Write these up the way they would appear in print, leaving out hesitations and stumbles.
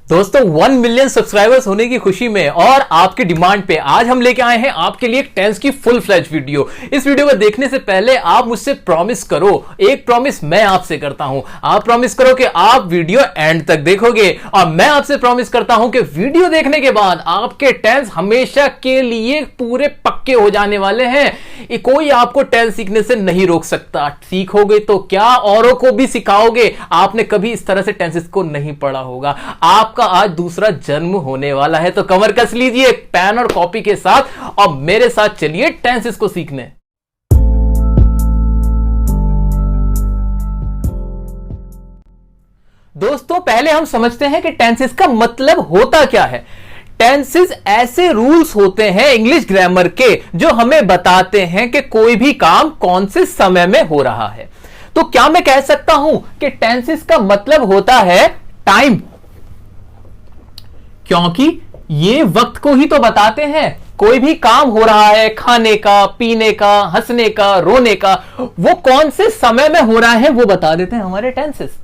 दोस्तों 1 million subscribers होने की खुशी में और आपके डिमांड पे आज हम लेके आए हैं आपके लिए एक टेंस की फुल फ्लैज वीडियो। इस वीडियो को देखने से पहले आप मुझसे प्रॉमिस करो, एक प्रॉमिस मैं आपसे करता हूं। आप प्रॉमिस करो कि आप वीडियो एंड तक देखोगे और मैं आपसे प्रॉमिस करता हूं कि वीडियो देखने के बाद आपके टेंस हमेशा के लिए पूरे पक्के हो जाने वाले हैं। कोई आपको टेंस सीखने से नहीं रोक सकता। सीखोगे तो क्या, औरों को भी सिखाओगे। आपने कभी इस तरह से टेंसेस को नहीं पढ़ा होगा। आपका आज दूसरा जन्म होने वाला है, तो कमर कस लीजिए पेन और कॉपी के साथ और मेरे साथ चलिए टेंसेस को सीखने। दोस्तों पहले हम समझते हैं कि टेंसेस का मतलब होता क्या है। टेंसेस ऐसे रूल्स होते हैं इंग्लिश ग्रामर के जो हमें बताते हैं कि कोई भी काम कौन से समय में हो रहा है। तो क्या मैं कह सकता हूं कि टेंसेस का मतलब होता है टाइम, क्योंकि ये वक्त को ही तो बताते हैं। कोई भी काम हो रहा है, खाने का, पीने का, हंसने का, रोने का, वो कौन से समय में हो रहा है वो बता देते हैं हमारे टेंसेस।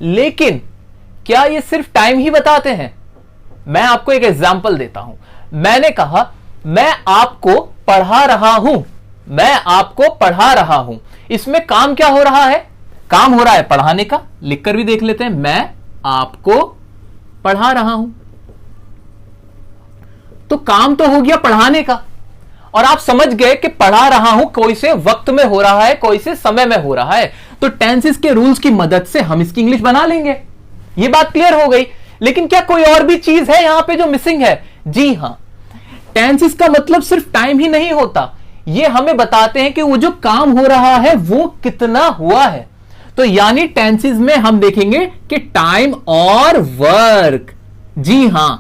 लेकिन क्या ये सिर्फ टाइम ही बताते हैं? मैं आपको एक एग्जांपल देता हूं। मैंने कहा मैं आपको पढ़ा रहा हूं, मैं आपको पढ़ा रहा हूं। इसमें काम क्या हो रहा है? काम हो रहा है पढ़ाने का। लिखकर भी देख लेते हैं, मैं आपको पढ़ा रहा हूं। तो काम तो हो गया पढ़ाने का, और आप समझ गए कि पढ़ा रहा हूं कोई से वक्त में हो रहा है, कोई से समय में हो रहा है। तो टेंसेस के रूल्स की मदद से हम इसकी इंग्लिश बना लेंगे। ये बात क्लियर हो गई। लेकिन क्या कोई और भी चीज है यहां पे जो मिसिंग है? जी हां, टेंसेस का मतलब सिर्फ टाइम ही नहीं होता। ये हमें बताते हैं कि वो जो काम हो रहा है वो कितना हुआ है। तो यानी टेंसेस में हम देखेंगे कि टाइम और वर्क। जी हां,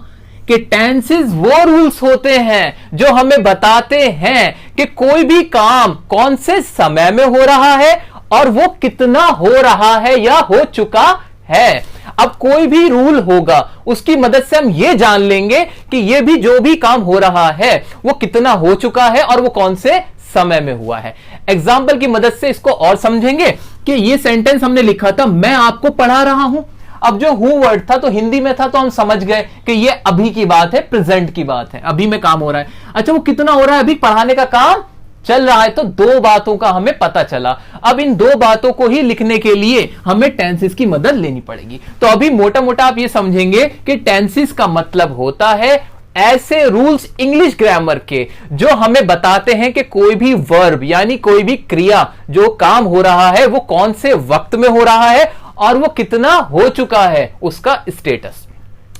कि टेंसेस वो रूल्स होते हैं जो हमें बताते हैं कि कोई भी काम कौन से समय में हो रहा है और वो कितना हो रहा है या हो चुका है। अब कोई भी रूल होगा उसकी मदद से हम ये जान लेंगे कि ये भी जो भी काम हो रहा है वो कितना हो चुका है और वो कौन से समय में हुआ है। एग्जाम्पल की मदद से इसको और समझेंगे कि ये सेंटेंस हमने लिखा था, मैं आपको पढ़ा रहा हूं। अब जो हूं वर्ड था तो हिंदी में था, तो हम समझ गए कि ये अभी की बात है, प्रेजेंट की बात है, अभी में काम हो रहा है। अच्छा, वो कितना हो रहा है? अभी पढ़ाने का काम चल रहा है। तो दो बातों का हमें पता चला। अब इन दो बातों को ही लिखने के लिए हमें टेंसेस की मदद लेनी पड़ेगी। तो अभी मोटा मोटा आप ये समझेंगे कि टेंसेस का मतलब होता है ऐसे रूल्स इंग्लिश ग्रामर के जो हमें बताते हैं कि कोई भी वर्ब यानी कोई भी क्रिया जो काम हो रहा है वो कौन से वक्त में हो रहा है और वो कितना हो चुका है, उसका स्टेटस।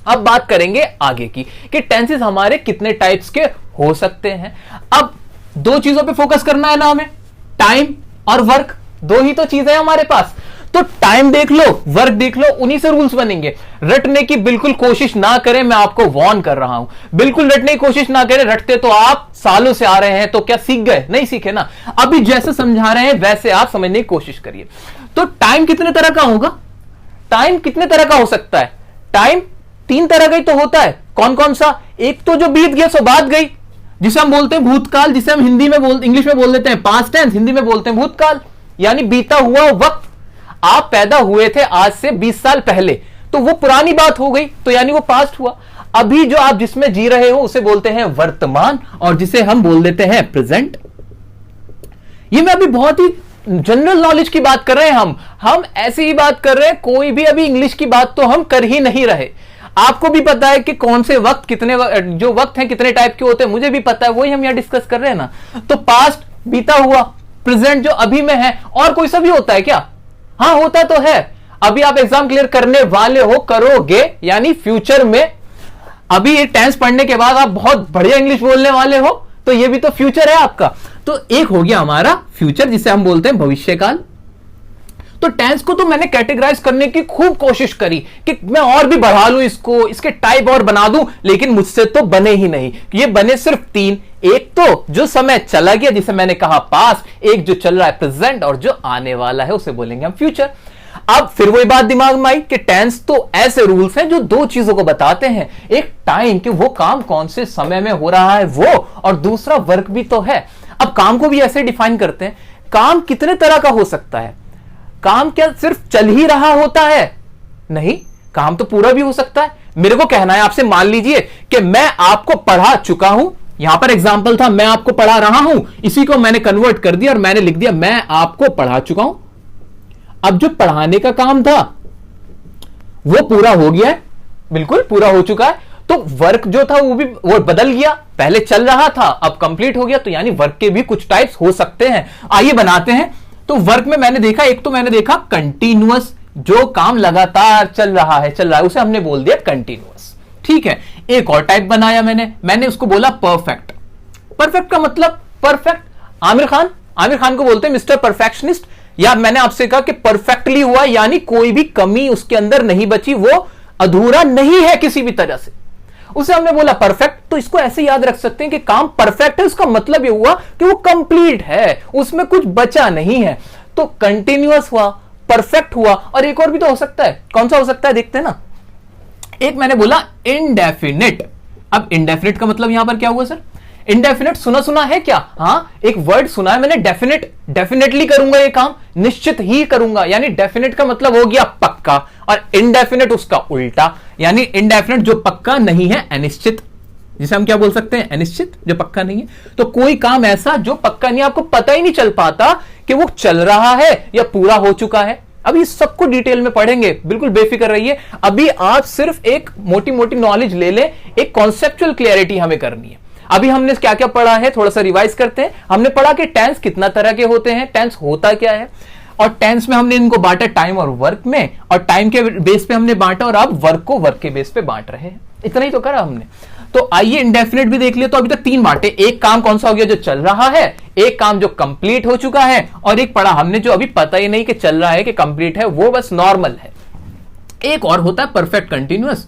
अब बात करेंगे आगे की कि टेंसेस हमारे कितने टाइप्स के हो सकते हैं। अब दो चीजों पे फोकस करना है ना हमें, टाइम और वर्क। दो ही तो चीजें हैं हमारे पास। तो टाइम देख लो, वर्क देख लो, उन्हीं से रूल्स बनेंगे। रटने की बिल्कुल कोशिश ना करें, मैं आपको वार्न कर रहा हूं। बिल्कुल रटने की कोशिश ना करें। रटते तो आप सालों से आ रहे हैं, तो क्या सीख गए? नहीं सीखे ना। अभी जैसे समझा रहे हैं वैसे आप समझने की कोशिश करिए। तो टाइम कितने तरह का होगा? टाइम कितने तरह का हो सकता है? टाइम 3 तरह का ही तो होता है। कौन कौन सा? एक तो जो बीत गया सो बात गई, जिसे हम बोलते हैं भूतकाल, जिसे हम हिंदी में इंग्लिश में बोल देते हैं पास्ट टेंस, हिंदी में बोलते हैं भूतकाल, यानी बीता हुआ वक्त। आप पैदा हुए थे आज से 20 साल पहले, तो वो पुरानी बात हो गई, तो यानी वो पास्ट हुआ। अभी जो आप जिसमें जी रहे हो उसे बोलते हैं वर्तमान, और जिसे हम बोल देते हैं प्रेजेंट। ये मैं अभी बहुत ही जनरल नॉलेज की बात कर रहे हैं। हम ऐसी ही बात कर रहे हैं, कोई भी अभी इंग्लिश की बात तो हम कर ही नहीं रहे। आपको भी पता है कि कौन से वक्त कितने जो वक्त हैं कितने टाइप के होते हैं, मुझे भी पता है, वही हम यहां डिस्कस कर रहे हैं ना। तो पास्ट बीता हुआ, प्रेजेंट जो अभी में है, और कोई सा भी होता है क्या? हाँ होता तो है। अभी आप एग्जाम क्लियर करने वाले हो, करोगे, यानी फ्यूचर में। अभी ये टेंस पढ़ने के बाद आप बहुत बढ़िया इंग्लिश बोलने वाले हो, तो ये भी तो फ्यूचर है आपका। तो एक हो गया हमारा फ्यूचर, जिसे हम बोलते हैं भविष्यकाल। तो टेंस को तो मैंने कैटेगराइज करने की खूब कोशिश करी कि मैं और भी बढ़ा लूं इसको, इसके टाइप और बना दूं, लेकिन मुझसे तो बने ही नहीं। ये बने सिर्फ 3। एक तो जो समय चला गया जिसे मैंने कहा पास्ट, एक जो चल रहा है प्रेजेंट, और जो आने वाला है उसे बोलेंगे हम फ्यूचर। अब फिर वही बात दिमाग में आई कि टेंस तो ऐसे रूल्स हैं जो दो चीजों को बताते हैं। एक टाइम कि वो काम कौन से समय में हो रहा है वो, और दूसरा वर्क भी तो है। अब काम को भी ऐसे डिफाइन करते हैं। काम कितने तरह का हो सकता है? काम क्या सिर्फ चल ही रहा होता है? नहीं, काम तो पूरा भी हो सकता है। मेरे को कहना है आपसे, मान लीजिए कि मैं आपको पढ़ा चुका हूं, यहां पर एग्जाम्पल था मैं आपको पढ़ा रहा हूं, इसी को मैंने कन्वर्ट कर दिया और मैंने लिख दिया मैं आपको पढ़ा चुका हूं। अब जो पढ़ाने का काम था वो पूरा हो गया है, बिल्कुल पूरा हो चुका है। तो वर्क जो था वो बदल गया, पहले चल रहा था अब कंप्लीट हो गया। तो यानी वर्क के भी कुछ टाइप्स हो सकते हैं। आइए बनाते हैं। तो वर्क में मैंने देखा, एक तो मैंने देखा कंटिन्यूअस, जो काम लगातार चल रहा है उसे हमने बोल दिया कंटिन्यूअस, ठीक है। एक और टाइप बनाया मैंने उसको बोला परफेक्ट। परफेक्ट का मतलब परफेक्ट, आमिर खान को बोलते हैं मिस्टर परफेक्शनिस्ट। या मैंने आपसे कहा कि परफेक्टली हुआ, यानी कोई भी कमी उसके अंदर नहीं बची, वो अधूरा नहीं है किसी भी तरह से, उसे हमने बोला परफेक्ट। तो इसको ऐसे याद रख सकते हैं कि काम परफेक्ट है, उसका मतलब ये हुआ कि वो कंप्लीट है, उसमें कुछ बचा नहीं है। तो कंटिन्यूअस हुआ, परफेक्ट हुआ, और एक और भी तो हो सकता है। कौन सा हो सकता है देखते हैं ना। एक मैंने बोला इंडेफिनिट। अब इंडेफिनिट का मतलब यहां पर क्या हुआ सर? इंडेफिनिट सुना है क्या? हाँ, एक वर्ड सुना है मैंने, डेफिनेटली करूंगा ये काम, निश्चित ही करूंगा। यानी डेफिनेट का मतलब हो गया पक्का, और इंडेफिनिट उसका उल्टा, यानी इंडेफिनिट जो पक्का नहीं है, अनिश्चित, जिसे हम क्या बोल सकते हैं? अनिश्चित, जो पक्का नहीं है। तो कोई काम ऐसा जो पक्का नहीं, आपको पता ही नहीं चल पाता कि वो चल रहा है या पूरा हो चुका है। अभी सबको डिटेल में पढ़ेंगे, बिल्कुल बेफिक्र रहिए। अभी आप सिर्फ एक मोटी मोटी नॉलेज ले लें, एक कॉन्सेप्चुअल क्लियरिटी हमें करनी है। अभी हमने क्या क्या पढ़ा है, थोड़ा सा रिवाइज करते हैं। हमने पढ़ा कि टेंस कितना तरह के होते हैं, टेंस होता क्या है, और टेंस में हमने इनको बांटा टाइम और वर्क में, और टाइम के बेस पे हमने बांटा, और अब वर्क को वर्क के बेस पे बांट रहे हैं। इतना ही तो करा हमने। तो आइए इंडेफिनिट भी देख लिया। तो अभी तक तीन बांटे, एक काम कौन सा हो गया जो चल रहा है, एक काम जो कंप्लीट हो चुका है, और एक पढ़ा हमने जो अभी पता ही नहीं कि चल रहा है कि कंप्लीट है, वो बस नॉर्मल है। एक और होता है परफेक्ट कंटिन्यूअस।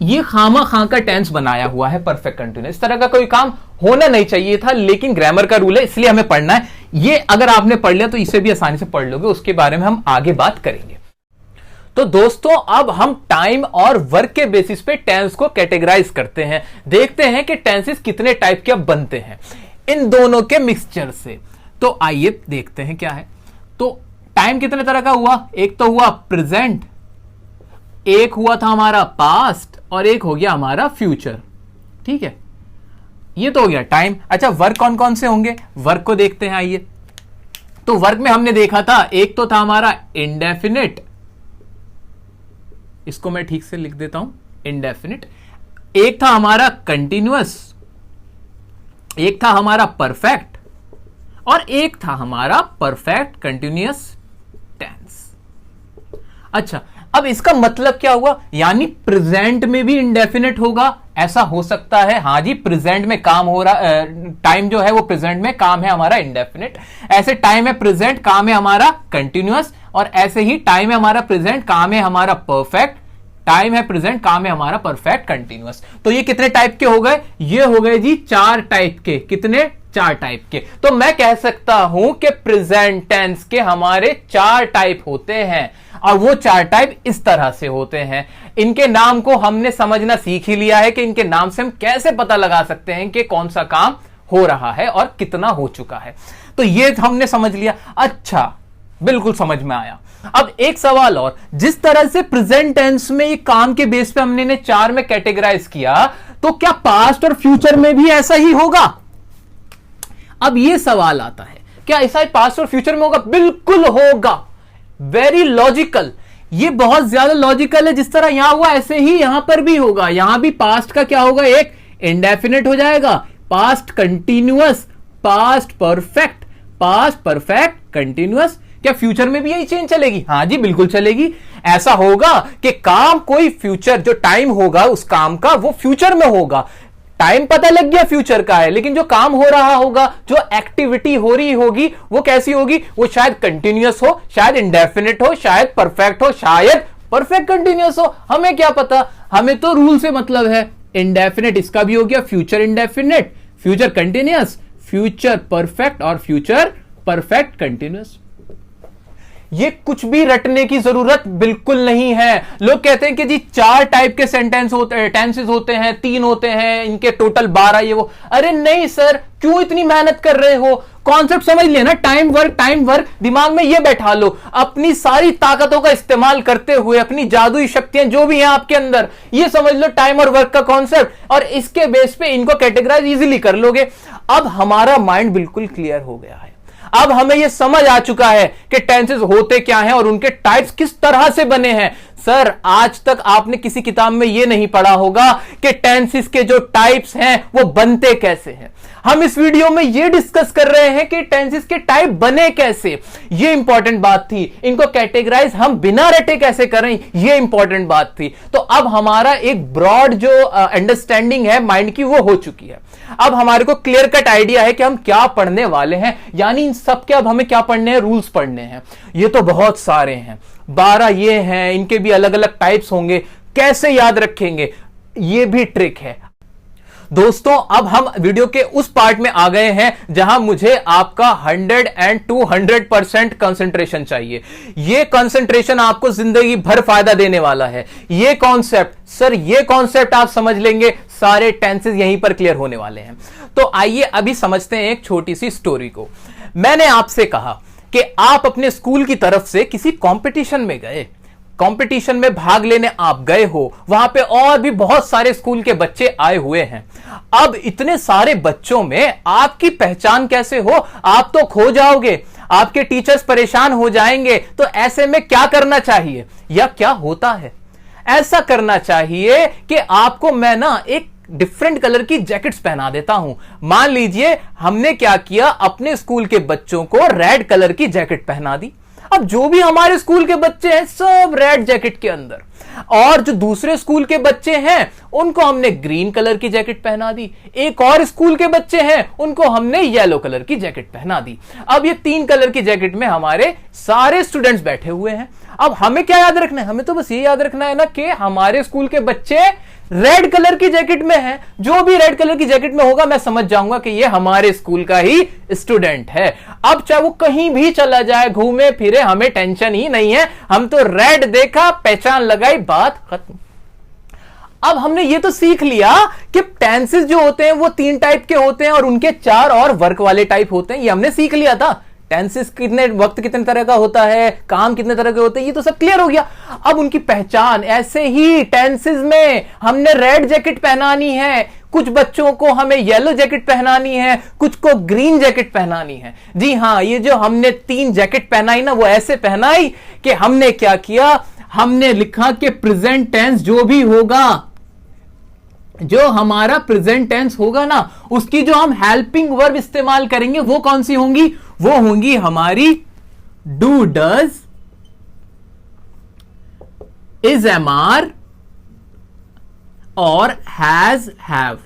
ये खामा खां का टेंस बनाया हुआ है परफेक्ट कंटिन्यूअस। इस तरह का कोई काम होना नहीं चाहिए था, लेकिन ग्रामर का रूल है इसलिए हमें पढ़ना है। ये अगर आपने पढ़ लिया तो इसे भी आसानी से पढ़ लोगे, उसके बारे में हम आगे बात करेंगे। तो दोस्तों अब हम टाइम और वर्क के बेसिस पे टेंस को कैटेगराइज करते हैं, देखते हैं कि टेंसेस कितने टाइप के बनते हैं इन दोनों के मिक्सचर से। तो आइए देखते हैं क्या है। तो टाइम कितने तरह का हुआ? एक तो हुआ प्रेजेंट, एक हुआ था हमारा पास्ट, और एक हो गया हमारा फ्यूचर, ठीक है। ये तो हो गया टाइम। अच्छा, वर्क कौन कौन से होंगे, वर्क को देखते हैं आइए। तो वर्क में हमने देखा था, एक तो था हमारा इंडेफिनिट, इसको मैं ठीक से लिख देता हूं, इंडेफिनिट। एक था हमारा कंटिन्यूअस, एक था हमारा परफेक्ट, और एक था हमारा परफेक्ट कंटिन्यूअस टेंस। अच्छा, अब इसका मतलब क्या हुआ? यानी प्रेजेंट में भी इंडेफिनिट होगा, ऐसा हो सकता है। हाँ जी, प्रेजेंट में काम हो रहा, टाइम जो है वो प्रेजेंट में, काम है हमारा इंडेफिनिट। ऐसे टाइम है प्रेजेंट, काम है हमारा कंटिन्यूअस, और ऐसे ही टाइम है हमारा प्रेजेंट, काम है हमारा परफेक्ट, टाइम है प्रेजेंट, काम है हमारा परफेक्ट कंटिन्यूअस। तो ये कितने टाइप के हो गए? ये हो गए जी 4 टाइप के। कितने? 4 टाइप के। तो मैं कह सकता हूं कि प्रेजेंट टेंस के हमारे 4 टाइप होते हैं, और वो 4 टाइप इस तरह से होते हैं। इनके नाम को हमने समझना सीख ही लिया है कि इनके नाम से हम कैसे पता लगा सकते हैं कि कौन सा काम हो रहा है और कितना हो चुका है। तो ये हमने समझ लिया। अच्छा, बिल्कुल समझ में आया। अब एक सवाल और, जिस तरह से प्रेजेंट टेंस में एक काम के बेस पे हमने 4 में कैटेगराइज किया, तो क्या पास्ट और फ्यूचर में भी ऐसा ही होगा? अब ये सवाल आता है, क्या ऐसा ही पास्ट और फ्यूचर में होगा? बिल्कुल होगा। वेरी लॉजिकल, ये बहुत ज्यादा लॉजिकल है। जिस तरह यहां हुआ ऐसे ही यहां पर भी होगा। यहां भी पास्ट का क्या होगा? एक इंडेफिनिट हो जाएगा, past continuous, past perfect, past perfect continuous. क्या फ्यूचर में भी यही चेंज चलेगी? हाँ जी, बिल्कुल चलेगी। ऐसा होगा कि काम कोई फ्यूचर, जो टाइम होगा उस काम का, वो फ्यूचर में होगा। टाइम पता लग गया फ्यूचर का है, लेकिन जो काम हो रहा होगा, जो एक्टिविटी हो रही होगी, वो कैसी होगी? वो शायद कंटिन्यूअस हो, शायद इंडेफिनिट हो, शायद परफेक्ट हो, शायद परफेक्ट कंटिन्यूअस हो। हमें क्या पता? हमें तो रूल से मतलब है। इंडेफिनिट इसका भी हो गया, future indefinite, future continuous, future perfect, और फ्यूचर परफेक्ट कंटिन्यूअस। ये कुछ भी रटने की जरूरत बिल्कुल नहीं है। लोग कहते हैं कि जी 4 टाइप के सेंटेंस होते हैं, टेंसेस होते हैं, 3 होते हैं, इनके टोटल 12 ये वो। अरे नहीं सर, क्यों इतनी मेहनत कर रहे हो? कॉन्सेप्ट समझ लेना, टाइम वर्क दिमाग में ये बैठा लो, अपनी सारी ताकतों का इस्तेमाल करते हुए, अपनी जादुई शक्तियां जो भी हैं आपके अंदर, ये समझ लो टाइम और वर्क का कॉन्सेप्ट, और इसके बेस पे इनको कैटेगराइज इजीली कर लोगे। अब हमारा माइंड बिल्कुल क्लियर हो गया है। अब हमें यह समझ आ चुका है कि टेंसेस होते क्या हैं और उनके टाइप्स किस तरह से बने हैं। सर, आज तक आपने किसी किताब में यह नहीं पढ़ा होगा कि टेंसेस के जो टाइप्स हैं वो बनते कैसे हैं। हम इस वीडियो में यह डिस्कस कर रहे हैं कि टेंसेस के टाइप बने कैसे, यह इंपॉर्टेंट बात थी। इनको कैटेगराइज हम बिना रटे कैसे करें, यह इंपॉर्टेंट बात थी। तो अब हमारा एक ब्रॉड जो अंडरस्टैंडिंग है माइंड की वो हो चुकी है। अब हमारे को क्लियर कट आइडिया है कि हम क्या पढ़ने वाले हैं, यानी इन सब के अब हमें क्या पढ़ने हैं, रूल्स पढ़ने हैं। ये तो बहुत सारे हैं, 12 ये हैं, इनके भी अलग अलग टाइप्स होंगे, कैसे याद रखेंगे ये भी ट्रिक है। दोस्तों, अब हम वीडियो के उस पार्ट में आ गए हैं जहां मुझे आपका 100 and 200% कंसंट्रेशन चाहिए। यह कंसंट्रेशन आपको जिंदगी भर फायदा देने वाला है। यह कॉन्सेप्ट, सर ये कॉन्सेप्ट आप समझ लेंगे, सारे टेंसेस यहीं पर क्लियर होने वाले हैं। तो आइए अभी समझते हैं एक छोटी सी स्टोरी को। मैंने आपसे कहा कि आप अपने स्कूल की तरफ से किसी कंपटीशन में गए, कंपटीशन में भाग लेने आप गए हो, वहां पे और भी बहुत सारे स्कूल के बच्चे आए हुए हैं। अब इतने सारे बच्चों में आपकी पहचान कैसे हो, आप तो खो जाओगे, आपके टीचर्स परेशान हो जाएंगे। तो ऐसे में क्या करना चाहिए या क्या होता है, ऐसा करना चाहिए कि आपको मैं ना एक डिफरेंट कलर की जैकेट्स पहना देता हूं। मान लीजिए हमने क्या किया, अपने स्कूल के बच्चों को रेड कलर की जैकेट पहना दी। अब जो भी हमारे स्कूल के बच्चे हैं सब रेड जैकेट के अंदर, और जो दूसरे स्कूल के बच्चे हैं उनको हमने ग्रीन कलर की जैकेट पहना दी। एक और स्कूल के बच्चे हैं उनको हमने येलो कलर की जैकेट पहना दी। अब ये 3 कलर की जैकेट में हमारे सारे स्टूडेंट्स बैठे हुए हैं। अब हमें क्या याद रखना है, हमें तो बस ये याद रखना है ना कि हमारे स्कूल के बच्चे रेड कलर की जैकेट में है। जो भी रेड कलर की जैकेट में होगा मैं समझ जाऊंगा कि ये हमारे स्कूल का ही स्टूडेंट है। अब चाहे वो कहीं भी चला जाए, घूमे फिरे, हमें टेंशन ही नहीं है। हम तो रेड देखा, पहचान लगाई, बात खत्म। अब हमने ये तो सीख लिया कि टेंसेस जो होते हैं वो 3 टाइप के होते हैं और उनके 4 और वर्क वाले टाइप होते हैं। ये हमने सीख लिया था। टेंसेस कितने वक्त कितने तरह का होता है, काम कितने तरह के होते हैं, ये तो सब क्लियर हो गया। अब उनकी पहचान, ऐसे ही टेंसेस में हमने रेड जैकेट पहनानी है, कुछ बच्चों को हमें येलो जैकेट पहनानी है, कुछ को ग्रीन जैकेट पहनानी है। जी हां, ये जो हमने 3 जैकेट पहनाई ना, वो ऐसे पहनाई कि हमने क्या किया, हमने लिखा कि प्रेजेंट टेंस जो भी होगा, जो हमारा प्रेजेंट टेंस होगा ना, उसकी जो हम हेल्पिंग वर्ब इस्तेमाल करेंगे वो कौन सी होंगी, वो होंगी हमारी do, does, is, am, are और हैज, हैव।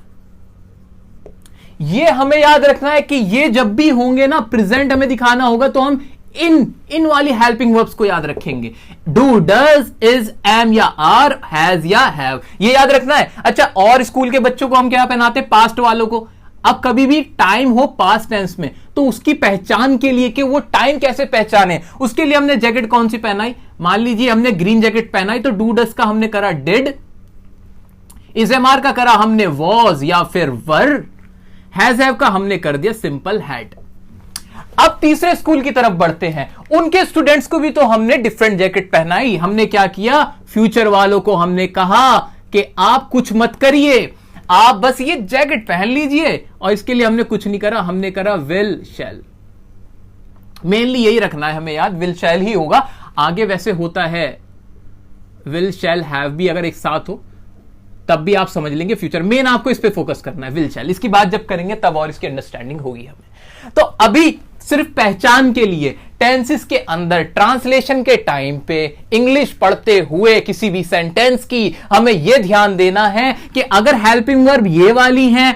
ये हमें याद रखना है कि ये जब भी होंगे ना, प्रेजेंट हमें दिखाना होगा तो हम इन वाली हेल्पिंग वर्ब्स को याद रखेंगे। डू, डज, इज, एम या आर, हैज या हैव, ये याद रखना है। अच्छा, और स्कूल के बच्चों को हम क्या पहनाते हैं, पास्ट वालों को। अब कभी भी टाइम हो पास्ट टेंस में तो उसकी पहचान के लिए कि वो टाइम कैसे पहचाने, उसके लिए हमने जैकेट कौन सी पहनाई। मान लीजिए हमने ग्रीन जैकेट पहनाई तो डू डज का हमने करा डिड, इज, एम, आर का करा हमने वॉज या फिर वर, हैज, हैव का हमने कर दिया सिंपल हैड। अब तीसरे स्कूल की तरफ बढ़ते हैं। उनके स्टूडेंट्स को भी तो हमने डिफरेंट जैकेट पहनाई। हमने क्या किया, फ्यूचर वालों को हमने कहा कि आप कुछ मत करिए, आप बस ये जैकेट पहन लीजिए, और इसके लिए हमने कुछ नहीं करा, हमने करा विल, शैल। मेनली यही रखना है हमें याद, विल शैल ही होगा। आगे वैसे होता है विल शैल हैव भी, अगर एक साथ हो तब भी आप समझ लेंगे फ्यूचर। मेन आपको इस पे फोकस करना है, विल शैल। इसकी बात जब करेंगे तब और इसकी अंडरस्टैंडिंग होगी हमें। तो अभी सिर्फ पहचान के लिए टेंसेस के अंदर ट्रांसलेशन के टाइम पे इंग्लिश पढ़ते हुए किसी भी सेंटेंस की हमें यह ध्यान देना है कि अगर हेल्पिंग वर्ब ये वाली है,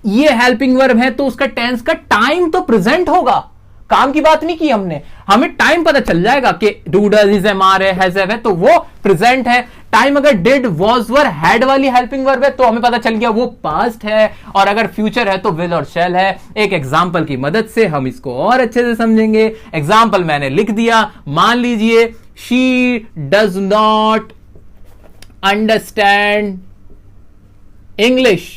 ये हेल्पिंग वर्ब है, तो उसका टेंस का टाइम तो प्रेजेंट होगा। काम की बात नहीं की हमने, हमें टाइम पता चल जाएगा कि do, does, is, am, are है, हैज, हैव है, तो वो प्रेजेंट है। टाइम अगर डिड, वॉज, वर, हैड वाली हेल्पिंग वर्ब है तो हमें पता चल गया वो पास्ट है, और अगर फ्यूचर है तो विल और शैल है। एक एग्जांपल की मदद से हम इसको और अच्छे से समझेंगे। एग्जांपल मैंने लिख दिया, मान लीजिए she does not understand English.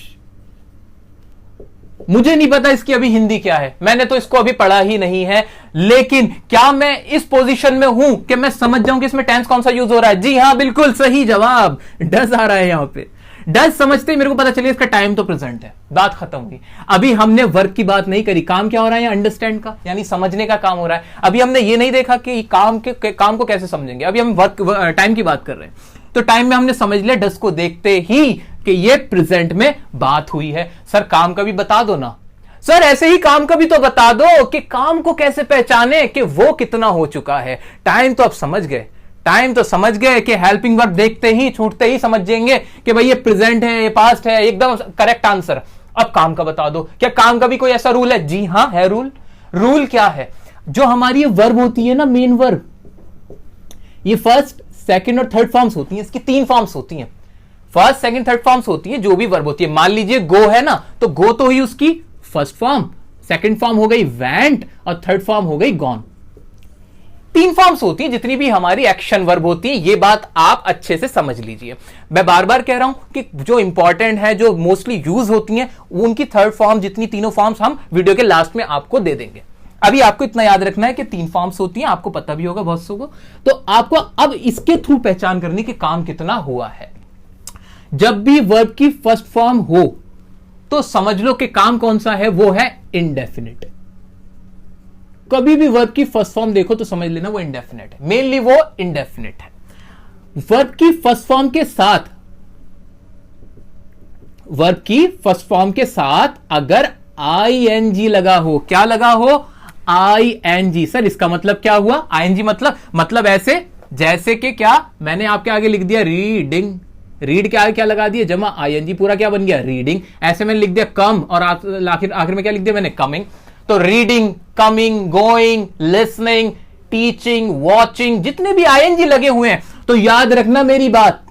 मुझे नहीं पता इसकी अभी हिंदी क्या है, मैंने तो इसको अभी पढ़ा ही नहीं है, लेकिन क्या मैं इस पोजीशन में हूं कि मैं समझ जाऊं कि इसमें टेंस कौन सा यूज हो रहा है? जी हां, बिल्कुल सही जवाब, डज आ रहा है यहां पे। डज समझते ही मेरे को पता चलिए इसका टाइम तो प्रेजेंट है, बात खत्म हुई। अभी हमने वर्क की बात नहीं करी, काम क्या हो रहा है? अंडरस्टैंड का, यानी समझने का काम हो रहा है। अभी हमने ये नहीं देखा कि काम को कैसे समझेंगे, अभी हम वर्क टाइम की बात कर रहे हैं। तो टाइम में हमने समझ लिया डज को देखते ही कि ये प्रेजेंट में बात हुई है। सर काम का भी बता दो ना। सर ऐसे ही काम का भी तो बता दो कि काम को कैसे पहचाने कि वो कितना हो चुका है। टाइम तो आप समझ गए, टाइम तो समझ गए कि हेल्पिंग वर्ब देखते ही छूटते ही समझ जाएंगे कि भाई ये प्रेजेंट है, ये पास्ट है, एकदम करेक्ट आंसर। अब काम का बता दो। क्या काम का भी कोई ऐसा रूल है? जी हां है रूल। रूल क्या है? जो हमारी ये वर्ब होती है ना, मेन वर्ब, ये फर्स्ट, सेकंड और थर्ड फॉर्म्स होती हैं। इसकी 3 फॉर्म्स होती हैं, फर्स्ट, सेकंड, थर्ड फॉर्म्स होती हैं जो भी वर्ब होती है। मान लीजिए गो है ना, तो गो तो ही उसकी फर्स्ट फॉर्म, सेकंड फॉर्म हो गई वेंट और थर्ड फॉर्म हो गई गॉन। 3 फॉर्म्स होती हैं जितनी भी हमारी एक्शन वर्ब होती है। ये बात आप अच्छे से समझ लीजिए। मैं बार बार कह रहा हूं कि जो इंपॉर्टेंट है, जो मोस्टली यूज होती हैं, उनकी थर्ड फॉर्म जितनी तीनों फॉर्म्स हम वीडियो के लास्ट में आपको दे देंगे। अभी आपको इतना याद रखना है कि 3 फॉर्म्स होती हैं, आपको पता भी होगा बहुत सो को। तो आपको अब इसके थ्रू पहचान करनी कि काम कितना हुआ है। जब भी वर्ब की फर्स्ट फॉर्म हो तो समझ लो कि काम कौन सा है, वो है इंडेफिनिट। कभी भी वर्ब की फर्स्ट फॉर्म देखो तो समझ लेना वो इंडेफिनिट है, मेनली वो इंडेफिनिट है। वर्ब की फर्स्ट फॉर्म के साथ, वर्ब की फर्स्ट फॉर्म के साथ अगर आईएनजी लगा हो, क्या लगा हो? आईएनजी। सर इसका मतलब क्या हुआ? आईएनजी मतलब ऐसे जैसे कि क्या मैंने आपके आगे लिख दिया रीडिंग, रीड के आगे क्या लगा दिया? जमा आईएनजी, पूरा क्या बन गया? रीडिंग। ऐसे मैंने लिख दिया कम और आखिर में क्या लिख दिया मैंने? कमिंग। तो reading, coming, going, listening, teaching, watching, जितने भी आईएनजी लगे हुए हैं, तो याद रखना मेरी बात,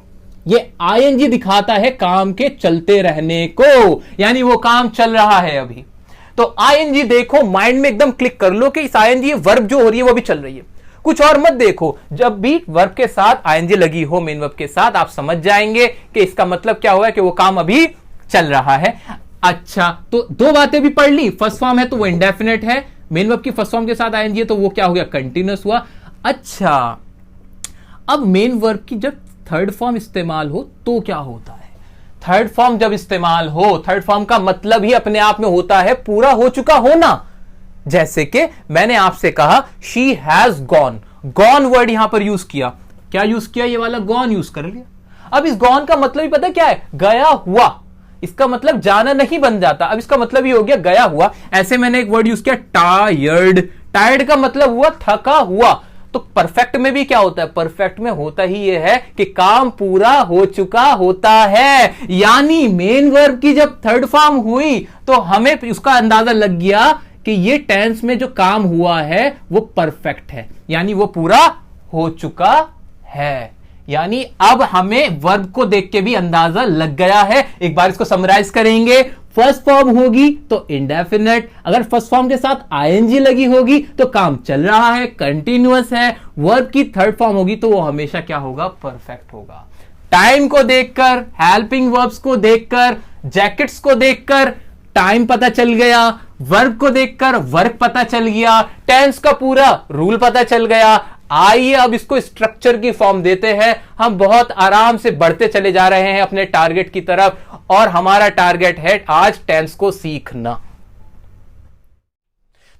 ये आईएनजी दिखाता है काम के चलते रहने को, यानी वो काम चल रहा है अभी। तो आईएनजी देखो, माइंड में एकदम क्लिक कर लो कि इस आईएनजी वर्ब जो हो रही है वो भी चल रही है, कुछ और मत देखो। जब भी वर्ब के साथ आईएनजी लगी हो, मेन वर्ब के साथ, आप समझ जाएंगे कि इसका मतलब क्या हुआ है कि वो काम अभी चल रहा है। अच्छा, तो 2 बातें भी पढ़ ली। फर्स्ट फॉर्म है तो वो इंडेफिनिट है, मेन वर्ब की फर्स्ट फॉर्म के साथ आईएनजी है तो वो क्या हो गया? कंटिन्यूअस हुआ। अच्छा, अब मेन वर्ब की जब थर्ड फॉर्म इस्तेमाल हो तो क्या होता है? थर्ड फॉर्म जब इस्तेमाल हो, थर्ड फॉर्म का मतलब ही अपने आप में होता है पूरा हो चुका होना। जैसे कि मैंने आपसे कहा she has gone, gone word यहां पर यूज किया, क्या यूज किया? ये वाला गॉन यूज कर लिया। अब इस गॉन का मतलब ही पता क्या है? गया हुआ। इसका मतलब जाना नहीं बन जाता, अब इसका मतलब ही हो गया गया हुआ। ऐसे मैंने एक वर्ड यूज किया टायर्ड, टायर्ड का मतलब हुआ थका हुआ। तो परफेक्ट में भी क्या होता है? परफेक्ट में होता ही यह है कि काम पूरा हो चुका होता है। यानी मेन वर्ब की जब थर्ड फॉर्म हुई तो हमें उसका अंदाजा लग गया कि ये टेंस में जो काम हुआ है वो परफेक्ट है, यानी वो पूरा हो चुका है। यानी अब हमें वर्ब को देख के भी अंदाजा लग गया है। एक बार इसको समराइज करेंगे। फर्स्ट फॉर्म होगी तो इंडेफिनिट, अगर फर्स्ट फॉर्म के साथ आईएनजी लगी होगी तो काम चल रहा है, कंटिन्यूअस है। वर्ब की थर्ड फॉर्म होगी तो वो हमेशा क्या होगा? परफेक्ट होगा। टाइम को देखकर, हेल्पिंग वर्ब्स को देखकर, जैकेट्स को देखकर टाइम पता चल गया, वर्ब को देखकर वर्क पता चल गया, टेंस का पूरा रूल पता चल गया। आइए अब इसको स्ट्रक्चर की फॉर्म देते हैं। हम बहुत आराम से बढ़ते चले जा रहे हैं अपने टारगेट की तरफ, और हमारा टारगेट है आज टेंस को सीखना।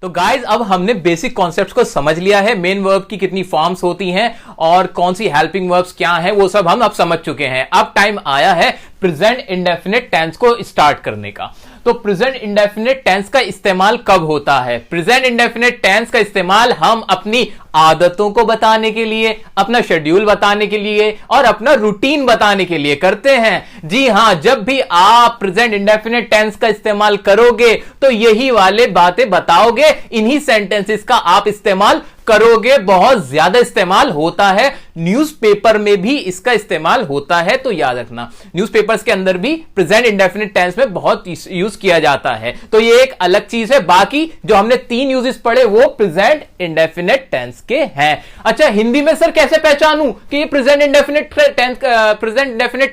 तो गाइज अब हमने बेसिक कॉन्सेप्ट्स को समझ लिया है, मेन वर्ब की कितनी फॉर्म्स होती हैं और कौन सी हेल्पिंग वर्ब्स क्या हैं, वो सब हम अब समझ चुके हैं। अब टाइम आया है प्रेजेंट इंडेफिनिट टेंस को स्टार्ट करने का। तो प्रेजेंट इंडेफिनिट टेंस का इस्तेमाल कब होता है? प्रेजेंट इंडेफिनिट टेंस का इस्तेमाल हम अपनी आदतों को बताने के लिए, अपना शेड्यूल बताने के लिए और अपना रूटीन बताने के लिए करते हैं। जी हां, जब भी आप प्रेजेंट इंडेफिनिट टेंस का इस्तेमाल करोगे तो यही वाले बातें बताओगे, इन्हीं सेंटेंसेस का आप इस्तेमाल करोगे बहुत ज्यादा इस्तेमाल होता है, न्यूज़पेपर में भी इसका इस्तेमाल होता है, तो याद रखना न्यूज़पेपर्स के अंदर भी प्रेजेंट इंडेफिनिट टेंस में बहुत यूज किया जाता है, तो ये एक अलग चीज है। बाकी जो हमने 3 यूजेस पढ़े वो प्रेजेंट इंडेफिनिट टेंस के हैं। अच्छा, हिंदी में सर कैसे पहचानूं कि ये प्रेजेंट इंडेफिनिट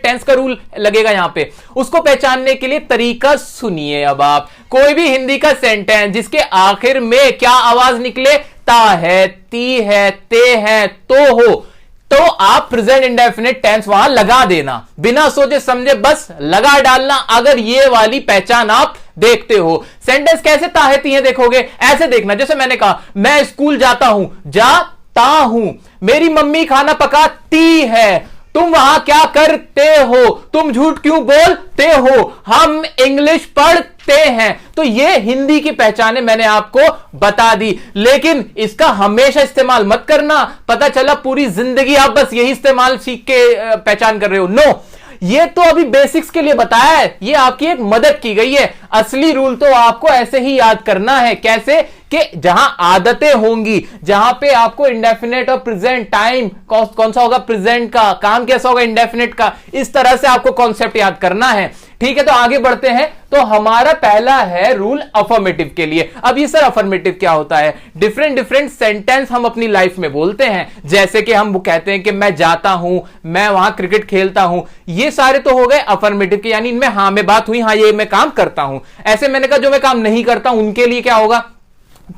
टेंस का रूल लगेगा यहां पे? उसको पहचानने के लिए तरीका सुनिए। अब आप कोई भी हिंदी का सेंटेंस जिसके आखिर में क्या आवाज निकले, ता है, ती है, ते है, तो हो, तो आप प्रेजेंट इंडेफिनिट टेंस वहां लगा देना, बिना सोचे समझे बस लगा डालना। अगर ये वाली पहचान आप देखते हो, सेंटेंस कैसे ताहती है देखोगे, ऐसे देखना जैसे मैंने कहा मैं स्कूल जाता हूं, जाता हूं। मेरी मम्मी खाना पकाती है, तुम वहां क्या करते हो, तुम झूठ क्यों बोलते हो, हम इंग्लिश पढ़ते हैं। तो ये हिंदी की पहचाने मैंने आपको बता दी, लेकिन इसका हमेशा इस्तेमाल मत करना, पता चला पूरी जिंदगी आप बस यही इस्तेमाल सीख के पहचान कर रहे हो। नो, ये तो अभी बेसिक्स के लिए बताया है, ये आपकी एक मदद की गई है। असली रूल तो आपको ऐसे ही याद करना है। कैसे? कि जहां आदतें होंगी, जहां पे आपको इंडेफिनेट और प्रेजेंट टाइम कौन सा होगा, प्रेजेंट का काम कैसा होगा, इंडेफिनेट का, इस तरह से आपको कॉन्सेप्ट याद करना है। ठीक है, तो आगे बढ़ते हैं। तो हमारा पहला है रूल अफर्मेटिव के लिए। अब ये सर अफर्मेटिव क्या होता है? डिफरेंट सेंटेंस हम अपनी लाइफ में बोलते हैं, जैसे कि हम वो कहते हैं कि मैं जाता हूं, मैं वहां क्रिकेट खेलता हूं, ये सारे तो हो गए अफर्मेटिव के, यानी इनमें हां में बात हुई, हां ये मैं काम करता हूं। ऐसे मैंने कहा जो मैं काम नहीं करता हूं उनके लिए क्या होगा?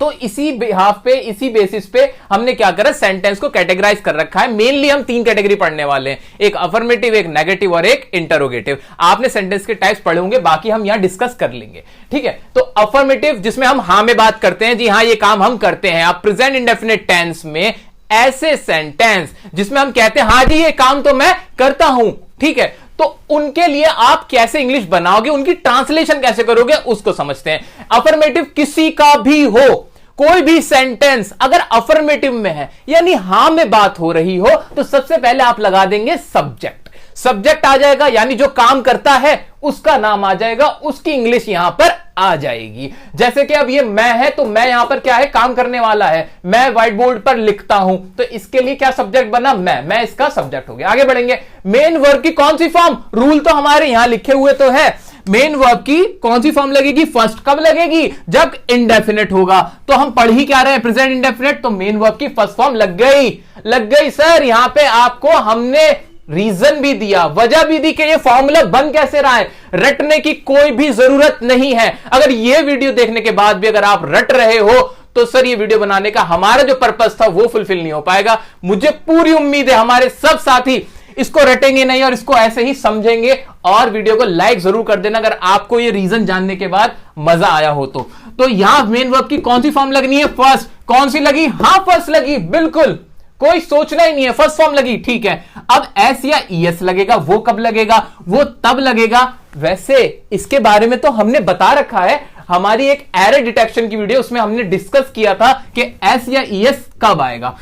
तो इसी बिहाफ पे, इसी बेसिस पे हमने क्या करा, सेंटेंस को कैटेगराइज कर रखा है। मेनली हम 3 कैटेगरी पढ़ने वाले हैं, एक अफर्मेटिव, एक नेगेटिव और एक इंटरोगेटिव। आपने सेंटेंस के टाइप्स पढ़े होंगे, बाकी हम यहां डिस्कस कर लेंगे। ठीक है, तो अफर्मेटिव जिसमें हम हां में बात करते हैं, जी हां ये काम हम करते हैं। आप प्रेजेंट इंडेफिनिट टेंस में ऐसे सेंटेंस जिसमें हम कहते हैं हां जी ये काम तो मैं करता हूं, ठीक है, तो उनके लिए आप कैसे इंग्लिश बनाओगे, उनकी ट्रांसलेशन कैसे करोगे, उसको समझते हैं। अफर्मेटिव किसी का भी हो, कोई भी सेंटेंस अगर अफर्मेटिव में है यानी हां में बात हो रही हो, तो सबसे पहले आप लगा देंगे सब्जेक्ट। सब्जेक्ट आ जाएगा, यानी जो काम करता है उसका नाम आ जाएगा, उसकी इंग्लिश यहां पर आ जाएगी। जैसे कि अब ये मैं है, तो मैं यहां पर क्या है, काम करने वाला है। मैं व्हाइट बोर्ड पर लिखता हूं, तो इसके लिए क्या सब्जेक्ट बना, मैं इसका सब्जेक्ट हो गया। आगे बढ़ेंगे। मेन वर्ब की कौन सी फॉर्म, रूल तो हमारे यहां लिखे हुए तो है, मेन वर्ब की कौन सी फॉर्म लगेगी, फर्स्ट कब लगेगी, जब इंडेफिनिट होगा। तो हम पढ़ ही क्या रहे हैं, प्रेजेंट इंडेफिनिट, तो मेन वर्ब की फर्स्ट फॉर्म लग गई सर। यहां पे आपको हमने रीजन भी दिया, वजह भी दी कि ये फॉर्मूला बन कैसे रहा है। रटने की कोई भी जरूरत नहीं है। अगर ये वीडियो देखने के बाद भी अगर आप रट रहे हो, तो सर ये वीडियो बनाने का हमारा जो पर्पस था वो फुलफिल नहीं हो पाएगा। मुझे पूरी उम्मीद है हमारे सब साथी इसको रटेंगे नहीं और इसको ऐसे ही समझेंगे। और वीडियो को लाइक जरूर कर देना अगर आपको ये रीजन जानने के बाद मजा आया हो तो यहां मेन वर्ब की कौन सी फॉर्म लगनी है, फर्स्ट। कौन सी लगी, हां फर्स्ट लगी, बिल्कुल कोई सोचना ही नहीं है, फर्स्ट फॉर्म लगी, ठीक है। अब एस या ईएस लगेगा, वो कब लगेगा, वो तब लगेगा। वैसे इसके बारे में तो हमने बता रखा है, हमारी एक एरर डिटेक्शन की वीडियो, उसमें हमने डिस्कस किया था कि एस या ईएस कब आएगा।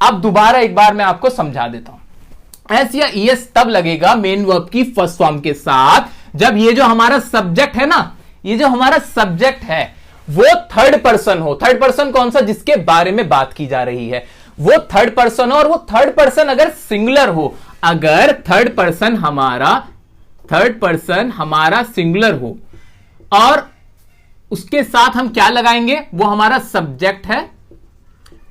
अब दोबारा एक बार मैं आपको समझा देता हूं। एस या ईएस तब लगेगा मेन वर्ब की फर्स्ट फॉर्म के साथ, जब ये जो हमारा सब्जेक्ट है ना, ये जो हमारा सब्जेक्ट है वो थर्ड पर्सन हो। थर्ड पर्सन कौन सा, जिसके बारे में बात की जा रही है वो थर्ड पर्सन हो, और वो थर्ड पर्सन अगर सिंगुलर हो, अगर थर्ड पर्सन हमारा सिंगुलर हो, और उसके साथ हम क्या लगाएंगे, वो हमारा सब्जेक्ट है,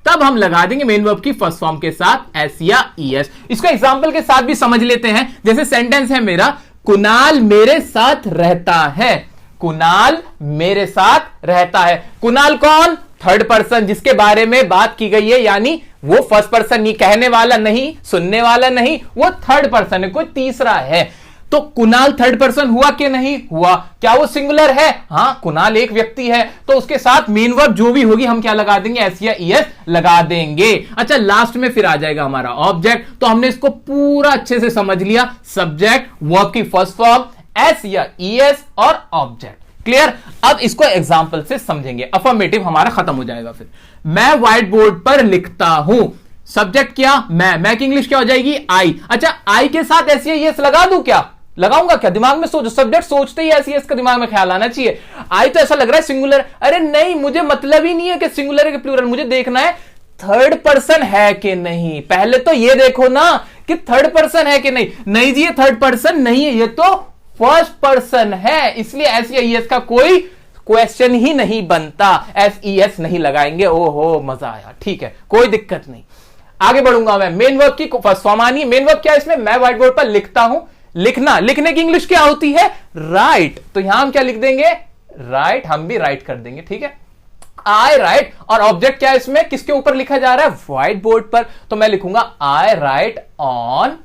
तब हम लगा देंगे मेन वर्ब की फर्स्ट फॉर्म के साथ एस या ईएस। इसको एग्जांपल के साथ भी समझ लेते हैं। जैसे सेंटेंस है मेरा, कुणाल मेरे साथ रहता है। कुणाल मेरे साथ रहता है। कुणाल कौन, थर्ड पर्सन जिसके बारे में बात की गई है, यानी वो फर्स्ट पर्सन नहीं, कहने वाला नहीं, सुनने वाला नहीं, वो थर्ड पर्सन है, कोई तीसरा है। तो कुणाल थर्ड पर्सन हुआ कि नहीं हुआ, क्या वो सिंगुलर है, हां कुणाल एक व्यक्ति है, तो उसके साथ मेन वर्ब जो भी होगी हम क्या लगा देंगे, एस या ईएस लगा देंगे। अच्छा, लास्ट में फिर आ जाएगा हमारा ऑब्जेक्ट। तो हमने इसको पूरा अच्छे से समझ लिया, सब्जेक्ट, वर्ब की फर्स्ट फॉर्म, एस या ईएस और ऑब्जेक्ट। क्लियर। अब इसको एग्जांपल से समझेंगे। अफर्मेटिव हमारा खत्म हो जाएगा। फिर मैं व्हाइट बोर्ड पर लिखता हूं, सब्जेक्ट क्या, मैं की इंग्लिश क्या हो जाएगी, आई। अच्छा, आई के साथ एस या ईएस लगा दूं, क्या लगाऊंगा, क्या दिमाग में सोचो, सब्जेक्ट सोचते ही एस ईएस का दिमाग में ख्याल आना चाहिए। आई तो ऐसा लग रहा है सिंगुलर, अरे नहीं, मुझे मतलब ही नहीं है कि सिंगुलर है कि प्लूरल, मुझे देखना है थर्ड पर्सन है कि नहीं। पहले तो ये देखो ना कि थर्ड पर्सन है कि नहीं। नहीं जी, ये थर्ड पर्सन नहीं है, ये तो फर्स्ट पर्सन है, इसलिए SEIS का कोई क्वेश्चन ही नहीं बनता। SES नहीं लगाएंगे। ओहो मजा आया, ठीक है, कोई दिक्कत नहीं। आगे बढ़ूंगा मैं। मेन वर्ब की फर्स्ट फॉर्म आनी है। मेन वर्ब क्या है इसमें? मैं व्हाइट बोर्ड पर लिखता हूं। लिखना, लिखने की इंग्लिश क्या होती है? राइट। तो यहां हम क्या लिख देंगे? राइट। हम भी राइट कर देंगे, ठीक है। आई राइट, और ऑब्जेक्ट क्या है इसमें? किसके ऊपर लिखा जा रहा है? व्हाइट बोर्ड पर। तो मैं लिखूंगा आई राइट ऑन,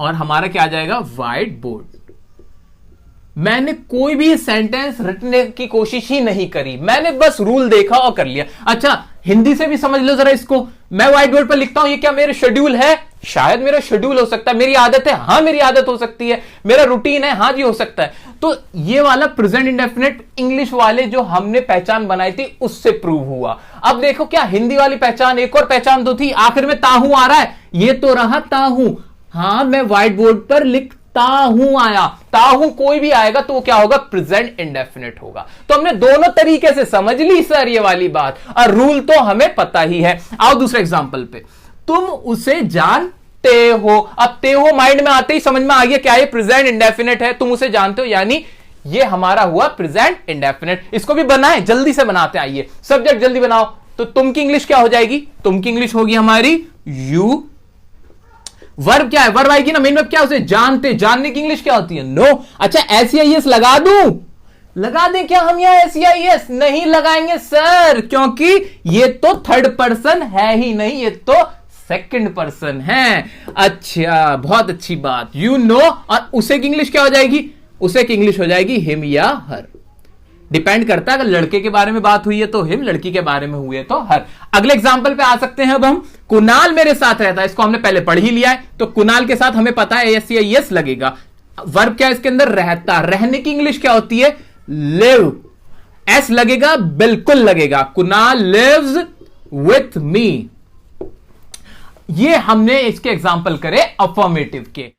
और हमारा क्या आ जाएगा? White board. मैंने कोई भी सेंटेंस रटने की कोशिश ही नहीं करी, मैंने बस रूल देखा और कर लिया। अच्छा, हिंदी से भी समझ लो जरा इसको। मैं व्हाइट बोर्ड पर लिखता हूं, ये क्या मेरे शेड्यूल है? शायद मेरा शेड्यूल हो सकता है। मेरी आदत है? हां मेरी आदत हो सकती है। मेरा रूटीन है? हां जी हो सकता है। तो ये वाला प्रेजेंट इंडेफिनिट इंग्लिश वाले जो हमने पहचान बनाई थी उससे प्रूव हुआ। अब देखो, क्या हिंदी वाली पहचान, एक और पहचान तो थी, आखिर में ताहू आ रहा है, ये तो रहा ताहू। हां, मैं व्हाइट बोर्ड पर लिख ताहू आया, ताहू कोई भी आएगा तो वो क्या होगा? प्रेजेंट इंडेफिनिट होगा। तो हमने दोनों तरीके से समझ ली सर ये वाली बात, और रूल तो हमें पता ही है। आओ दूसरे एग्जांपल पे। तुम उसे जानते हो। अब ते हो माइंड में आते ही समझ में आ गया क्या ये प्रेजेंट इंडेफिनिट है। तुम उसे जानते हो यानी ये हमारा हुआ प्रेजेंट इंडेफिनिट। इसको भी बनाए, जल्दी से बनाते हैं। आइए, सब्जेक्ट जल्दी बनाओ। तो तुम की इंग्लिश क्या हो जाएगी? तुम की इंग्लिश होगी हमारी यू। वर्ब क्या है? वर्ब आएगी ना, मेन वर्ब क्या है? उसे जानते। जानने की इंग्लिश क्या होती है? नो। अच्छा, SEIS लगा दूं? लगा दें क्या हम यहां SEIS? नहीं लगाएंगे सर, क्योंकि ये तो थर्ड पर्सन है ही नहीं, ये तो सेकंड पर्सन है। अच्छा, बहुत अच्छी बात। यू नो, और उसे की इंग्लिश क्या हो जाएगी? उसे की इंग्लिश हो जाएगी हिम या हर। डिपेंड करता है, अगर लड़के के बारे में बात हुई है तो हिम, लड़की के बारे में हुई है तो हर। अगले एग्जांपल पे आ सकते हैं अब हम। कुणाल मेरे साथ रहता है, इसको हमने पहले पढ़ ही लिया है, तो कुणाल के साथ हमें पता है SEIS लगेगा। वर्ब क्या है इसके अंदर? रहता। रहने की इंग्लिश क्या होती है? लिव। S लगेगा? बिल्कुल लगेगा। Kunal lives with me. ये हमने इसके एग्जांपल करे अफर्मेटिव के।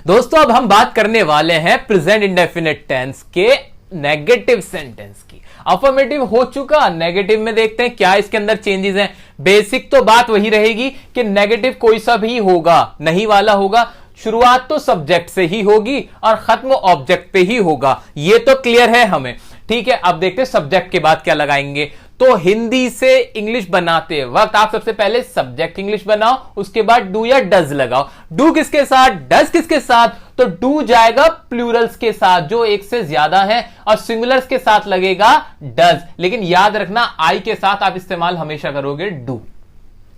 दोस्तों, अब हम बात करने वाले हैं प्रेजेंट इंडेफिनिट टेंस के नेगेटिव सेंटेंस की। अफर्मेटिव हो चुका, नेगेटिव में देखते हैं क्या इसके अंदर चेंजेस हैं। बेसिक तो बात वही रहेगी कि नेगेटिव कोई सा भी होगा, नहीं वाला होगा। शुरुआत तो सब्जेक्ट से ही होगी और खत्म ऑब्जेक्ट पे ही होगा, ये तो क्लियर है हमें, ठीक है। अब देखते हैं सब्जेक्ट के बाद क्या लगाएंगे। तो हिंदी से इंग्लिश बनाते वक्त आप सबसे पहले सब्जेक्ट इंग्लिश बनाओ, उसके बाद डू या डज लगाओ। डू किसके साथ, डज किसके साथ? तो डू जाएगा प्लूरल्स के साथ जो एक से ज्यादा है, और सिंगुलर्स के साथ लगेगा डज। लेकिन याद रखना आई के साथ आप इस्तेमाल हमेशा करोगे डू,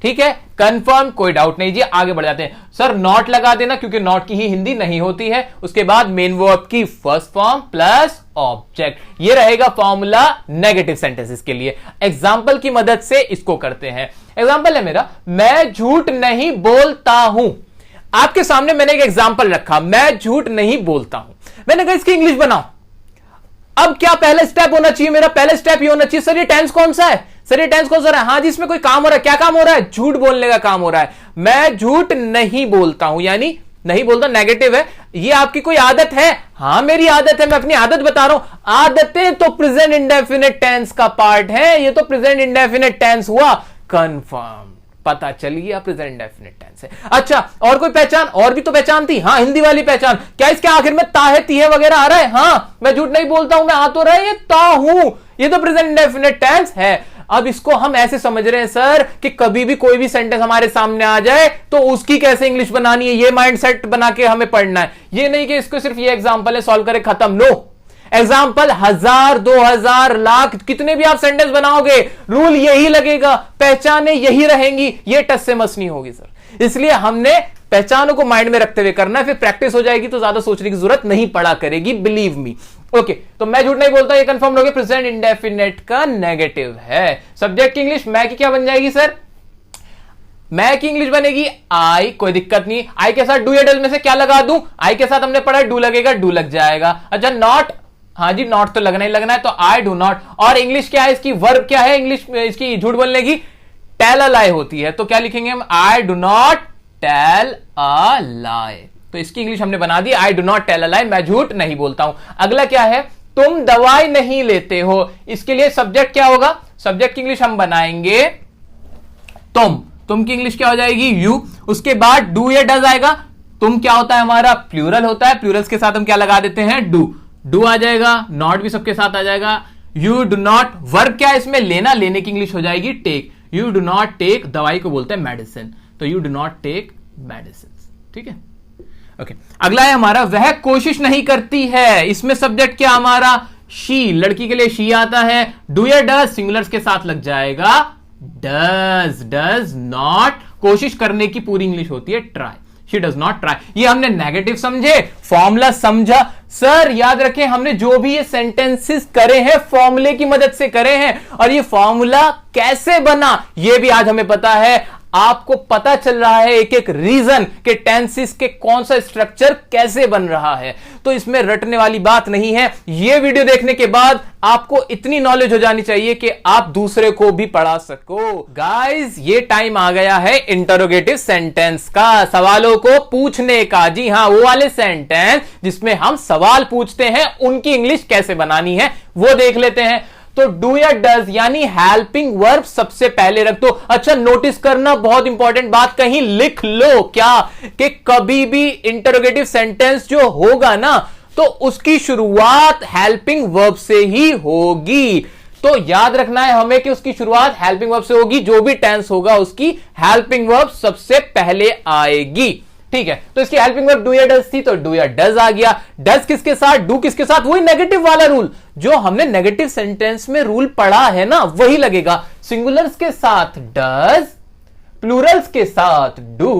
ठीक है। कंफर्म, कोई डाउट नहीं जी। आगे बढ़ जाते हैं। सर नॉट लगा देना, क्योंकि नॉट की ही हिंदी नहीं होती है। उसके बाद मेन वर्ब की फर्स्ट फॉर्म प्लस ऑब्जेक्ट, ये रहेगा फॉर्मूला नेगेटिव सेंटेंसेस के लिए। एग्जांपल की मदद से इसको करते हैं। एग्जांपल है मेरा, मैं झूठ नहीं बोलता हूं। आपके सामने मैंने एक एग्जांपल रखा, मैं झूठ नहीं बोलता हूं। मैंने कहा इसकी इंग्लिश बनाओ। अब क्या पहला स्टेप होना चाहिए मेरा? पहला स्टेप ये होना चाहिए, सर ये टेंस कौन सा है? सर ये टेंस कौन सा है? हाँ जी, इसमें कोई काम हो रहा है। क्या काम हो रहा है? झूठ बोलने का काम हो रहा है। मैं झूठ नहीं बोलता हूं, यानी नहीं बोलता नेगेटिव है। ये आपकी कोई आदत है? हां मेरी आदत है, मैं अपनी आदत बता रहा हूं। आदतें तो प्रेजेंट इंडेफिनिट टेंस का पार्ट है, ये तो प्रेजेंट इंडेफिनिट टेंस हुआ। कंफर्म, पता चल गया प्रेजेंट इंडेफिनिट टेंस है। अच्छा, और कोई पहचान? और भी तो पहचान थी। हाँ, हिंदी वाली पहचान। क्या इसके आखिर में ता है, ती है वगैरह आ रहा है? हाँ, मैं झूठ नहीं बोलता हूं, मैं आ तो रहा है, ये ता हूं, ये तो प्रेजेंट इंडेफिनिट टेंस है। अब इसको हम ऐसे समझ रहे हैं सर कि कभी भी कोई भी सेंटेंस हमारे सामने आ जाए तो उसकी कैसे इंग्लिश बनानी है, ये माइंडसेट बना के हमें पढ़ना है। ये नहीं कि इसको सिर्फ ये एग्जांपल है, सॉल्व करे खत्म। नो, एग्जाम्पल 1000, 2000, लाख, कितने भी आप सेंटेंस बनाओगे रूल यही लगेगा, पहचाने यही रहेंगी, ये टस से मस नहीं होगी सर। इसलिए हमने पहचानों को माइंड में रखते हुए करना है, फिर प्रैक्टिस हो जाएगी तो ज्यादा सोचने की जरूरत नहीं पड़ा करेगी, बिलीव मी। ओके, तो मैं झूठ नहीं बोलता, ये कंफर्म हो गया, प्रेजेंट इंडेफिनिट का नेगेटिव है। सब्जेक्ट की इंग्लिश मैं की क्या बन जाएगी सर? मैं की इंग्लिश बनेगी आई, कोई दिक्कत नहीं। आई के साथ डू या डज में से क्या लगा दूं? आई के साथ हमने पढ़ा डू लगेगा, डू लग जाएगा। अच्छा, नॉट, हाँ जी नॉट तो लगना ही लगना है, तो आई डू नॉट। और इंग्लिश क्या है इसकी? वर्ब क्या है इंग्लिश इसकी झूठ बोलने की? टेल अ लाई होती है, तो क्या लिखेंगे हम? I do not tell a lie. तो इसकी इंग्लिश हमने बना दी I do not tell a lie, मैं झूठ नहीं बोलता हूं। अगला क्या है? तुम दवाई नहीं लेते हो। इसके लिए सब्जेक्ट क्या होगा? सब्जेक्ट की इंग्लिश हम बनाएंगे तुम की इंग्लिश क्या हो जाएगी? यू। उसके बाद डू या डज आएगा। तुम क्या होता है हमारा? प्लूरल होता है, प्लूरल्स के साथ हम क्या लगा देते हैं? डू आ जाएगा, नॉट भी सबके साथ आ जाएगा। यू डू नॉट, वर्ब क्या है इसमें? लेना, लेने की इंग्लिश हो जाएगी take. You do not take, दवाई को बोलते हैं मेडिसिन, तो you do not take medicine. ठीक है, ओके। अगला है हमारा वह कोशिश नहीं करती है। इसमें सब्जेक्ट क्या हमारा? शी, लड़की के लिए शी आता है। डू या डज सिंगुलर्स के साथ लग जाएगा डज। डज नॉट, कोशिश करने की पूरी इंग्लिश होती है try. She does not try. ये हमने नेगेटिव समझे, फॉर्मूला समझा। सर याद रखें, हमने जो भी ये सेंटेंसेस करे हैं फॉर्मूले की मदद से करे हैं, और ये फॉर्मूला कैसे बना ये भी आज हमें पता है। आपको पता चल रहा है एक एक रीजन के टेंसेस के कौन सा स्ट्रक्चर कैसे बन रहा है, तो इसमें रटने वाली बात नहीं है। यह वीडियो देखने के बाद आपको इतनी नॉलेज हो जानी चाहिए कि आप दूसरे को भी पढ़ा सको। गाइस, ये टाइम आ गया है इंटरोगेटिव सेंटेंस का, सवालों को पूछने का। जी हां, वो वाले सेंटेंस जिसमें हम सवाल पूछते हैं उनकी इंग्लिश कैसे बनानी है वो देख लेते हैं। तो डू या डज यानी हेल्पिंग वर्ब सबसे पहले रख दो। अच्छा, नोटिस करना, बहुत इंपॉर्टेंट बात कहीं लिख लो क्या, कि कभी भी इंटरोगेटिव सेंटेंस जो होगा ना तो उसकी शुरुआत हेल्पिंग वर्ब से ही होगी। तो याद रखना है हमें कि उसकी शुरुआत हेल्पिंग वर्ब से होगी। जो भी टेंस होगा उसकी हेल्पिंग वर्ब सबसे पहले आएगी। ठीक है, तो इसकी हेल्पिंग वर्ब डू या डज थी, तो डू या डज आ गया। डज किसके साथ? डू किसके साथ? वही नेगेटिव वाला रूल जो हमने नेगेटिव सेंटेंस में रूल पढ़ा है ना, वही लगेगा। सिंगुलर्स के साथ डज, प्लूरल्स के साथ डू,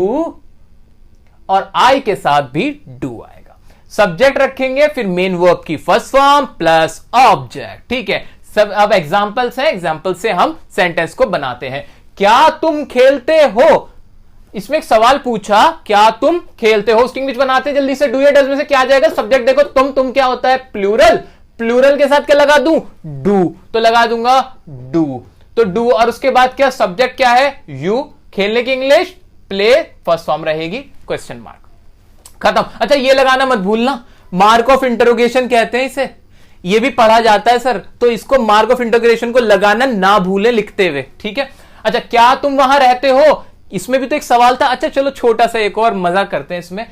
और आई के साथ भी डू आएगा। सब्जेक्ट रखेंगे, फिर मेन वर्ब की फर्स्ट फॉर्म प्लस ऑब्जेक्ट। ठीक है, सब अब एग्जांपल्स हैं, एग्जांपल से हम सेंटेंस को बनाते हैं। क्या तुम खेलते हो? इसमें एक सवाल पूछा, क्या तुम खेलते हो? उसकी इंग्लिश बनाते हैं जल्दी से। डू या डज में से क्या आ जाएगा? सब्जेक्ट देखो, तुम क्या होता है? प्लूरल। प्लूरल के साथ क्या लगा दूं? डू, तो लगा दूंगा डू। तो डू, और उसके बाद क्या सब्जेक्ट क्या है? यू। खेलने की इंग्लिश प्ले, फर्स्ट फॉर्म रहेगी क्वेश्चन मार्क। खत्म। अच्छा, ये लगाना मत भूलना, मार्क ऑफ इंटरोगेशन कहते हैं इसे, ये भी पढ़ा जाता है सर, तो इसको मार्क ऑफ इंटरोगेशन को लगाना ना भूले लिखते हुए। ठीक है, अच्छा, क्या तुम वहां रहते हो? इसमें भी तो एक सवाल था। अच्छा चलो, छोटा सा एक और मजा करते हैं इसमें।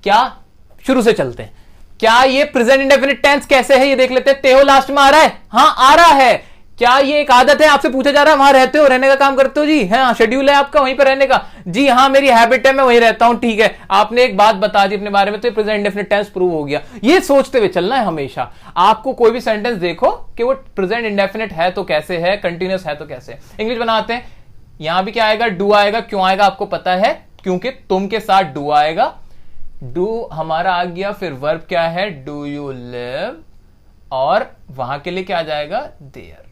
क्या, शुरू से चलते हैं, क्या ये प्रेजेंट इंडेफिनिट टेंस कैसे है ये देख लेते हैं। ते हो लास्ट में आ रहा है? हाँ आ रहा है। क्या ये एक आदत है? आपसे पूछा जा रहा है वहां रहते हो, रहने का काम करते हो? जी हाँ, शेड्यूल है आपका वहीं पर रहने का? जी हाँ, मेरी हैबिट है, मैं वहीं रहता हूं। ठीक है, आपने एक बात बता दी अपने बारे में, तो प्रेजेंट इंडेफिनिट टेंस प्रूव हो गया। ये सोचते हुए चलना है हमेशा। आपको कोई भी सेंटेंस देखो कि वो प्रेजेंट इंडेफिनिट है तो कैसे है, कंटिन्यूस है तो कैसे। इंग्लिश बनाते हैं। यहां भी क्या आएगा? डू आएगा। क्यों आएगा आपको पता है? क्योंकि तुम के साथ डू आएगा। डू हमारा आ गया, फिर वर्ब क्या है? डू यू लिव, और वहां के लिए क्या आ जाएगा? There.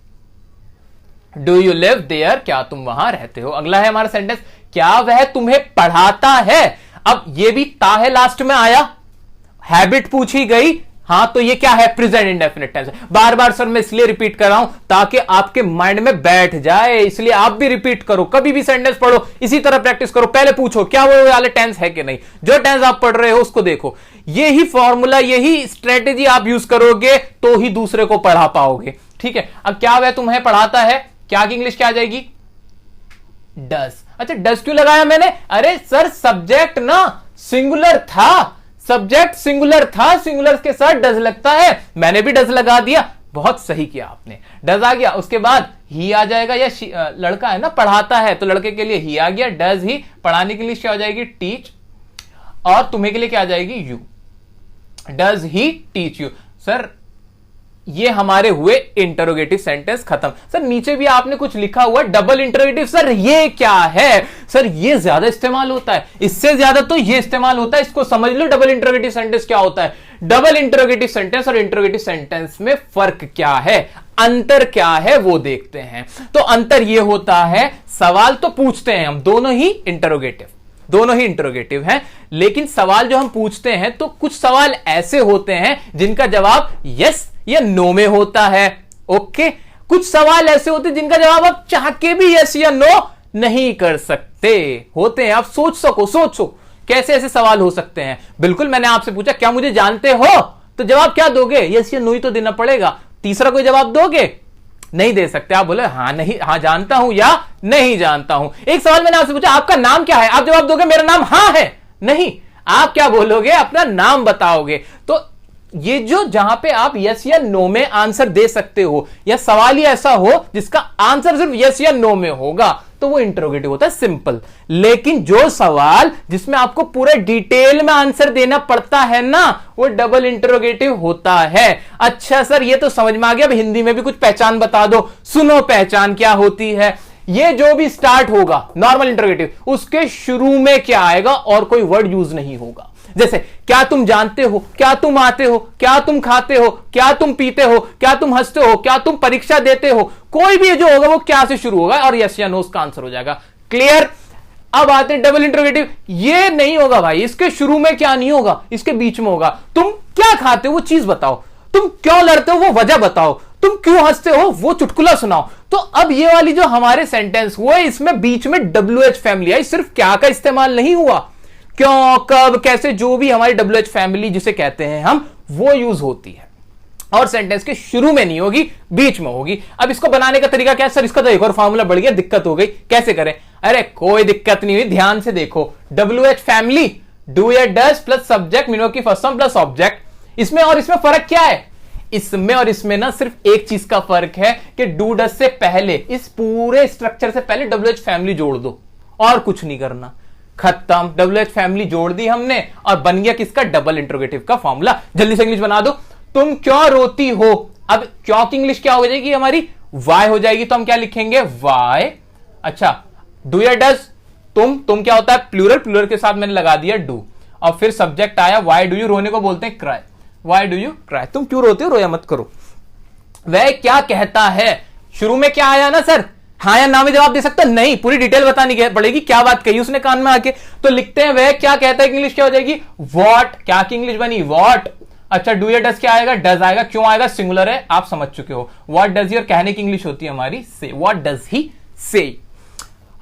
Do you live there, क्या तुम वहां रहते हो। अगला है हमारा सेंटेंस, क्या वह तुम्हें पढ़ाता है। अब ये भी ता है लास्ट में आया, हैबिट पूछी गई। हाँ, तो ये क्या है? Present indefinite tense. बार बार सर मैं इसलिए रिपीट कर रहा हूं ताकि आपके माइंड में बैठ जाए, इसलिए आप भी रिपीट करो। कभी भी सेंटेंस पढ़ो इसी तरह प्रैक्टिस करो। पहले पूछो क्या वो वाले टेंस है कि नहीं, जो टेंस आप पढ़ रहे हो उसको देखो। यही फॉर्मूला, यही स्ट्रेटेजी आप यूज करोगे तो ही दूसरे को पढ़ा पाओगे। ठीक है, अब क्या वह तुम्हें पढ़ाता है, क्या की इंग्लिश क्या आ जाएगी? डज। अच्छा, डज क्यों लगाया मैंने? अरे सर सब्जेक्ट ना सिंगुलर था, सब्जेक्ट सिंगुलर था, सिंगुलर के साथ डज लगता है, मैंने भी डज लगा दिया। बहुत सही किया आपने, डज आ गया। उसके बाद ही आ जाएगा, या लड़का है ना पढ़ाता है, तो लड़के के लिए ही आ गया, डज ही। पढ़ाने के लिए क्या हो जाएगी? टीच, और तुम्हें के लिए क्या आ जाएगी? You. Does he teach you. Sir ये हमारे हुए इंटरोगेटिव सेंटेंस खत्म। सर नीचे भी आपने कुछ लिखा हुआ डबल इंटरोगेटिव, सर ये क्या है? सर ये ज्यादा इस्तेमाल होता है, इससे ज्यादा तो ये इस्तेमाल होता है, इसको समझ लो। डबल इंटरोगेटिव सेंटेंस क्या होता है? डबल इंटरोगेटिव सेंटेंस और इंटरोगेटिव सेंटेंस में फर्क क्या है, अंतर क्या है, वो देखते हैं। तो अंतर ये होता है, सवाल तो पूछते हैं हम, दोनों ही इंटरोगेटिव हैं, लेकिन सवाल जो हम पूछते हैं तो कुछ सवाल ऐसे होते हैं जिनका जवाब यस या नो में होता है। ओके, कुछ सवाल ऐसे होते हैं जिनका जवाब आप चाह के भी यस या नो नहीं कर सकते होते हैं। आप सोचो कैसे ऐसे सवाल हो सकते हैं। बिल्कुल, मैंने आपसे पूछा क्या मुझे जानते हो, तो जवाब क्या दोगे? यस या नो ही तो देना पड़ेगा। तीसरा कोई जवाब दोगे? नहीं दे सकते। आप बोले हाँ नहीं, हाँ जानता हूं या नहीं जानता हूं। एक सवाल मैंने आपसे पूछा आपका नाम क्या है, आप जवाब दोगे मेरा नाम हाँ है, नहीं, आप क्या बोलोगे, अपना नाम बताओगे। तो ये जो जहां पे आप यस या नो में आंसर दे सकते हो, या सवाल ही ऐसा हो जिसका आंसर सिर्फ यस या नो में होगा, तो वो इंटरोगेटिव होता है, सिंपल। लेकिन जो सवाल जिसमें आपको पूरे डिटेल में आंसर देना पड़ता है ना, वो डबल इंटरोगेटिव होता है। अच्छा सर ये तो समझ में आ गया, अब हिंदी में भी कुछ पहचान बता दो। सुनो पहचान क्या होती है। ये जो भी स्टार्ट होगा नॉर्मल इंटरोगेटिव, उसके शुरू में क्या आएगा और कोई वर्ड यूज नहीं होगा। जैसे क्या तुम जानते हो, क्या तुम आते हो, क्या तुम खाते हो, क्या तुम पीते हो, क्या तुम हंसते हो, क्या तुम परीक्षा देते हो, कोई भी जो होगा वो क्या से शुरू होगा और यस या नो उसका आंसर हो जाएगा। क्लियर। अब आते हैं डबल इंटरोगेटिव। ये नहीं होगा भाई, इसके शुरू में क्या नहीं होगा, इसके बीच में होगा। तुम क्या खाते हो वो चीज बताओ, तुम क्यों लड़ते हो वो वजह बताओ, तुम क्यों हंसते हो वो चुटकुला सुनाओ। तो अब ये वाली जो हमारे सेंटेंस हुए, इसमें बीच में WH फैमिली आई, सिर्फ क्या का इस्तेमाल नहीं हुआ, क्यों कब कैसे जो भी हमारी WH फैमिली जिसे कहते हैं हम, वो यूज होती है। और सेंटेंस के शुरू में नहीं होगी, बीच में होगी। अब इसको बनाने का तरीका क्या है सर, इसका तो एक और फार्मूला बढ़ गया, दिक्कत हो गई, कैसे करें। अरे कोई दिक्कत नहीं हुई, ध्यान से देखो। WH फैमिली डू या डज प्लस सब्जेक्ट मीनो की फर्स्ट फॉर्म प्लस ऑब्जेक्ट। इसमें और इसमें फर्क क्या है, इसमें और इसमें ना सिर्फ एक चीज का फर्क है कि डू डज से पहले, इस पूरे स्ट्रक्चर से पहले WH फैमिली जोड़ दो, और कुछ नहीं करना, खत्म। WH फैमिली जोड़ दी हमने और बन गया किसका, डबल इंटरोगेटिव का फॉर्मूला। जल्दी से इंग्लिश बना दो। तुम क्यों रोती हो, अब क्यों की इंग्लिश क्या हो जाएगी हमारी, वाई हो जाएगी। तो हम क्या लिखेंगे, वाई। अच्छा डू या डज, तुम क्या होता है प्लूरल, प्लूरल के साथ मैंने लगा दिया डू, और फिर सब्जेक्ट आया वाई डू यू, रोने को बोलते हैं cry, why do you cry, तुम क्यों रोते हो, रोया मत करो। वह क्या कहता है, शुरू में क्या आया ना सर, हाँ या ना में जवाब दे सकता नहीं, पूरी डिटेल बतानी पड़ेगी, क्या बात कही उसने कान में आके। तो लिखते हैं वह क्या कहता है, इंग्लिश क्या हो जाएगी, वॉट। क्या की इंग्लिश बनी, वॉट। अच्छा डू या डज क्या आएगा, डज आएगा, क्यों आएगा, सिंगुलर है, आप समझ चुके हो। व्हाट डज ही, और कहने की इंग्लिश होती है हमारी से, व्हाट डज ही से।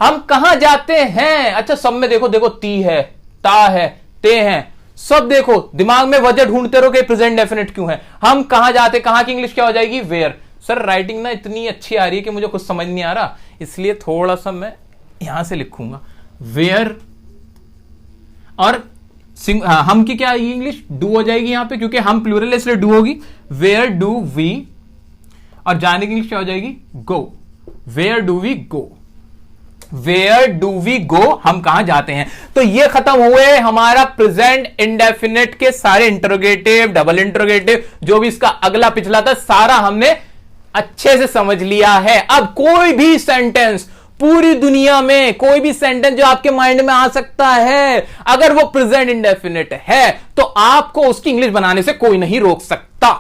हम कहां जाते हैं, अच्छा सब में देखो, देखो ती है, ता है, ते हैं, सब देखो, दिमाग में वजह ढूंढते रहो कि प्रेजेंट डेफिनेट क्यों है। हम कहां जाते, कहां की इंग्लिश क्या हो जाएगी, वेयर। सर राइटिंग ना इतनी अच्छी आ रही है कि मुझे कुछ समझ नहीं आ रहा, इसलिए थोड़ा सा मैं यहां से लिखूंगा, वेयर। और हम की क्या आएगी इंग्लिश, डू हो जाएगी यहां पे, क्योंकि हम प्लूरल है इसलिए डू होगी, वेयर डू वी। और जाने की इंग्लिश क्या हो जाएगी, go, where do we go, where do we go, हम कहां जाते हैं। तो ये खत्म हुए हमारा प्रेजेंट इंडेफिनिट के सारे इंटरोगेटिव, डबल इंटरोगेटिव, जो भी इसका अगला पिछला था, सारा हमने अच्छे से समझ लिया है। अब कोई भी सेंटेंस, पूरी दुनिया में कोई भी सेंटेंस जो आपके माइंड में आ सकता है, अगर वो प्रेजेंट इंडेफिनिट है तो आपको उसकी इंग्लिश बनाने से कोई नहीं रोक सकता।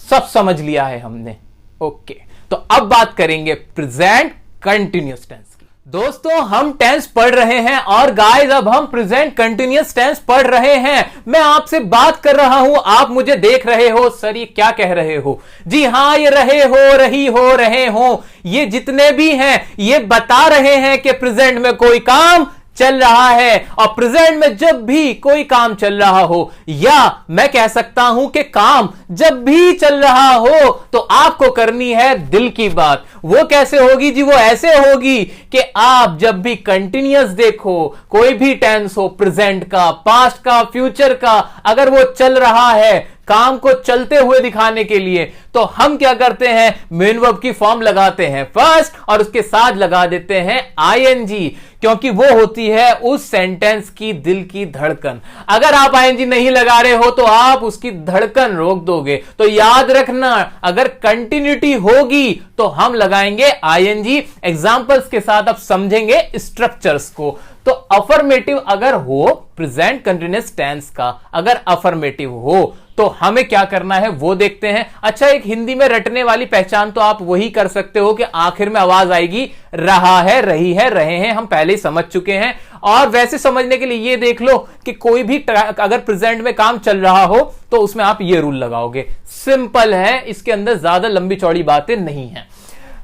सब समझ लिया है हमने, ओके। तो अब बात करेंगे प्रेजेंट कंटिन्यूअस टेंस की। दोस्तों हम टेंस पढ़ रहे हैं और गाइस अब हम प्रेजेंट कंटिन्यूअस टेंस पढ़ रहे हैं। मैं आपसे बात कर रहा हूं, आप मुझे देख रहे हो, सर ये क्या कह रहे हो। जी हां, ये रहे हो, रही हो, रहे हो, ये जितने भी हैं ये बता रहे हैं कि प्रेजेंट में कोई काम चल रहा है। और प्रेजेंट में जब भी कोई काम चल रहा हो, या मैं कह सकता हूं कि काम जब भी चल रहा हो, तो आपको करनी है दिल की बात। वो कैसे होगी जी, वो ऐसे होगी कि आप जब भी कंटिन्यूअस देखो, कोई भी टेंस हो, प्रेजेंट का, पास्ट का, फ्यूचर का, अगर वो चल रहा है काम को चलते हुए दिखाने के लिए, तो हम क्या करते हैं, मेन वर्ब की फॉर्म लगाते हैं फर्स्ट और उसके साथ लगा देते हैं आईएनजी, क्योंकि वो होती है उस सेंटेंस की दिल की धड़कन। अगर आप आईएनजी नहीं लगा रहे हो तो आप उसकी धड़कन रोक दोगे। तो याद रखना, अगर कंटिन्यूटी होगी तो हम लगाएंगे आईएनजी। एग्जांपल्स के साथ आप समझेंगे स्ट्रक्चर्स को। तो अफर्मेटिव अगर हो, प्रेजेंट कंटिन्यूअस टेंस का अगर अफर्मेटिव हो, तो हमें क्या करना है वो देखते हैं। अच्छा, एक हिंदी में रटने वाली पहचान तो आप वही कर सकते हो कि आखिर में आवाज आएगी रहा है, रही है, रहे हैं, हम पहले ही समझ चुके हैं। और वैसे समझने के लिए ये देख लो कि कोई भी अगर प्रेजेंट में काम चल रहा हो तो उसमें आप ये रूल लगाओगे। सिंपल है, इसके अंदर ज्यादा लंबी चौड़ी बातें नहीं है।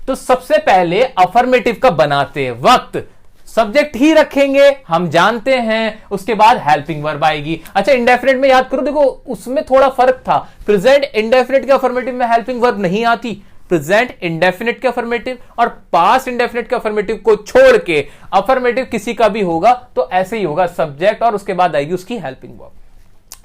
तो सबसे पहले अफर्मेटिव का बनाते वक्त सब्जेक्ट ही रखेंगे, हम जानते हैं। उसके बाद हेल्पिंग वर्ब आएगी। अच्छा, इंडेफिनिट में याद करो, देखो उसमें थोड़ा फर्क था। प्रेजेंट इंडेफिनिट के अफर्मेटिव में हेल्पिंग वर्ब नहीं आती, प्रेजेंट इंडेफिनिट के अफर्मेटिव और पास्ट इंडेफिनिट के अफर्मेटिव को छोड़ के अफर्मेटिव किसी का भी होगा तो ऐसे ही होगा, सब्जेक्ट और उसके बाद आएगी उसकी हेल्पिंग वर्ब।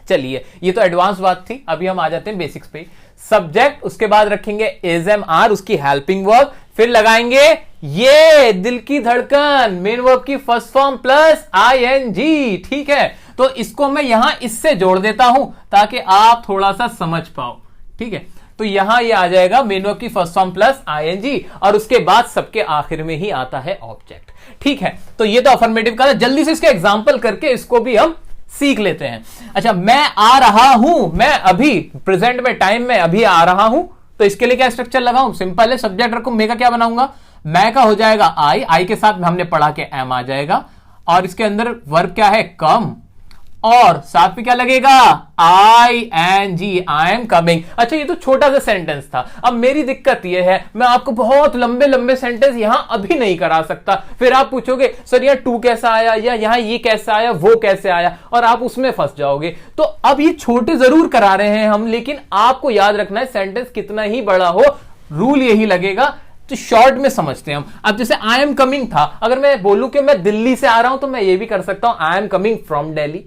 चलिए ये तो एडवांस बात थी, अभी हम आ जाते हैं बेसिक्स पे। सब्जेक्ट, उसके बाद रखेंगे इज एम आर, उसकी हेल्पिंग वर्ब, फिर लगाएंगे ये दिल की धड़कन, मेन वर्ब की फर्स्ट फॉर्म प्लस आईएनजी। ठीक है, तो इसको मैं यहां इससे जोड़ देता हूं ताकि आप थोड़ा सा समझ पाओ। ठीक है, तो यहां ये आ जाएगा मेन वर्ब की फर्स्ट फॉर्म प्लस आईएनजी और उसके बाद सबके आखिर में ही आता है ऑब्जेक्ट। ठीक है, तो ये तो अफर्मेटिव का था। जल्दी से इसके एग्जांपल करके इसको भी हम सीख लेते हैं। अच्छा, मैं आ रहा हूं, मैं अभी प्रेजेंट में टाइम में अभी आ रहा हूं, तो इसके लिए क्या स्ट्रक्चर लगाऊं? सिंपल है, सब्जेक्ट रखूं, मैं का क्या बनाऊंगा? मैं का हो जाएगा आई के साथ हमने पढ़ा के एम आ जाएगा और इसके अंदर वर्ब क्या है? कम, और साथ में क्या लगेगा? I N G, I am coming. अच्छा, ये तो छोटा सा सेंटेंस था। अब मेरी दिक्कत ये है, मैं आपको बहुत लंबे लंबे सेंटेंस यहां अभी नहीं करा सकता। फिर आप पूछोगे सर यहाँ टू कैसा आया, या यहां ये कैसा आया, वो कैसे आया, और आप उसमें फंस जाओगे। तो अब ये छोटे जरूर करा रहे हैं हम, लेकिन आपको याद रखना है सेंटेंस कितना ही बड़ा हो, रूल यही लगेगा। तो शॉर्ट में समझते हैं हम। अब जैसे आई एम कमिंग था, अगर मैं बोलूं कि मैं दिल्ली से आ रहा हूं तो मैं ये भी कर सकता हूं आई एम कमिंग फ्रॉम दिल्ली।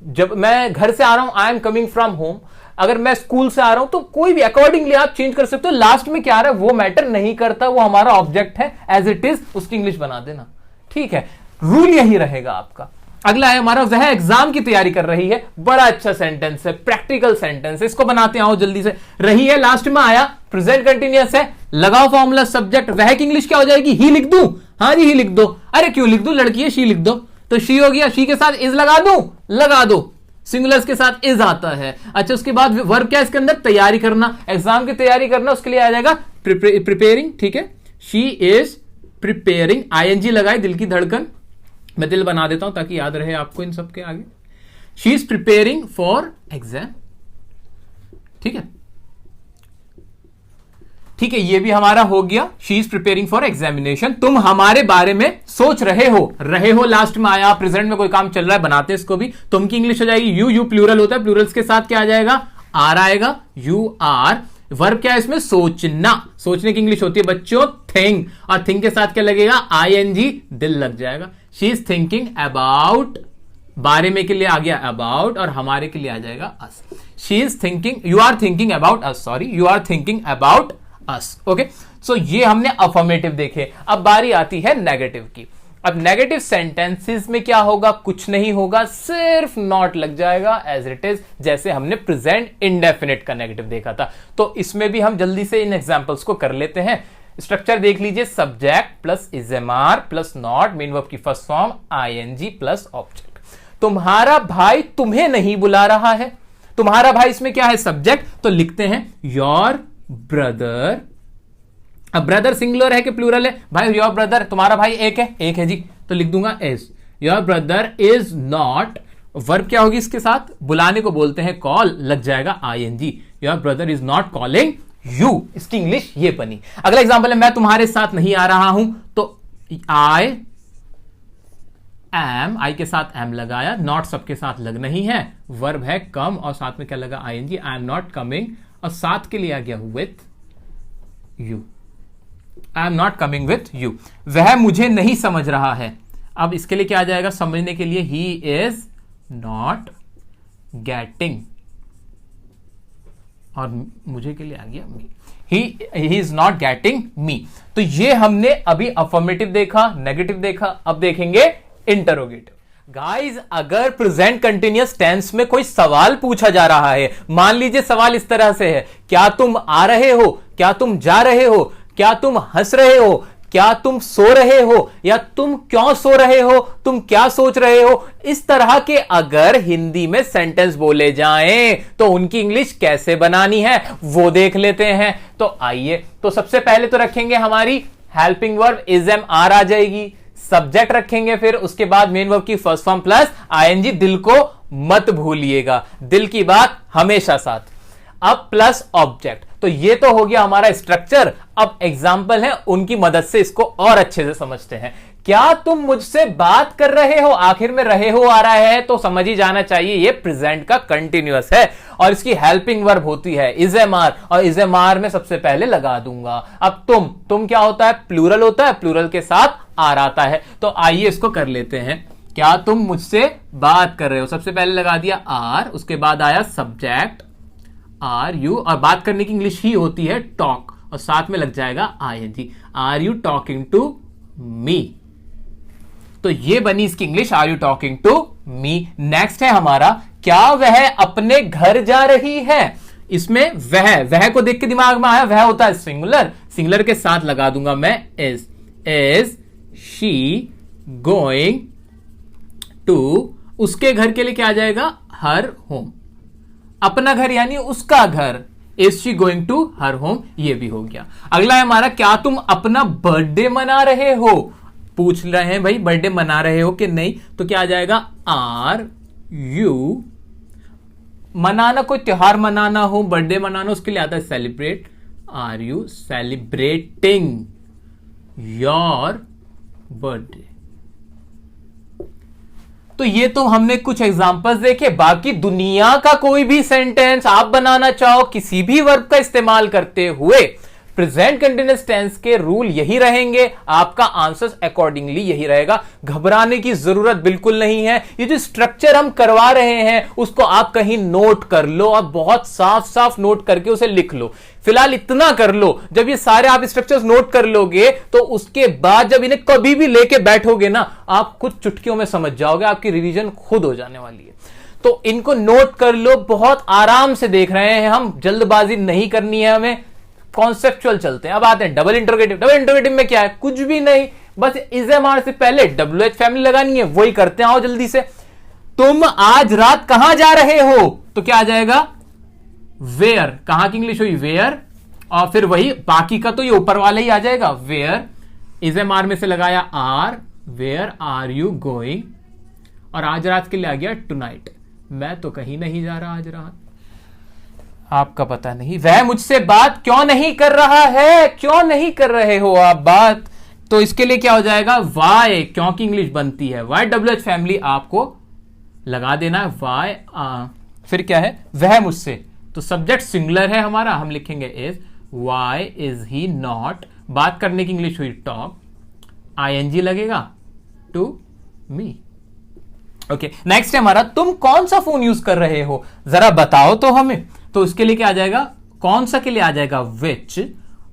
जब मैं घर से आ रहा हूं आई एम कमिंग फ्रॉम होम। अगर मैं स्कूल से आ रहा हूं तो कोई भी अकॉर्डिंगली आप चेंज कर सकते हो। लास्ट में क्या आ रहा है वो मैटर नहीं करता, वो हमारा ऑब्जेक्ट है, एज इट इज उसकी इंग्लिश बना देना। ठीक है, रूल यही रहेगा आपका। अगला है हमारा, वह एग्जाम की तैयारी कर रही है। बड़ा अच्छा सेंटेंस है, प्रैक्टिकल सेंटेंस है, इसको बनाते हैं। आओ जल्दी से। रही है लास्ट में आया, प्रेजेंट कंटिन्यूअस है, लगाओ फॉर्मूला सब्जेक्ट। वह की इंग्लिश क्या हो जाएगी? ही लिख दूं? हाँ जी, ही लिख दो। अरे क्यों लिख दूं, लड़की है, शी लिख दो। तो शी हो गया, शी के साथ इज लगा दूं? लगा दो, सिंगुलर्स के साथ इज आता है। अच्छा, उसके बाद वर्ब क्या इसके अंदर? तैयारी करना, एग्जाम की तैयारी करना, उसके लिए आ जाएगा प्रिपेयरिंग। ठीक है, शी इज प्रिपेयरिंग, आईएनजी लगाए, दिल की धड़कन, मैं दिल बना देता हूं ताकि याद रहे आपको इन सबके आगे। She is preparing for exam. ठीक है, ठीक है, ये भी हमारा हो गया। She is preparing for examination. तुम हमारे बारे में सोच रहे हो लास्ट में आया, प्रेजेंट में कोई काम चल रहा है, बनाते इसको भी। तुम की इंग्लिश हो जाएगी यू, यू प्लूरल होता है, प्लूरल्स के साथ क्या आ जाएगा? आर आएगा, यू आर। वर्ब क्या है इसमें? सोचना, सोचने की इंग्लिश होती है बच्चों थिंक, और थिंक के साथ क्या लगेगा? आईएनजी, दिल लग जाएगा। शी इज थिंकिंग अबाउट, बारे में के लिए आ गया अबाउट, और हमारे के लिए आ जाएगा us. She is thinking, you are thinking about us, sorry, you are thinking about us. Okay, so ये हमने अफर्मेटिव देखे। अब बारी आती है नेगेटिव की। अब नेगेटिव सेंटेंसेस में क्या होगा? कुछ नहीं होगा, सिर्फ नॉट लग जाएगा एज इट इज, जैसे हमने प्रेजेंट इंडेफिनिट का नेगेटिव देखा था। तो इसमें भी हम जल्दी से इन एग्जांपल्स को कर लेते हैं। स्ट्रक्चर देख लीजिए, subject plus is am are plus not, main verb की first form ING plus object. तुम्हारा भाई तुम्हें नहीं बुला रहा है। तुम्हारा भाई इसमें क्या है? सब्जेक्ट, तो लिखते हैं योर ब्रदर। अब ब्रदर सिंगुलर है कि प्लूरल है? भाई योर ब्रदर, तुम्हारा भाई एक है जी, तो लिख दूंगा is. Your brother is not, verb क्या होगी इसके साथ? बुलाने को बोलते हैं कॉल, लग जाएगा ING. Your brother is not calling you, इसकी इंग्लिश ये बनी। अगला एग्जांपल है, मैं तुम्हारे साथ नहीं आ रहा हूं, तो आई एम, आई के साथ एम लगाया, नॉट सबके साथ लग नहीं है, वर्ब है कम और साथ में क्या लगा? ING. I am not coming, और साथ के लिए आ गया with you. I am not coming with you. वह मुझे नहीं समझ रहा है। अब इसके लिए क्या आ जाएगा? समझने के लिए ही इज नॉट गेटिंग, और मुझे के लिए आ गया me. He is not getting me. तो ये हमने अभी अफर्मेटिव देखा, नेगेटिव देखा, अब देखेंगे इंटरोगेटिव। गाइज, अगर प्रेजेंट कंटिन्यूअस टेंस में कोई सवाल पूछा जा रहा है, मान लीजिए सवाल इस तरह से है, क्या तुम आ रहे हो, क्या तुम जा रहे हो, क्या तुम हंस रहे हो, क्या तुम सो रहे हो, या तुम क्यों सो रहे हो, तुम क्या सोच रहे हो, इस तरह के अगर हिंदी में सेंटेंस बोले जाएं तो उनकी इंग्लिश कैसे बनानी है वो देख लेते हैं। तो आइए, तो सबसे पहले तो रखेंगे हमारी helping verb is am are आ जाएगी, सब्जेक्ट रखेंगे, फिर उसके बाद मेन वर्ब की फर्स्ट फॉर्म प्लस आईएनजी। दिल को मत भूलिएगा, दिल की बात हमेशा साथ। अब प्लस ऑब्जेक्ट। तो ये तो हो गया हमारा स्ट्रक्चर। अब एग्जाम्पल है, उनकी मदद से इसको और अच्छे से समझते हैं। क्या तुम मुझसे बात कर रहे हो, आखिर में रहे हो आ रहा है तो समझ ही जाना चाहिए ये प्रेजेंट का कंटिन्यूअस है और इसकी हेल्पिंग वर्ब होती है इज एम आर, और इज एम आर में सबसे पहले लगा दूंगा। अब तुम क्या होता है, प्लूरल होता है, प्लूरल के साथ आर आता है। तो आइए इसको कर लेते हैं। क्या तुम मुझसे बात कर रहे हो, सबसे पहले लगा दिया आर, उसके बाद आया सब्जेक्ट आर यू, और बात करने की इंग्लिश ही होती है टॉक, और साथ में लग जाएगा ING. Are you talking to me, तो ये बनी इसकी English, are you talking to me. Next है हमारा, क्या वह अपने घर जा रही है। इसमें वह को देख के दिमाग में आया, वह होता है सिंगुलर, सिंगुलर के साथ लगा दूंगा मैं इज शी गोइंग टू, उसके घर के लिए क्या आ जाएगा, हर होम। अपना घर यानी उसका घर, is she going to her home, ये भी हो गया। अगला है हमारा, क्या तुम अपना बर्थडे मना रहे हो। पूछ रहे हैं भाई बर्थडे मना रहे हो कि नहीं, तो क्या आ जाएगा, आर यू, मनाना कोई त्योहार मनाना हो, बर्थडे मनाना, उसके लिए आता है celebrate, are you celebrating your birthday. तो ये तो हमने कुछ एग्जांपल्स देखे। बाकी दुनिया का कोई भी सेंटेंस आप बनाना चाहो किसी भी वर्ब का इस्तेमाल करते हुए, प्रेजेंट कंटीन्यूअस टेंस के रूल यही रहेंगे, आपका आंसर अकॉर्डिंगली यही रहेगा। घबराने की जरूरत बिल्कुल नहीं है। ये जो स्ट्रक्चर हम करवा रहे हैं उसको आप कहीं नोट कर लो और बहुत साफ साफ नोट करके उसे लिख लो। फिलहाल इतना कर लो, जब ये सारे आप स्ट्रक्चर्स नोट कर लोगे तो उसके बाद जब इन्हें कभी भी लेके बैठोगे ना, आप कुछ चुटकियों में समझ जाओगे, आपकी रिवीजन खुद हो जाने वाली है। तो इनको नोट कर लो, बहुत आराम से देख रहे हैं हम, जल्दबाजी नहीं करनी है हमें, कॉन्सेप्चुअल चलते हैं। अब आते हैं डबल इंटरोगेटिव। डबल इंटरोगेटिव में क्या है, कुछ भी नहीं, बस इज एम आर से पहले WH फैमिली लगानी है, वही करते हैं। आओ जल्दी से, तुम आज रात कहां जा रहे हो, तो क्या आ जाएगा, वेयर। कहां की इंग्लिश हुई, वेयर, और फिर वही बाकी का तो ये ऊपर वाला ही आ जाएगा, वेयर। इज एम आर में से लगाया R, where are you going, और आज रात के लिए आ गया टुनाइट, मैं तो कहीं नहीं जा रहा आज रात। आपका पता नहीं, वह मुझसे बात क्यों नहीं कर रहा है, क्यों नहीं कर रहे हो आप बात, तो इसके लिए क्या हो जाएगा, वाई, क्योंकि इंग्लिश बनती है वाई, WH फैमिली आपको लगा देना है, वाई। फिर क्या है, वह मुझसे, तो सब्जेक्ट सिंगुलर है हमारा, हम लिखेंगे is, why is he not, बात करने की इंग्लिश हुई टॉक, ING लगेगा टू मी। ओके, नेक्स्ट है हमारा, तुम कौन सा फोन यूज कर रहे हो, जरा बताओ तो हमें। तो उसके लिए क्या आ जाएगा, कौन सा के लिए आ जाएगा विच,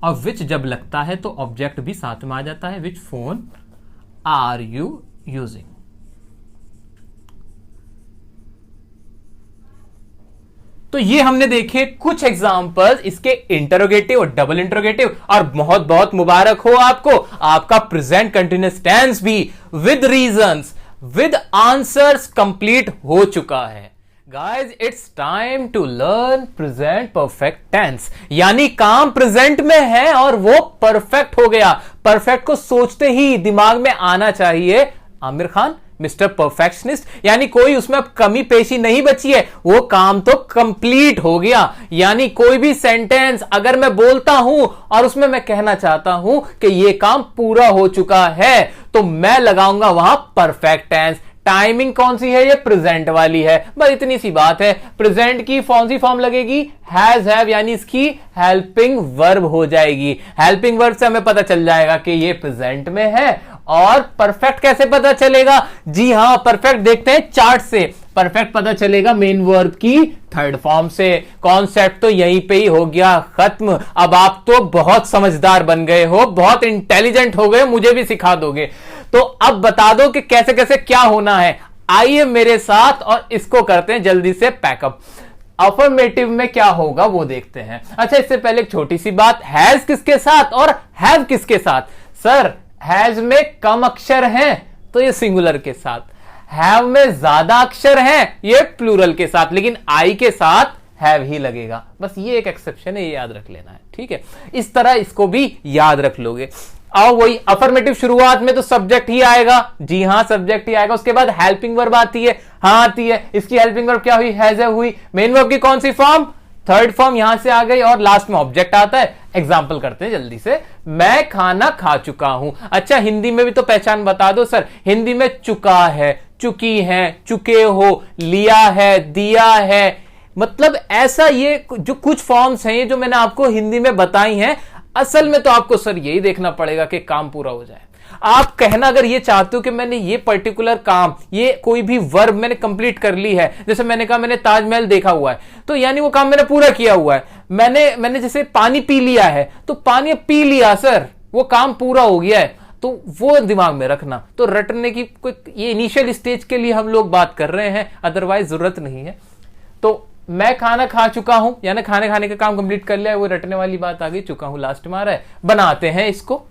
और विच जब लगता है तो ऑब्जेक्ट भी साथ में आ जाता है, which phone are you using. तो ये हमने देखे कुछ एग्जांपल्स इसके इंटरोगेटिव और डबल इंटरोगेटिव, और बहुत बहुत मुबारक हो आपको, आपका प्रेजेंट कंटिन्यूअस टेंस भी with reasons, with answers complete हो चुका है। Guys, it's time to learn present perfect tense, यानी काम प्रेजेंट में है और वो परफेक्ट हो गया। परफेक्ट को सोचते ही दिमाग में आना चाहिए आमिर खान मिस्टर परफेक्शनिस्ट, यानी कोई उसमें अब कमी पेशी नहीं बची है, वो काम तो कंप्लीट हो गया। यानी कोई भी सेंटेंस अगर मैं बोलता हूं और उसमें मैं कहना चाहता हूं कि ये काम पूरा हो चुका है, तो मैं लगाऊंगा वहां परफेक्ट टेंस। टाइमिंग कौन सी है, ये प्रेजेंट वाली है, बस इतनी सी बात है। प्रेजेंट की कौन सी फॉर्म लगेगी, हैज हैव, यानी इसकी हेल्पिंग वर्ब हो जाएगी। हेल्पिंग वर्ब से हमें पता चल जाएगा कि ये प्रेजेंट में है। और परफेक्ट कैसे पता चलेगा, जी हां, परफेक्ट देखते हैं चार्ट से। परफेक्ट पता चलेगा मेन वर्ब की थर्ड फॉर्म से। कॉन्सेप्ट तो यहीं पे ही हो गया खत्म। अब आप तो बहुत समझदार बन गए हो, बहुत इंटेलिजेंट हो गए, मुझे भी सिखा दोगे। तो अब बता दो कि कैसे कैसे क्या होना है। आइए मेरे साथ और इसको करते हैं जल्दी से पैकअप। अफर्मेटिव में क्या होगा वो देखते हैं। अच्छा, इससे पहले एक छोटी सी बात, हैज किसके साथ और हैव किसके साथ। सर, हैज में कम अक्षर हैं तो ये सिंगुलर के साथ, हैव में ज्यादा अक्षर हैं ये प्लूरल के साथ, लेकिन आई के साथ हैव ही लगेगा। बस ये एक एक्सेप्शन है, ये याद रख लेना है, ठीक है। इस तरह इसको भी याद रख लोगे। और वही अफर्मेटिव शुरुआत में तो सब्जेक्ट ही आएगा, जी हां, सब्जेक्ट ही आएगा। उसके बाद हेल्पिंग वर्ब आती है, हां आती है। इसकी हेल्पिंग वर्ब क्या हुई, हैज हुई। मेन वर्ब की कौन सी फॉर्म, थर्ड फॉर्म यहां से आ गई और लास्ट में ऑब्जेक्ट आता है। एग्जाम्पल करते हैं जल्दी से। मैं खाना खा चुका हूं। अच्छा, हिंदी में भी तो पहचान बता दो सर। हिंदी में चुका है, चुकी है, चुके हो, लिया है, दिया है, मतलब ऐसा ये जो कुछ फॉर्म्स हैं ये जो मैंने आपको हिंदी में बताई हैं, असल में तो आपको सर यही देखना पड़ेगा कि काम पूरा हो जाए। आप कहना अगर ये चाहते हो कि मैंने ये पर्टिकुलर काम, ये कोई भी वर्ब मैंने कंप्लीट कर ली है, जैसे मैंने कहा मैंने ताजमहल देखा हुआ है, तो यानी वो काम मैंने पूरा किया हुआ है। मैंने जैसे पानी पी लिया है, तो पानी पी लिया सर, वो काम पूरा हो गया है, तो वो दिमाग में रखना। तो रटने की कोई ये इनिशियल स्टेज के लिए हम लोग बात कर रहे हैं, अदरवाइज जरूरत नहीं है। तो मैं खाना खा चुका हूं, यानी खाने खाने का काम कंप्लीट कर लिया है, वो रटने वाली बात आ गई, चुका हूं लास्ट में आ रहा है। बनाते हैं इसको।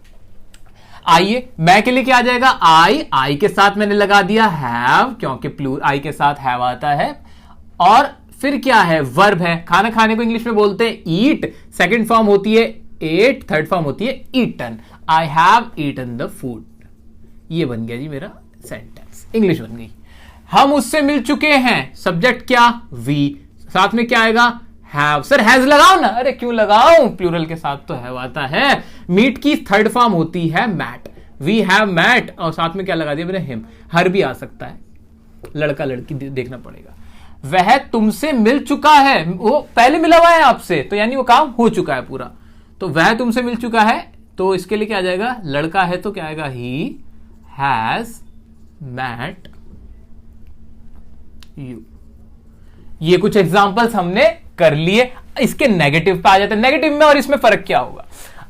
आइए, मैं के लिए क्या आ जाएगा, आई के साथ मैंने लगा दिया हैव, क्योंकि आई के साथ हैव आता है। और फिर क्या है, वर्ब है। खाना खाने को इंग्लिश में बोलते हैं ईट, सेकंड फॉर्म होती है एट, थर्ड फॉर्म होती है eaten. I have eaten the food. ये बन गया जी मेरा सेंटेंस, इंग्लिश बन गई। हम उससे मिल चुके हैं, सब्जेक्ट क्या, वी, साथ में क्या आएगा, हैव। सर हैज लगाओ ना, अरे क्यों लगाऊं, प्लूरल के साथ तो हैव आता है। मीट की थर्ड फॉर्म होती है मैट, वी हैव मैट, और साथ में क्या लगा दिया मैंने, हिम। हर भी आ सकता है, लड़का लड़की देखना पड़ेगा। वह तुमसे मिल चुका है, वो पहले मिला हुआ है आपसे, तो यानी वो काम हो चुका है पूरा। तो वह तुमसे मिल चुका है, तो इसके लिए क्या आ जाएगा, लड़का है तो क्या आएगा, ही हैज मैट यू। ये कुछ एग्जांपल्स हमने कर लिए। इसके नेगेटिव पे आ जाते हैं। नेगेटिव में और इसमें फर्क क्या होगा,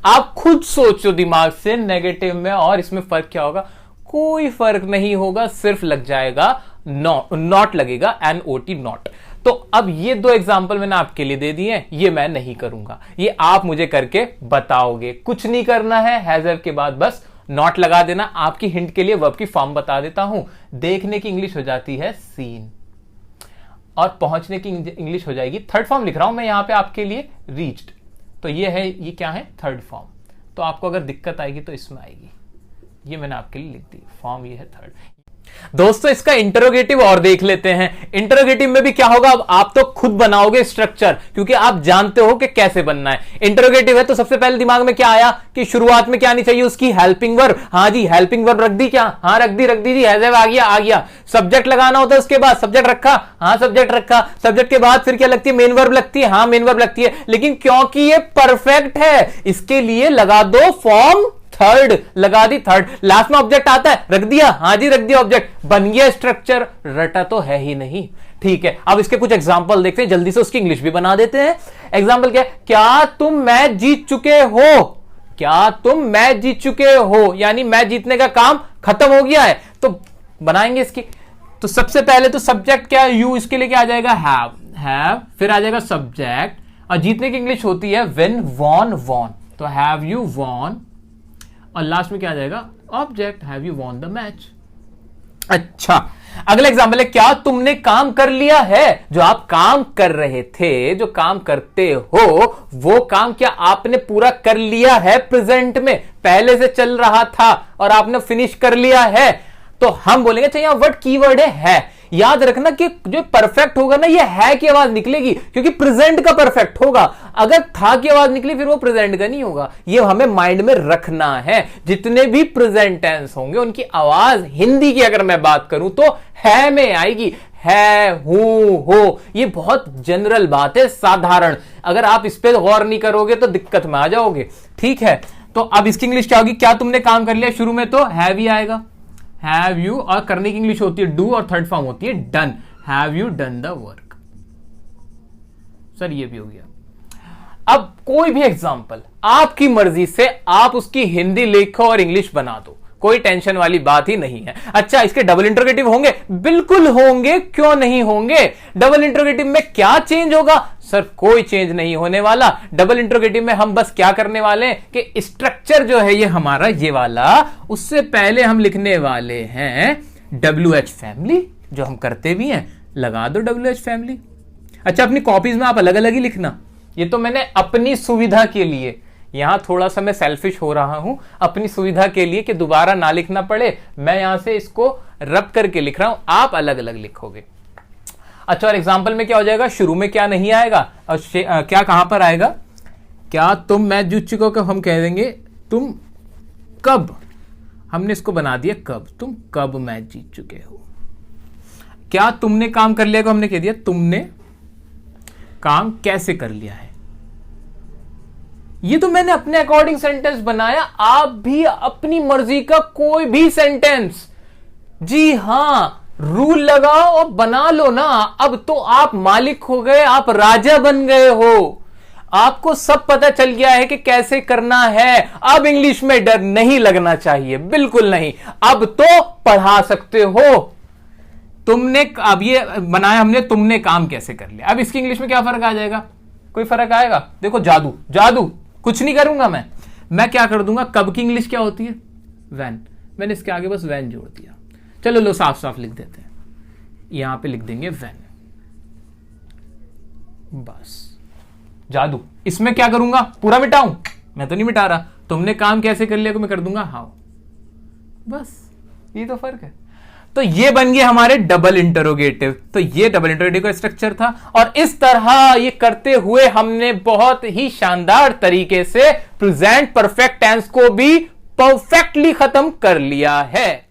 आप खुद सोचो दिमाग से, नेगेटिव में और इसमें फर्क क्या होगा। कोई फर्क नहीं होगा, सिर्फ लग जाएगा नॉट लगेगा, NOT नॉट। तो अब ये दो एग्जांपल मैंने आपके लिए दे दिए हैं, ये मैं नहीं करूंगा, ये आप मुझे करके बताओगे। कुछ नहीं करना है, हैजर के बाद बस नॉट लगा देना। आपकी हिंट के लिए वर्ब की फॉर्म बता देता हूं। देखने की इंग्लिश हो जाती है सीन, और पहुंचने की इंग्लिश हो जाएगी, थर्ड फॉर्म लिख रहा हूं मैं यहां पे आपके लिए, रीच्ड। तो ये है, ये क्या है, थर्ड फॉर्म। तो आपको अगर दिक्कत आएगी तो इसमें आएगी, ये मैंने आपके लिए लिख दी फॉर्म, ये है थर्ड। दोस्तों इसका इंटरोगेटिव और देख लेते हैं। इंटरोगेटिव में भी क्या होगा, अब आप तो खुद बनाओगे स्ट्रक्चर, क्योंकि आप जानते हो कि कैसे बनना है। इंटरोगेटिव है तो सबसे पहले दिमाग में क्या आया कि शुरुआत में क्या आनी चाहिए, उसकी हेल्पिंग वर्ब। हाँ जी, हेल्पिंग वर्ब रख दी क्या, हाँ रख दी जी, हैव आ गया। सब्जेक्ट लगाना होता है, उसके बाद सब्जेक्ट रखा, हाँ सब्जेक्ट रखा। सब्जेक्ट के बाद फिर क्या लगती है, मेन वर्ब लगती है, हाँ मेन वर्ब लगती है। लेकिन क्योंकि ये परफेक्ट है, इसके लिए लगा दो फॉर्म थर्ड, लगा दी थर्ड। लास्ट में ऑब्जेक्ट आता है, रख दिया, हाँ जी रख दिया ऑब्जेक्ट, बन गया स्ट्रक्चर। रटा तो है ही नहीं, ठीक है। अब इसके कुछ एग्जांपल देखते हैं, जल्दी से उसकी इंग्लिश भी बना देते हैं। एग्जांपल क्या है, क्या तुम मैच जीत चुके हो, क्या तुम मैच जीत चुके हो, यानी मैच जीतने का काम खत्म हो गया है। तो बनाएंगे इसकी। तो सबसे पहले तो सब्जेक्ट क्या है, यू, इसके लिए क्या आ जाएगा, हैव, फिर आ जाएगा सब्जेक्ट, और जीतने की इंग्लिश होती है विन, वॉन, तो हैव यू वॉन, और लास्ट में क्या आ जाएगा, object, have you won the match. अच्छा, अगला एग्जांपल है, क्या तुमने काम कर लिया है, जो आप काम कर रहे थे, जो काम करते हो, वो काम क्या आपने पूरा कर लिया है, प्रेजेंट में पहले से चल रहा था और आपने फिनिश कर लिया है। तो हम बोलेंगे, अच्छा यहां वर्ड कीवर्ड है। याद रखना कि जो परफेक्ट होगा ना, ये है की आवाज निकलेगी, क्योंकि प्रेजेंट का परफेक्ट होगा। अगर था की आवाज निकली फिर वो प्रेजेंट का नहीं होगा। ये हमें माइंड में रखना है। जितने भी प्रेजेंट टेंस होंगे उनकी आवाज, हिंदी की अगर मैं बात करूं तो है में आएगी, है, हूं, हो। ये बहुत जनरल बात है, साधारण। अगर आप इस पे गौर नहीं करोगे तो दिक्कत में आ जाओगे, ठीक है। तो अब इसकी इंग्लिश क्या होगी, क्या तुमने काम कर लिया, शुरू में तो हैव ही आएगा, हैव यू, और करने की इंग्लिश होती है डू, और थर्ड फॉर्म होती है done, have you done the work. Sir ये भी हो गया। अब कोई भी एग्जांपल आपकी मर्जी से आप उसकी हिंदी लिखो और इंग्लिश बना दो, कोई टेंशन वाली बात ही नहीं है। अच्छा, इसके डबल इंटरोगेटिव होंगे, बिल्कुल होंगे, क्यों नहीं होंगे। डबल इंटरोगेटिव में क्या चेंज होगा, सर कोई चेंज नहीं होने वाला। डबल इंटरोगेटिव में हम बस क्या करने वाले हैं कि स्ट्रक्चर जो है ये हमारा ये वाला, उससे पहले हम लिखने वाले हैं WH फैमिली, जो हम करते भी हैं, लगा दो WH फैमिली। अच्छा, अपनी कॉपीज में आप अलग अलग ही लिखना। ये तो मैंने अपनी सुविधा के लिए, यहां थोड़ा सा मैं सेल्फिश हो रहा हूं, अपनी सुविधा के लिए कि दोबारा ना लिखना पड़े, मैं यहां से इसको रब करके लिख रहा हूं, आप अलग अलग लिखोगे। अच्छा, और एग्जाम्पल में क्या हो जाएगा, शुरू में क्या नहीं आएगा और क्या कहां पर आएगा, क्या तुम मैच जीत चुके हो, हम कह देंगे तुम कब, हमने इसको बना दिया कब, तुम कब मैच जीत चुके हो। क्या तुमने काम कर लिया को हमने कह दिया तुमने काम कैसे कर लिया है। ये तो मैंने अपने अकॉर्डिंग सेंटेंस बनाया, आप भी अपनी मर्जी का कोई भी सेंटेंस, जी हां, रूल लगाओ और बना लो ना। अब तो आप मालिक हो गए, आप राजा बन गए हो, आपको सब पता चल गया है कि कैसे करना है। अब इंग्लिश में डर नहीं लगना चाहिए, बिल्कुल नहीं। अब तो पढ़ा सकते हो। तुमने, अब ये बनाया हमने, तुमने काम कैसे कर लिया। अब इसकी इंग्लिश में क्या फर्क आ जाएगा, कोई फर्क आएगा। देखो जादू, जादू कुछ नहीं करूंगा मैं क्या कर दूंगा, कब की इंग्लिश क्या होती है, वैन। मैंने इसके आगे बस वैन जोड़ दिया। चलो लो साफ साफ लिख देते हैं, यहां पे लिख देंगे वैन, बस जादू। इसमें क्या करूंगा, पूरा मिटाऊं, मैं तो नहीं मिटा रहा। तुमने काम कैसे कर लिया को मैं कर दूंगा हाउ, बस ये तो फर्क है। तो ये बन गए हमारे डबल इंटरोगेटिव। तो ये डबल इंटरोगेटिव का स्ट्रक्चर था, और इस तरह ये करते हुए हमने बहुत ही शानदार तरीके से प्रेजेंट परफेक्ट टेंस को भी परफेक्टली खत्म कर लिया है।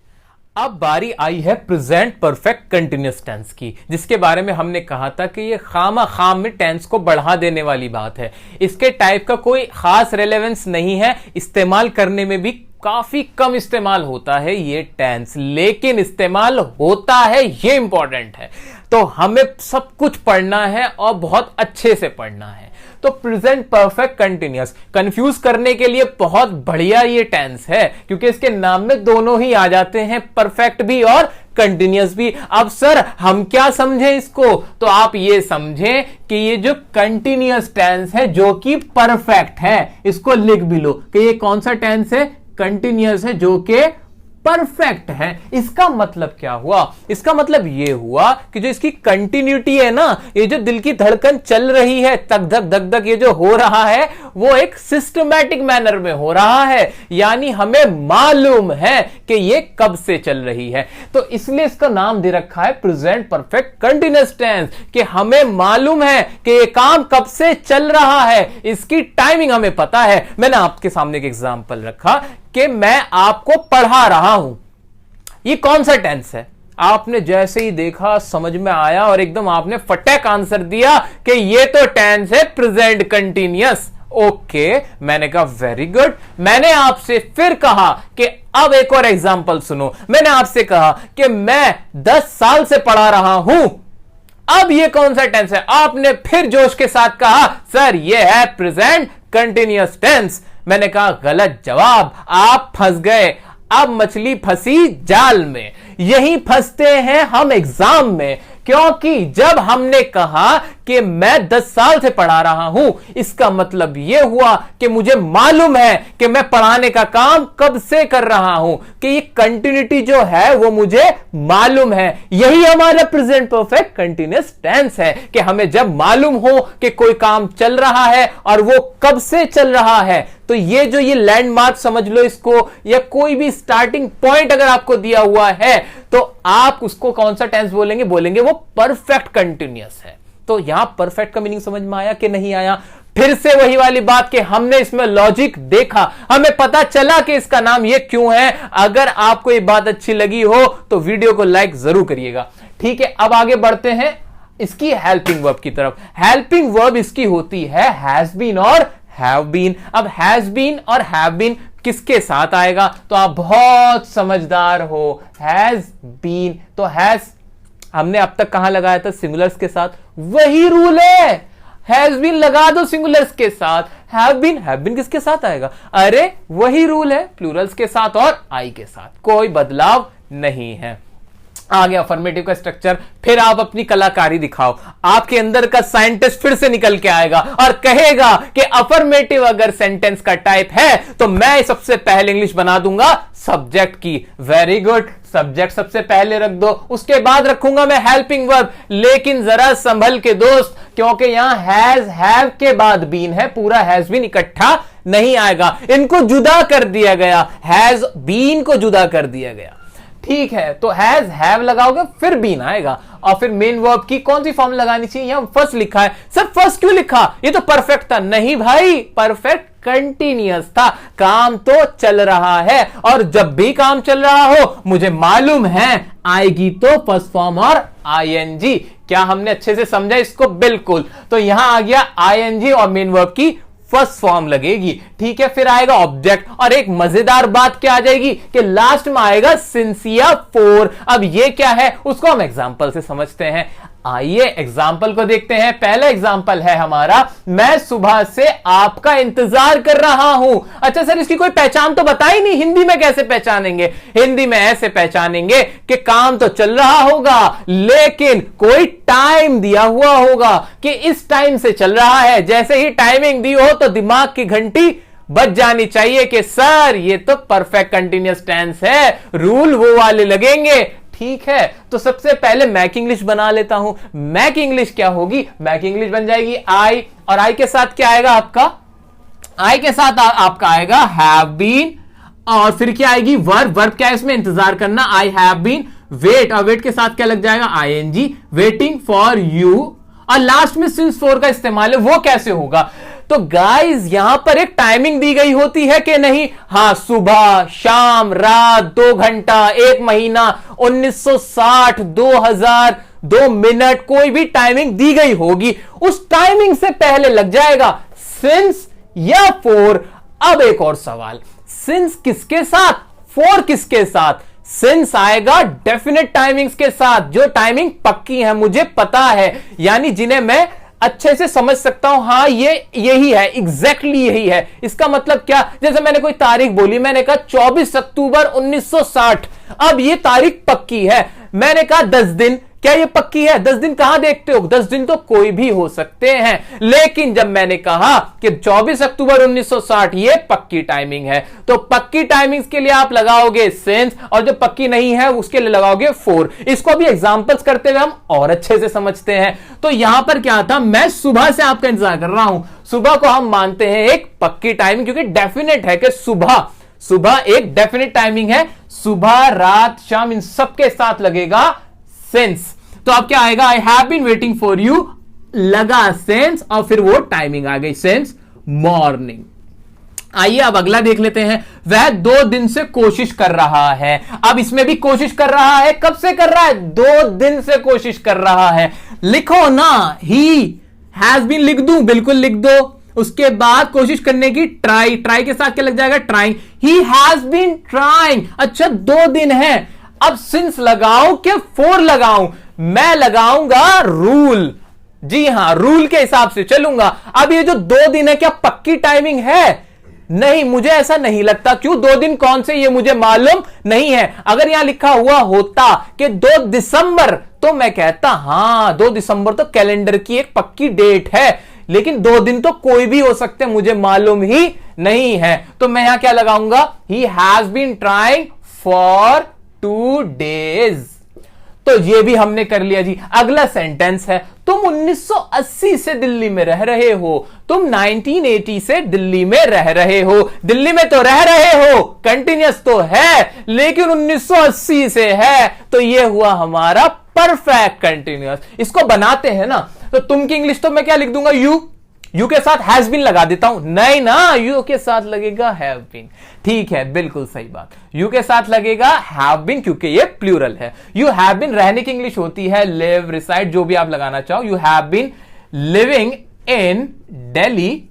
अब बारी आई है प्रेजेंट परफेक्ट कंटिन्यूअस टेंस की, जिसके बारे में हमने कहा था कि ये खाम में टेंस को बढ़ा देने वाली बात है। इसके टाइप का कोई खास रेलेवेंस नहीं है, इस्तेमाल करने में भी काफी कम इस्तेमाल होता है ये टेंस, लेकिन इस्तेमाल होता है, ये इंपॉर्टेंट है। तो हमें सब कुछ पढ़ना है और बहुत अच्छे से पढ़ना है। तो प्रेजेंट परफेक्ट कंटिन्यूअस कंफ्यूज करने के लिए बहुत बढ़िया ये टेंस है, क्योंकि इसके नाम में दोनों ही आ जाते हैं, परफेक्ट भी और कंटिन्यूअस भी। अब सर हम क्या समझें इसको, तो आप ये समझें कि ये जो कंटिन्यूअस टेंस है जो कि परफेक्ट है, इसको लिख भी लो कि ये कौन सा टेंस है, कंटिन्यूअस है जो कि परफेक्ट है। इसका मतलब क्या हुआ, इसका मतलब यह हुआ कि जो इसकी कंटिन्यूटी है ना, ये जो दिल की धड़कन चल रही है, तक धक धक धक ये जो हो रहा है, वो एक सिस्टमैटिक मैनर में हो रहा है, यानी हमें मालूम है कि ये कब से चल रही है। तो इसलिए इसका नाम दे रखा है प्रेजेंट परफेक्ट कंटिन्यूअस टेंस, कि हमें मालूम है कि ये काम कब से चल रहा है, इसकी टाइमिंग हमें पता है। मैंने आपके सामने एक एग्जांपल रखा कि मैं आपको पढ़ा रहा हूं, ये कौन सा टेंस है। आपने जैसे ही देखा समझ में आया और एकदम आपने फटाक आंसर दिया कि ये तो टेंस है प्रेजेंट कंटिन्यूअस। ओके, मैंने कहा वेरी गुड। मैंने आपसे फिर कहा कि अब एक और एग्जांपल सुनो। मैंने आपसे कहा कि मैं 10 साल से पढ़ा रहा हूं, अब ये कौन सा टेंस है। आपने फिर जोश के साथ कहा सर ये है प्रेजेंट कंटिन्यूअस टेंस। मैंने कहा गलत जवाब, आप फंस गए। अब मछली फंसी जाल में, यही फंसते हैं हम एग्जाम में, क्योंकि जब हमने कहा कि मैं 10 साल से पढ़ा रहा हूं, इसका मतलब यह हुआ कि मुझे मालूम है कि मैं पढ़ाने का काम कब से कर रहा हूं, कि ये कंटिन्यूटी जो है वो मुझे मालूम है। यही हमारा प्रेजेंट परफेक्ट कंटिन्यूअस टेंस है, कि हमें जब मालूम हो कि कोई काम चल रहा है और वो कब से चल रहा है। तो ये जो ये लैंडमार्क समझ लो इसको, या कोई भी स्टार्टिंग पॉइंट अगर आपको दिया हुआ है तो आप उसको कौन सा टेंस बोलेंगे, बोलेंगे वो परफेक्ट कंटिन्यूअस है। तो यहां परफेक्ट का मीनिंग समझ में आया कि नहीं आया। फिर से वही वाली बात कि हमने इसमें लॉजिक देखा, हमें पता चला कि इसका नाम ये क्यों है। अगर आपको ये बात अच्छी लगी हो तो वीडियो को लाइक जरूर करिएगा। ठीक है, अब आगे बढ़ते हैं इसकी हेल्पिंग वर्ब की तरफ। हेल्पिंग वर्ब इसकी होती है हैज बीन और हैव बीन। अब हैज बीन और हैव बीन किसके साथ आएगा, तो आप बहुत समझदार हो। हैज बीन तो हैज हमने अब तक कहां लगाया था, सिंगुलर्स के साथ। वही रूल है, हैज बीन लगा दो सिंगुलर्स के साथ। हैव बीन किसके साथ आएगा, अरे वही रूल है, प्लूरल्स के साथ और आई के साथ, कोई बदलाव नहीं है। आ गया अफर्मेटिव का स्ट्रक्चर। फिर आप अपनी कलाकारी दिखाओ, आपके अंदर का साइंटिस्ट फिर से निकल के आएगा और कहेगा कि अफर्मेटिव अगर सेंटेंस का टाइप है तो मैं सबसे पहले इंग्लिश बना दूंगा सब्जेक्ट की। वेरी गुड, सब्जेक्ट सबसे पहले रख दो, उसके बाद रखूंगा मैं हेल्पिंग वर्ब। लेकिन जरा संभल के दोस्त, क्योंकि यहां हैज हैव के बाद बीन है, पूरा हैज बीन इकट्ठा नहीं आएगा, इनको जुदा कर दिया गया, हैज बीन को जुदा कर दिया गया। ठीक है, तो हैज हैव लगाओगे फिर बीन आएगा, और फिर मेन वर्ब की कौन सी फॉर्म लगानी चाहिए? यहां फर्स्ट लिखा है। सर फर्स्ट क्यों लिखा? ये तो परफेक्ट था। नहीं भाई, परफेक्ट कंटिन्यूअस था, काम तो चल रहा है, और जब भी काम चल रहा हो मुझे मालूम है आएगी तो फर्स्ट फॉर्म और आईएनजी। क्या हमने अच्छे से समझा इसको? बिल्कुल। तो यहां आ गया आईएनजी और मेन वर्ब की फर्स्ट फॉर्म लगेगी। ठीक है, फिर आएगा ऑब्जेक्ट, और एक मजेदार बात क्या आ जाएगी कि लास्ट में आएगा सिंस या फॉर। अब ये क्या है उसको हम एग्जांपल से समझते हैं। आइए एग्जाम्पल को देखते हैं। पहला एग्जाम्पल है हमारा, मैं सुबह से आपका इंतजार कर रहा हूं। अच्छा सर, इसकी कोई पहचान तो बताई नहीं, हिंदी में कैसे पहचानेंगे? हिंदी में ऐसे पहचानेंगे कि काम तो चल रहा होगा लेकिन कोई टाइम दिया हुआ होगा कि इस टाइम से चल रहा है। जैसे ही टाइमिंग दी हो तो दिमाग की घंटी बज जानी चाहिए कि सर ये तो परफेक्ट कंटिन्यूअस टेंस है, रूल वो वाले लगेंगे। ठीक है, तो सबसे पहले मैक इंग्लिश बना लेता हूं। मैक इंग्लिश क्या होगी? मैक इंग्लिश बन जाएगी आई, और आई के साथ क्या आएगा आपका? आई के साथ आपका आएगा हैव बीन, और फिर क्या आएगी? वर्ब। वर्ब क्या है इसमें? इंतजार करना, आई हैव बीन वेट, और वेट के साथ क्या लग जाएगा? आईएनजी, वेटिंग फॉर यू, और लास्ट में सिंस फॉर का इस्तेमाल है। वो कैसे होगा? तो गाइस यहां पर एक टाइमिंग दी गई होती है कि नहीं? हां, सुबह, शाम, रात, 2 घंटा, 1 महीना, 1960, 2000, 2 मिनट, कोई भी टाइमिंग दी गई होगी। उस टाइमिंग से पहले लग जाएगा सिंस या फॉर। अब एक और सवाल, सिंस किसके साथ, फॉर किसके साथ? सिंस आएगा डेफिनेट टाइमिंग्स के साथ, जो टाइमिंग पक्की है, मुझे पता है, यानी जिन्हें मैं अच्छे से समझ सकता हूं। हां, ये यही है, एग्जैक्टली यही है। इसका मतलब क्या? जैसे मैंने कोई तारीख बोली, मैंने कहा 24 अक्टूबर 1960। अब ये तारीख पक्की है। मैंने कहा 10 दिन, क्या ये पक्की है? 10 दिन कहां देखते हो? 10 दिन तो कोई भी हो सकते हैं। लेकिन जब मैंने कहा कि 24 अक्टूबर 1960 ये पक्की टाइमिंग है, तो पक्की टाइमिंग्स के लिए आप लगाओगे सिंस, और जो पक्की नहीं है उसके लिए लगाओगे फॉर। इसको भी एग्जांपल्स करते हुए हम और अच्छे से समझते हैं। तो यहां पर क्या था? मैं सुबह से आपका इंतजार कर रहा हूं। सुबह को हम मानते हैं एक पक्की टाइमिंग, क्योंकि डेफिनेट है कि सुबह एक डेफिनेट टाइमिंग है। सुबह, रात, शाम, इन सबके साथ लगेगा सिंस। तो अब क्या आएगा? I have been waiting for you, लगा सिंस, और फिर वो टाइमिंग आ गई सिंस मॉर्निंग। आइए अब अगला देख लेते हैं। वह 2 दिन से कोशिश कर रहा है। अब इसमें भी कोशिश कर रहा है। कब से कर रहा है? 2 दिन से कोशिश कर रहा है। लिखो ना, ही हैज बीन लिख दूं? बिल्कुल लिख दो। उसके बाद कोशिश करने की ट्राई, ट्राई के साथ क्या लग जाएगा? Trying. He has been trying. अच्छा 2 दिन है। अब सिंस लगाऊं कि फॉर लगाऊं? मैं लगाऊंगा रूल। जी हां, रूल के हिसाब से चलूंगा। अब ये जो 2 दिन है, क्या पक्की टाइमिंग है? नहीं, मुझे ऐसा नहीं लगता। क्यों? 2 दिन कौन से, ये मुझे मालूम नहीं है। अगर यहां लिखा हुआ होता कि 2 दिसंबर, तो मैं कहता हां 2 दिसंबर तो कैलेंडर की एक पक्की डेट है, लेकिन 2 दिन तो कोई भी हो सकते, मुझे मालूम ही नहीं है। तो मैं यहां क्या लगाऊंगा? He has been trying for 2 days। तो ये भी हमने कर लिया जी। अगला सेंटेंस है, तुम 1980 से दिल्ली में रह रहे हो। तुम 1980 से दिल्ली में रह रहे हो। दिल्ली में तो रह रहे हो, कंटिन्यूअस तो है, लेकिन 1980 से है, तो ये हुआ हमारा परफेक्ट कंटिन्यूअस। इसको बनाते हैं ना, तो तुम की इंग्लिश तो मैं क्या लिख दूंगा? यू के साथ हैज बीन लगा देता हूं। नहीं ना, यू के साथ लगेगा हैव बीन। ठीक है, बिल्कुल सही बात। यू के साथ लगेगा हैव बीन, क्योंकि ये प्लूरल है। यू हैव बीन रहने की इंग्लिश होती है लिव, रिसाइड, जो भी आप लगाना चाहो। You have been living in Delhi,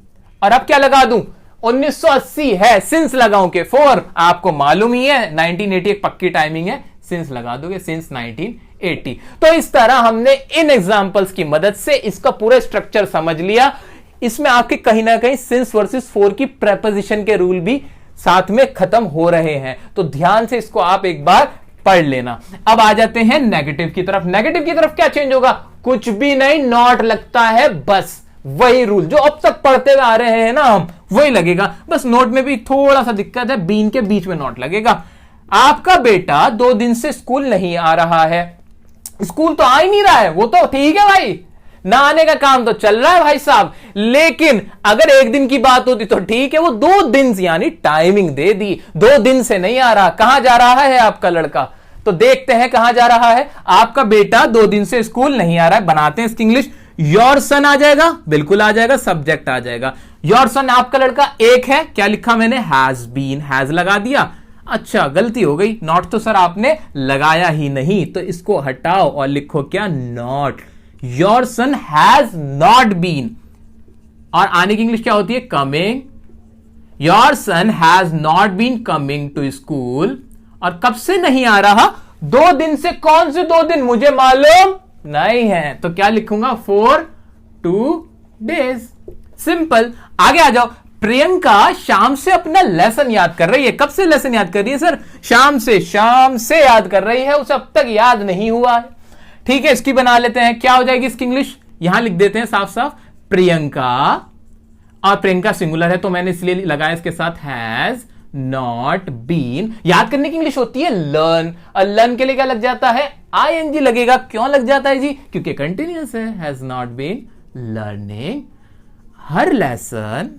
और अब क्या लगा दूं? 1980 है, सिंस लगाऊं के फॉर? आपको मालूम ही है 1980 एक पक्की टाइमिंग है, सिंस लगा दोगे, सिंस 1980। तो इस तरह हमने इन एग्जांपल्स की मदद से इसका पूरा स्ट्रक्चर समझ लिया। इसमें आपके कहीं ना कहीं सिंस वर्सेस फॉर की प्रेपोजिशन के रूल भी साथ में खत्म हो रहे हैं, तो ध्यान से इसको आप एक बार पढ़ लेना। अब आ जाते हैं नेगेटिव की तरफ। नेगेटिव की तरफ क्या चेंज होगा? कुछ भी नहीं, नॉट लगता है, बस वही रूल जो अब तक पढ़ते हुए आ रहे हैं ना हम, वही लगेगा। बस नोट में भी थोड़ा सा दिक्कत है, बीन के बीच में नॉट लगेगा। आपका बेटा 2 दिन से स्कूल नहीं आ रहा है। स्कूल तो आ ही नहीं रहा है, वो तो ठीक है भाई, ना आने का काम तो चल रहा है भाई साहब, लेकिन अगर 1 दिन की बात होती तो ठीक है, वो 2 दिन यानी टाइमिंग दे दी। 2 दिन से नहीं आ रहा। कहां जा रहा है आपका लड़का? तो देखते हैं कहां जा रहा है। आपका बेटा 2 दिन से स्कूल नहीं आ रहा है, बनाते हैं इसकी इंग्लिश। योर सन आ जाएगा, बिल्कुल आ जाएगा, सब्जेक्ट आ जाएगा। योर सन आपका लड़का एक है, क्या लिखा मैंने, हैज बीन, हैज लगा दिया। अच्छा गलती हो गई, नॉट तो सर आपने लगाया ही नहीं, तो इसको हटाओ और लिखो क्या, not. Your son has not been, और आने की इंग्लिश क्या होती है, coming. Your son has not been coming to school, और कब से नहीं आ रहा, 2 दिन से। कौन से 2 दिन मुझे मालूम नहीं है, तो क्या लिखूंगा, 4 2 days। सिंपल। आगे आ जाओ। प्रियंका शाम से अपना लेसन याद कर रही है। कब से लेसन याद कर रही है सर, शाम से। शाम से याद कर रही है, उसे अब तक याद नहीं हुआ है। ठीक है, इसकी बना लेते हैं, क्या हो जाएगी इसकी इंग्लिश, यहां लिख देते हैं साफ साफ, प्रियंका, और प्रियंका सिंगुलर है तो मैंने इसलिए लगाया इसके साथ हैज नॉट बीन। याद करने की इंग्लिश होती है लर्न, और लर्न के लिए क्या लग जाता है, आईएनजी लगेगा। क्यों लग जाता है जी, क्योंकि कंटिन्यूअस है। Has not been learning her lesson,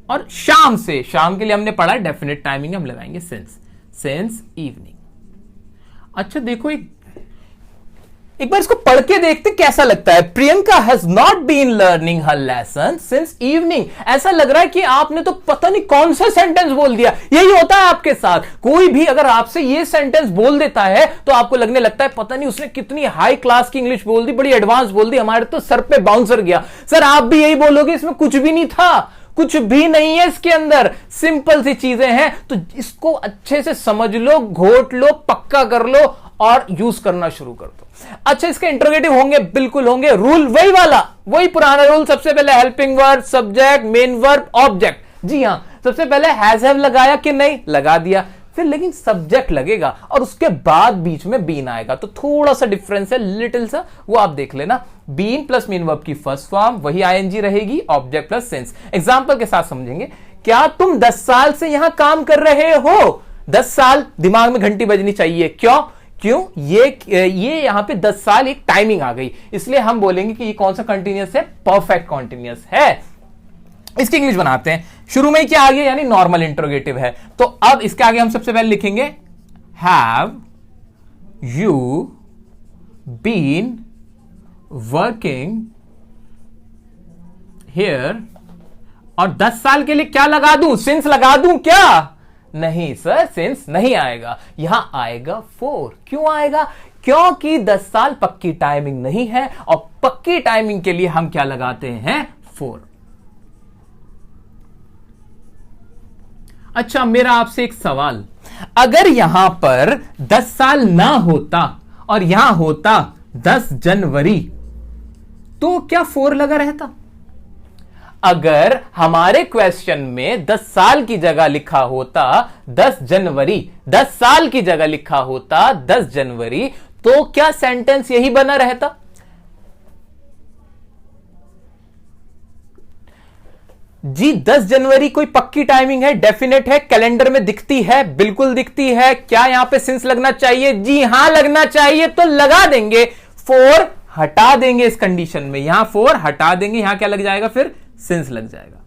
और शाम से, शाम के लिए हमने पढ़ा डेफिनेट टाइमिंग हम लगाएंगे सिंस इवनिंग। अच्छा देखो, एक बार इसको पढ़ के देखते कैसा लगता है। Priyanka has not been learning her lesson since evening. ऐसा लग रहा है कि आपने तो पता नहीं कौन सा सेंटेंस बोल दिया। यही होता है आपके साथ, कोई भी अगर आपसे ये सेंटेंस बोल देता है तो आपको लगने लगता है पता नहीं उसने कितनी हाई क्लास की इंग्लिश बोल दी, बड़ी एडवांस बोल दी, हमारे तो सर पे बाउंसर गया। सर आप भी यही बोलोगे, इसमें कुछ भी नहीं था, कुछ भी नहीं है इसके अंदर, सिंपल सी चीजें हैं। तो इसको अच्छे से समझ लो, घोट लो, पक्का कर लो और यूज करना शुरू कर दो। अच्छा, इसके इंटरोगेटिव होंगे, बिल्कुल होंगे। रूल वही वाला, वही पुराना रूल। सबसे पहले helping verb, subject, main verb, object. जी हां, सबसे पहले हैज हैव लगाया कि नहीं, लगा दिया। फिर लेकिन सब्जेक्ट लगेगा और उसके बाद बीच में बीन आएगा, तो थोड़ा सा डिफरेंस है, लिटिल सा, वो आप देख लेना। बीन प्लस मेन वर्ब की फर्स्ट फॉर्म वही आईएनजी रहेगी, ऑब्जेक्ट प्लस सिंस। एग्जांपल के साथ समझेंगे। क्या तुम 10 साल से यहां काम कर रहे हो? 10 साल, दिमाग में घंटी बजनी चाहिए। क्यों? ये यहां पे 10 साल एक टाइमिंग आ गई, इसलिए हम बोलेंगे कि ये कौन सा कंटिन्यूअस है, परफेक्ट कंटिन्यूअस है। इसकी इंग्लिश बनाते हैं। शुरू में क्या आ गया, यानी नॉर्मल इंट्रोगेटिव है। तो अब इसके आगे हम सबसे पहले लिखेंगे have you been working here, और 10 साल के लिए क्या लगा दूं, सिंस लगा दूं क्या? नहीं सर, सिंस नहीं आएगा, यहां आएगा 4। क्यों आएगा? क्योंकि 10 साल पक्की टाइमिंग नहीं है, और पक्की टाइमिंग के लिए हम क्या लगाते हैं, 4। अच्छा, मेरा आपसे एक सवाल, अगर यहां पर 10 साल ना होता और यहां होता 10 जनवरी, तो क्या 4 लगा रहता? अगर हमारे क्वेश्चन में 10 साल की जगह लिखा होता 10 जनवरी, 10 साल की जगह लिखा होता 10 जनवरी, तो क्या सेंटेंस यही बना रहता? जी 10 जनवरी कोई पक्की टाइमिंग है, डेफिनेट है, कैलेंडर में दिखती है, बिल्कुल दिखती है। क्या यहां पे सिंस लगना चाहिए? जी हां लगना चाहिए, तो लगा देंगे। 4 हटा देंगे इस कंडीशन में, यहां 4 हटा देंगे, यहां क्या लग जाएगा, फिर सिंस लग जाएगा।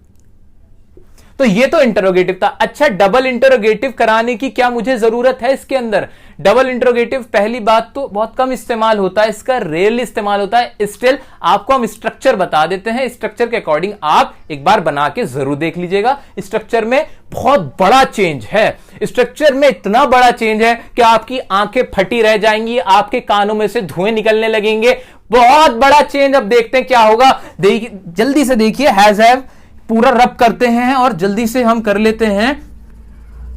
तो ये तो इंटरोगेटिव था। अच्छा, डबल इंटरोगेटिव कराने की क्या मुझे जरूरत है इसके अंदर? डबल इंटरोगेटिव पहली बात तो बहुत कम इस्तेमाल होता है, इसका रेयरली इस्तेमाल होता है। स्टिल आपको हम स्ट्रक्चर बता देते हैं, स्ट्रक्चर के अकॉर्डिंग आप एक बार बना के जरूर देख लीजिएगा। स्ट्रक्चर में बहुत बड़ा चेंज है, स्ट्रक्चर में इतना बड़ा चेंज है कि आपकी आंखें फटी रह जाएंगी, आपके कानों में से धुएं निकलने लगेंगे। बहुत बड़ा चेंज। अब देखते हैं क्या होगा, देखिए जल्दी से देखिए। हैज हैव पूरा रब करते हैं और जल्दी से हम कर लेते हैं।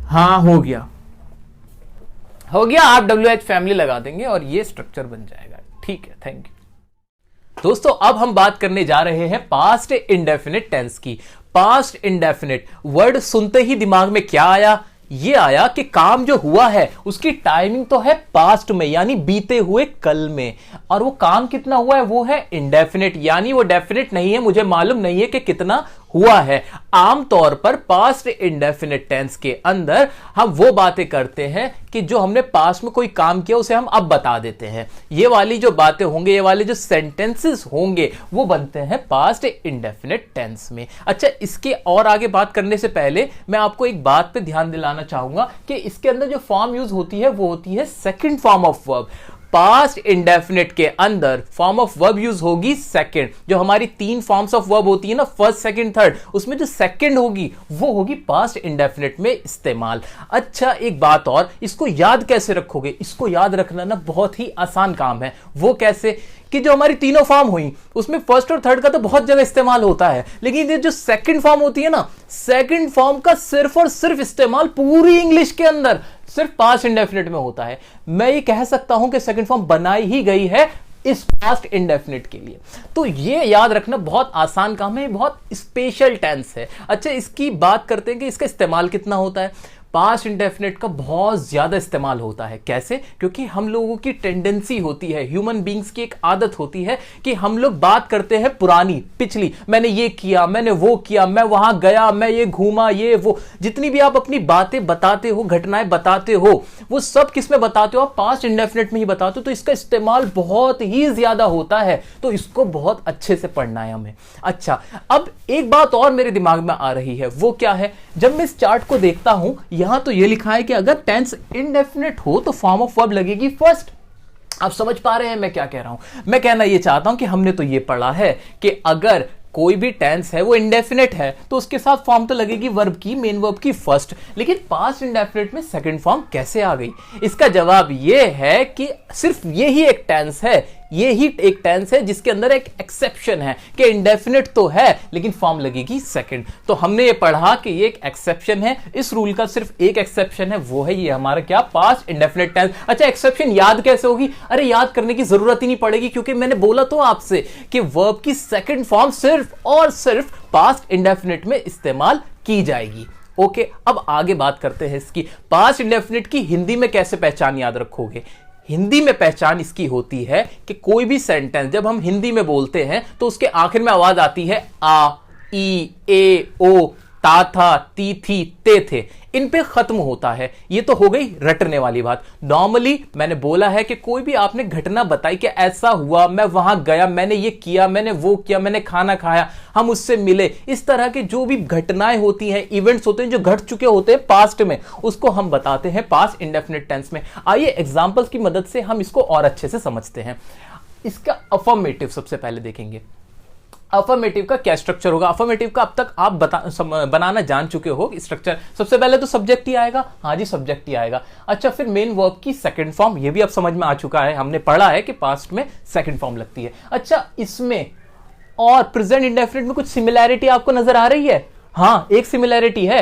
हां, हो गया, हो गया। आप WH फैमिली लगा देंगे और ये स्ट्रक्चर बन जाएगा। ठीक है, थैंक यू। दोस्तों, अब हम बात करने जा रहे हैं पास्ट इंडेफिनिट टेंस की। पास्ट इंडेफिनिट वर्ड सुनते ही दिमाग में क्या आया? ये आया कि काम जो हुआ है उसकी टाइमिंग तो है पास्ट में, यानी बीते हुए कल में, और वो काम कितना हुआ है, वो है इंडेफिनिट, यानी वो डेफिनेट नहीं है, मुझे मालूम नहीं है कि कितना हुआ है। आमतौर पर पास्ट इंडेफिनिट टेंस के अंदर हम वो बातें करते हैं कि जो हमने पास्ट में कोई काम किया उसे हम अब बता देते हैं। ये वाली जो बातें होंगे, ये वाले जो सेंटेंसेस होंगे, वो बनते हैं पास्ट इंडेफिनिट टेंस में। अच्छा, इसके और आगे बात करने से पहले मैं आपको एक बात पे ध्यान दिलाना चाहूंगा कि इसके अंदर जो फॉर्म यूज होती है वो होती है second form of verb. Past indefinite के अंदर फॉर्म ऑफ वर्ब यूज होगी सेकंड। जो हमारी 3 फॉर्म्स ऑफ वर्ब होती है ना, फर्स्ट सेकंड थर्ड, उसमें जो सेकंड होगी वो होगी पास्ट इंडेफिनिट में इस्तेमाल। अच्छा, एक बात और, इसको याद कैसे रखोगे? इसको याद रखना ना बहुत ही आसान काम है। वो कैसे कि जो हमारी तीनों फॉर्म हुई उसमें फर्स्ट और थर्ड का तो बहुत जगह इस्तेमाल होता है, लेकिन ये जो सेकंड फॉर्म होती है ना, सेकंड फॉर्म का सिर्फ और सिर्फ इस्तेमाल पूरी इंग्लिश के अंदर सिर्फ पास्ट इंडेफिनिट में होता है। मैं ये कह सकता हूं कि सेकंड फॉर्म बनाई ही गई है इस पास्ट इंडेफिनिट के लिए। तो ये याद रखना बहुत आसान काम है, बहुत स्पेशल टेंस है। अच्छा, इसकी बात करते हैं कि इसका इस्तेमाल कितना होता है। पास्ट इंडेफिनिट का बहुत ज्यादा इस्तेमाल होता है। कैसे? क्योंकि हम लोगों की टेंडेंसी होती है, ह्यूमन बींग्स की एक आदत होती है कि हम लोग बात करते हैं पुरानी, पिछली, मैंने ये किया, मैंने वो किया, मैं वहां गया, मैं ये घूमा, ये वो, जितनी भी आप अपनी बातें बताते हो, घटनाएं बताते हो, वो सब किस में बताते हो? आप पास्ट इंडेफिनिट में ही बताते हो। तो इसका इस्तेमाल बहुत ही ज्यादा होता है, तो इसको बहुत अच्छे से पढ़ना है हमें। अच्छा, अब एक बात और मेरे दिमाग में आ रही है, वो क्या है? जब मैं इस चार्ट को देखता हूं, यहां तो ये लिखा है कि अगर टेंस इंडेफिनिट हो तो फॉर्म ऑफ वर्ब लगेगी फर्स्ट। आप समझ पा रहे हैं मैं क्या कह रहा हूं? मैं कहना ये चाहता हूं कि हमने तो ये पढ़ा है कि अगर कोई भी टेंस है वो इंडेफिनिट है तो उसके साथ फॉर्म तो लगेगी वर्ब की, मेन वर्ब की फर्स्ट। लेकिन पास्ट इंडेफिनिट में सेकंड फॉर्म कैसे आ गई? इसका जवाब ये है कि सिर्फ यही एक टेंस है, ये ही एक टेंस है जिसके अंदर एक एक्सेप्शन है कि इंडेफिनिट तो है लेकिन फॉर्म लगेगी सेकंड। तो हमने ये पढ़ा कि ये एक एक्सेप्शन है, इस रूल का सिर्फ एक एक्सेप्शन है, वो है ये हमारा क्या? Past indefinite tense. अच्छा, एक्सेप्शन याद कैसे होगी? अरे याद करने की जरूरत ही नहीं पड़ेगी, क्योंकि मैंने बोला तो आपसे कि वर्ब की सेकंड फॉर्म सिर्फ और सिर्फ पास्ट इंडेफिनिट में इस्तेमाल की जाएगी। ओके, अब आगे बात करते हैं इसकी। पास्ट इंडेफिनिट की हिंदी में कैसे पहचान याद रखोगे? हिंदी में पहचान इसकी होती है कि कोई भी सेंटेंस जब हम हिंदी में बोलते हैं तो उसके आखिर में आवाज आती है आ, ई, ए, ओ, ता, था, ती, थी, ते, थे, इन पे खत्म होता है। ये तो हो गई रटने वाली बात। नॉर्मली मैंने बोला है कि कोई भी आपने घटना बताई कि ऐसा हुआ, मैं वहां गया, मैंने ये किया, मैंने वो किया, मैंने खाना खाया, हम उससे मिले, इस तरह की जो भी घटनाएं होती हैं, इवेंट्स होते हैं जो घट चुके होते हैं पास्ट में, उसको हम बताते हैं पास्ट इंडेफिनिट टेंस में। आइए एग्जांपल्स की मदद से हम इसको और अच्छे से समझते हैं। इसका अफर्मेटिव सबसे पहले देखेंगे। अफर्मेटिव का क्या स्ट्रक्चर होगा? अफर्मेटिव का अब तक आप बनाना जान चुके हो स्ट्रक्चर। सबसे पहले तो सब्जेक्ट ही आएगा, हाँ जी सब्जेक्ट ही आएगा। अच्छा, फिर मेन वर्ब की सेकंड फॉर्म, ये भी अब समझ में आ चुका है, हमने पढ़ा है कि पास्ट में सेकंड फॉर्म लगती है। अच्छा, इसमें और प्रेजेंट इंडेफिनिट में कुछ सिमिलैरिटी आपको नजर आ रही है? हाँ, एक सिमिलैरिटी है,